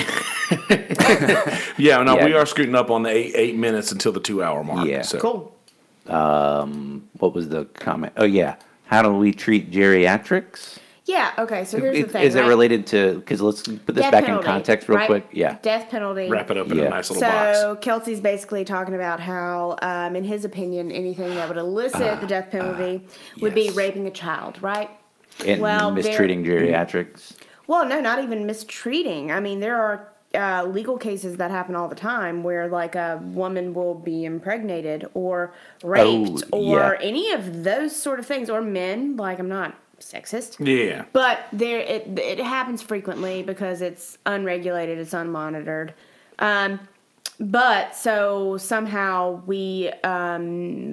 Yeah, no, Yeah. we are scooting up on the 8 minutes until the 2 hour mark. Yeah. So. Cool. What was the comment? Oh, yeah. How do we treat geriatrics? Yeah, okay, so here's the thing. Is it right? related to, because let's put this Death back penalty, in context real right? quick. Yeah. Death penalty. Wrap it up in Yeah. a nice little box. So Kelsey's basically talking about how, in his opinion, anything that would elicit the death penalty would be yes. raping a child, right? And Well, mistreating geriatrics. Well, no, not even mistreating. I mean, there are legal cases that happen all the time where, like, a woman will be impregnated or raped or any of those sort of things, or men. Like, I'm not sexist. Yeah. But it happens frequently because it's unregulated, it's unmonitored. But so somehow we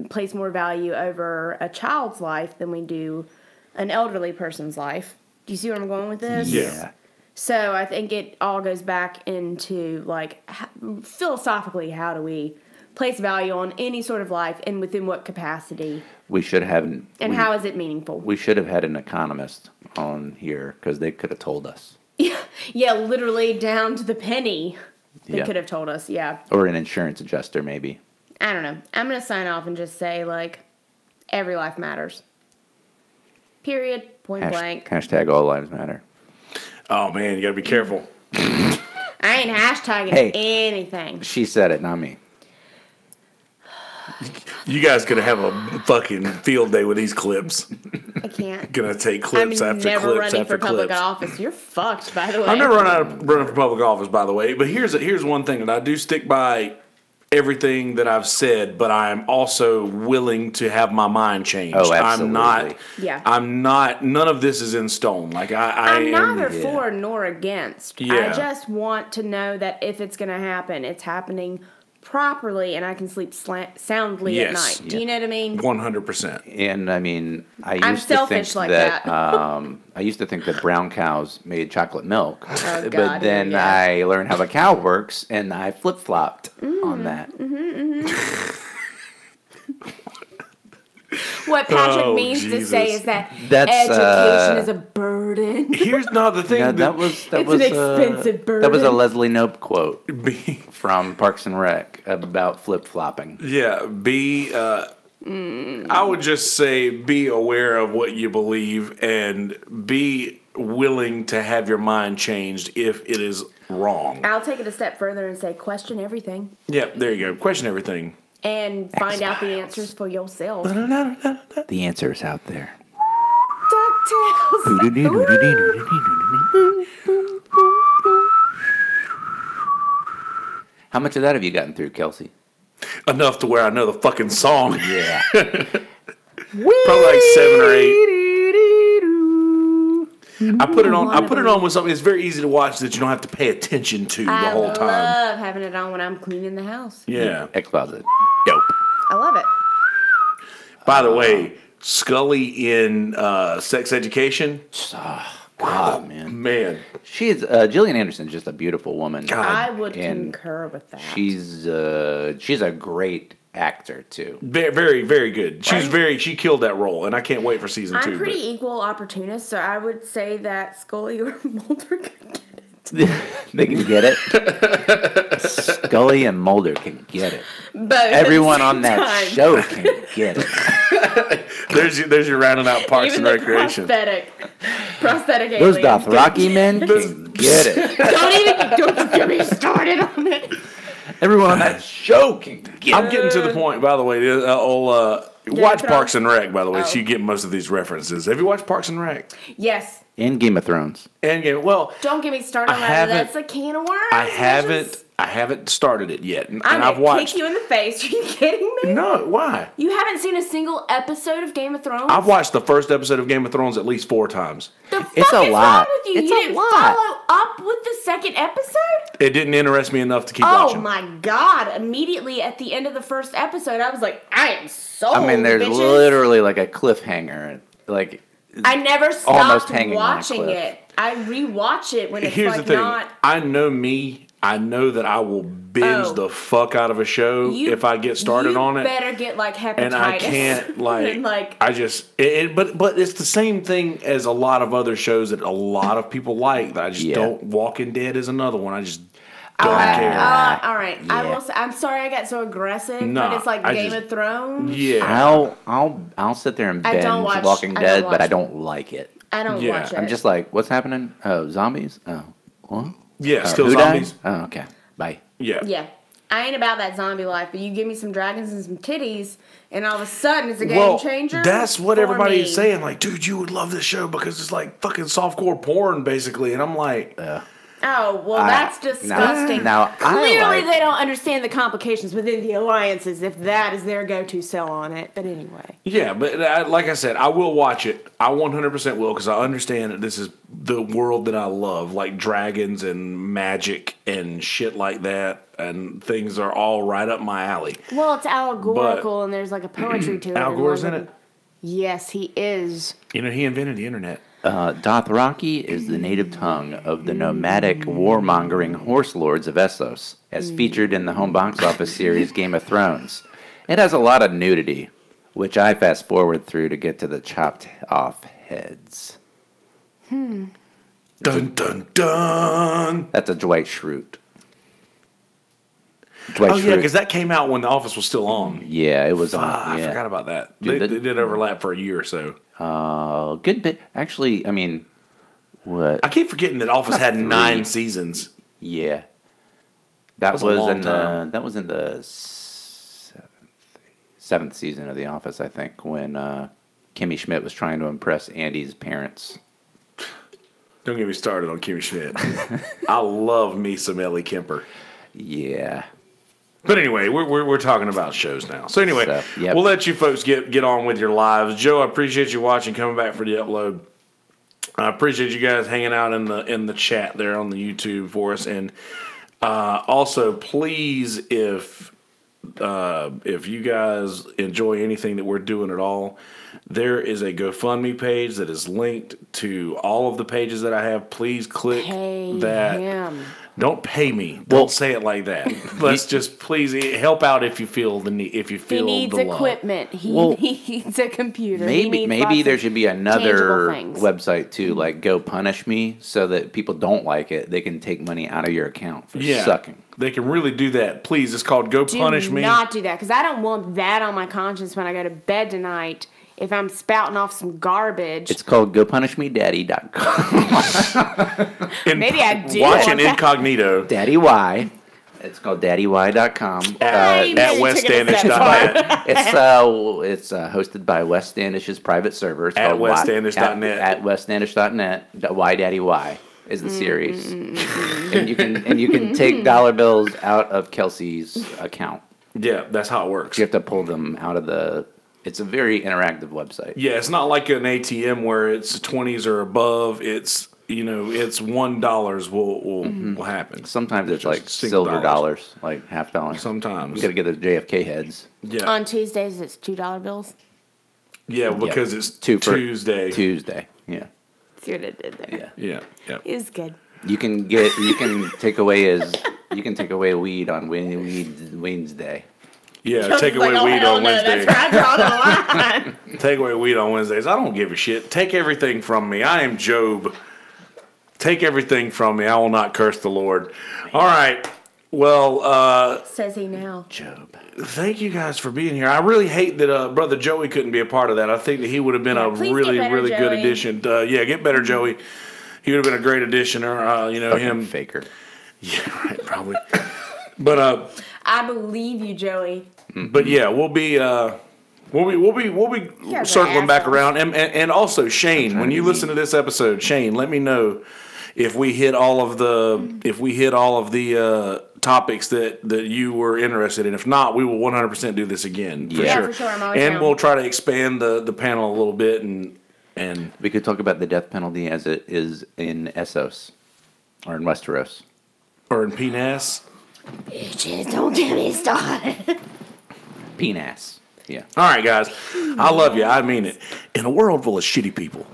place more value over a child's life than we do an elderly person's life. Do you see where I'm going with this? Yeah. So I think it all goes back into, like, philosophically, how do we place value on any sort of life and within what capacity? We should have. And how is it meaningful? We should have had an economist on here because they could have told us. Yeah, literally down to the penny. They could have told us, Or an insurance adjuster, maybe. I don't know. I'm going to sign off and just say, like, every life matters. Period. Point blank. Hashtag all lives matter. Oh, man, you got to be careful. I ain't hashtagging anything. She said it, not me. You guys going to have a fucking field day with these clips. I can't. Going to take clips I'm after never clips running after for public clips. office. You're fucked, by the way. I've never running for public office, by the way. But here's one thing that I do stick by everything that I've said, but I'm also willing to have my mind changed. Oh, absolutely. I'm not, none of this is in stone. Like, I'm neither for nor against. Yeah. I just want to know that if it's going to happen, it's happening properly and I can sleep soundly at night. Do you know what I mean? 100%. And I mean, I'm selfish like that. I used to think that brown cows made chocolate milk, Oh, God, but then I learned how a cow works, and I flip flopped on that. What Patrick means to say is that That's, education is a burden. Here's not the thing. Yeah, an expensive burden. That was a Leslie Knope quote B, from Parks and Rec about flip flopping. yeah, I would just say be aware of what you believe and be willing to have your mind changed if it is wrong. I'll take it a step further and say question everything. Yeah, there you go. Question everything. And find out the answers for yourself. The answer is out there. How much of that have you gotten through, Kelsey? Enough to where I know the fucking song. Yeah. Probably like 7 or 8. I put it on with something that's very easy to watch that you don't have to pay attention to the whole time. I love having it on when I'm cleaning the house. Yeah. X-Closet. Dope. I love it. By the way, Scully in Sex Education. God, man. Man. She is Gillian Anderson's just a beautiful woman. God. I would concur with that. She's a great actor too. Very, very, very good. She killed that role, and I can't wait for season 2. I'm pretty equal opportunist, so I would say that Scully or Mulder could get it. They can get it. Scully and Mulder can get it. Both Everyone on that show can get it. There's your rounding out Parks Even and the Recreation. Those prosthetic aliens. Dothraki men can get it. Don't get me started on it. Everyone on that show can get it. I'm getting to the point, by the way. Watch Parks and Rec, by the way, so you get most of these references. Have you watched Parks and Rec? Yes. In Game of Thrones. Well, Don't get me started on that. That's a can of worms. I haven't started it yet, and I'm I've gonna watched. kick you in the face. Are you kidding me? No, why? You haven't seen a single episode of Game of Thrones? I've watched the first episode of Game of Thrones at least 4 times. The fuck It's a is lot. wrong with you? It's You a didn't lot. follow up with the second episode? It didn't interest me enough to keep Oh watching. my god. Immediately at the end of the first episode, I was like, I am sold, I mean, there's bitches. literally like a cliffhanger. Like, I never almost stopped hanging on a watching cliff. it. I rewatch it when it's Here's like the thing. not... I know me. I know that I will binge the fuck out of a show if I get started on it. You better get like hepatitis. And I can't And, I just but it's the same thing as a lot of other shows that a lot of people like that I just don't. Walking Dead is another one. I just don't care. all right. I will say, I'm sorry I got so aggressive, but it's like Game of Thrones. Yeah. I'll sit there and I binge don't watch- Walking I Dead, don't but I watch don't like it. I don't watch it. I'm just like, what's happening? Oh, zombies? Oh, what? Yeah, still who zombies. died? Oh, okay. Bye. Yeah. I ain't about that zombie life, but you give me some dragons and some titties, and all of a sudden it's a game changer. That's what for everybody me. is saying. Like, dude, you would love this show because it's like fucking softcore porn, basically. And I'm like, Oh, well, that's disgusting. Clearly, they don't understand the complications within the alliances if that is their go-to sell on it. But anyway. Yeah, but like I said, I will watch it. I 100% will because I understand that this is the world that I love, like dragons and magic and shit like that, and things are all right up my alley. Well, it's allegorical, and there's like a poetry to it. Al Gore's in it? Yes, he is. You know, he invented the internet. Dothraki is the native tongue of the nomadic, warmongering horse lords of Essos, as featured in the home box office series Game of Thrones. It has a lot of nudity, which I fast forward through to get to the chopped off heads. Dun dun dun. That's a Dwight Schrute. Yeah, because that came out when The Office was still on. Yeah, it was on. I forgot about that. Dude, they did overlap for a year or so. Good bit. Actually, I mean, what? I keep forgetting that Office had 9 seasons. Yeah, that was in the seventh season of The Office, I think, when Kimmy Schmidt was trying to impress Andy's parents. Don't get me started on Kimmy Schmidt. I love me some Ellie Kemper. Yeah. But anyway, we're talking about shows now. So anyway, We'll let you folks get on with your lives. Joe, I appreciate you watching, coming back for the upload. I appreciate you guys hanging out in the chat there on the YouTube for us. And also, please, if you guys enjoy anything that we're doing at all, there is a GoFundMe page that is linked to all of the pages that I have. Please click that. Him. Don't pay me. Don't say it like that. Let's just please help out if you feel the need. If you feel he needs the love. Equipment. He needs a computer. Maybe there should be another website too, like Go Punish Me, so that people don't like it, they can take money out of your account for sucking. They can really do that. Please, it's called Go Punish Me. Do not do that because I don't want that on my conscience when I go to bed tonight. If I'm spouting off some garbage. It's called GoPunishMeDaddy.com. Maybe I do. Watch an incognito. Daddy Y. It's called DaddyY.com. At WestStandish.net. It's hosted by West Standish's private server. It's at WestStandish.net. At WestStandish.net. Why Daddy Y is the series. and you can take dollar bills out of Kelsey's account. Yeah, that's how it works. You have to pull them out of the... It's a very interactive website. Yeah, it's not like an ATM where it's 20s or above. It's it's $1 will happen. Sometimes it's like silver dollars, like $half. Sometimes you got to get the JFK heads. Yeah. On Tuesdays, it's $2 bills. Yeah, because it's Tuesday. Tuesday. Yeah. See what I did there. Yeah. It was good. You can take away weed on Wednesday. Yeah, take away weed on Wednesday. That's where I draw the line. Take away weed on Wednesdays. I don't give a shit. Take everything from me. I am Job. Take everything from me. I will not curse the Lord. All right. Well, says he now. Job. Thank you guys for being here. I really hate that Brother Joey couldn't be a part of that. I think that he would have been a really, really good addition. Get better, Joey. He would have been a great addition. Or him. Faker. Yeah, right, probably. But I believe you, Joey. But yeah, we'll be circling back around, and also Shane, when you listen to this episode, Shane, let me know if we hit all of the topics that you were interested in. If not, we will 100% do this again for sure. For sure. And we'll try to expand the panel a little bit, and we could talk about the death penalty as it is in Essos or in Westeros or in Penis. Bitches, don't get me started. Penis. Yeah. All right, guys. I love you. I mean it. In a world full of shitty people,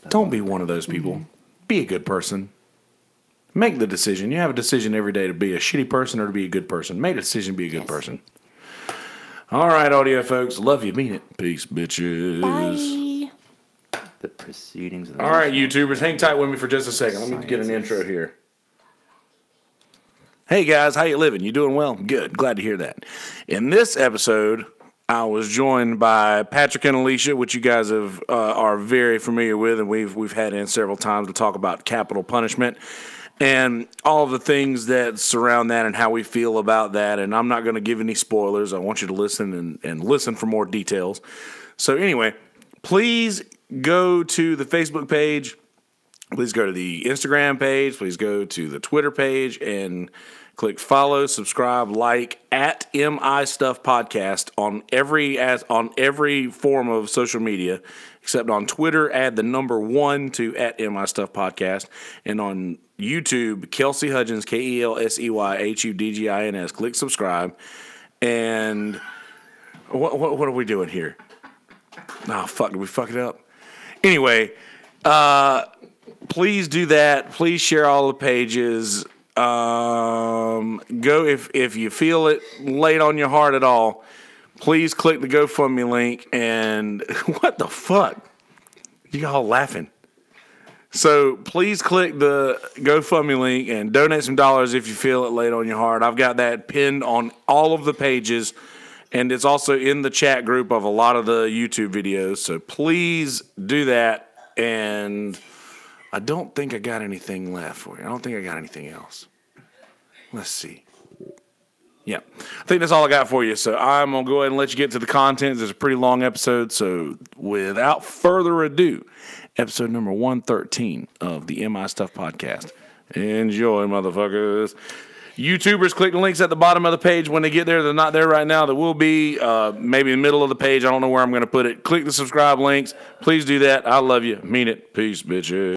don't be one of those people. Be a good person. Make the decision. You have a decision every day to be a shitty person or to be a good person. Make a decision to be a good person. All right, audio folks. Love you. Mean it. Peace, bitches. Bye. The proceedings of the All right, YouTubers. Hang tight with me for just a second. Let me get an intro here. Hey guys, how you living? You doing well? Good. Glad to hear that. In this episode, I was joined by Patrick and Alisha, which you guys are very familiar with, and we've had in several times to talk about capital punishment and all of the things that surround that and how we feel about that. And I'm not going to give any spoilers. I want you to listen and listen for more details. So anyway, please go to the Facebook page. please go to the Instagram page. Please go to the Twitter page and click follow, subscribe, like at MI Stuff Podcast on every form of social media, except on Twitter, add the number 1 to at MI Stuff Podcast, and on YouTube, Kelsey Hudgens, KELSEYHUDGINS. Click subscribe. And what are we doing here? Oh, fuck, did we fuck it up? Anyway, please do that. Please share all the pages. Go if you feel it laid on your heart at all, please click the GoFundMe link. And what the fuck? You all laughing. So please click the GoFundMe link and donate some dollars if you feel it laid on your heart. I've got that pinned on all of the pages, and it's also in the chat group of a lot of the YouTube videos. So please do that. And I don't think I got anything left for you. I don't think I got anything else. Let's see. Yeah, I think that's all I got for you. So I'm going to go ahead and let you get to the content. It's a pretty long episode. So without further ado, episode number 113 of the MI Stuff Podcast. Enjoy, motherfuckers. YouTubers, click the links at the bottom of the page. When they get there, they're not there right now. There will be maybe in the middle of the page. I don't know where I'm going to put it. Click the subscribe links. Please do that. I love you. Mean it. Peace, bitches.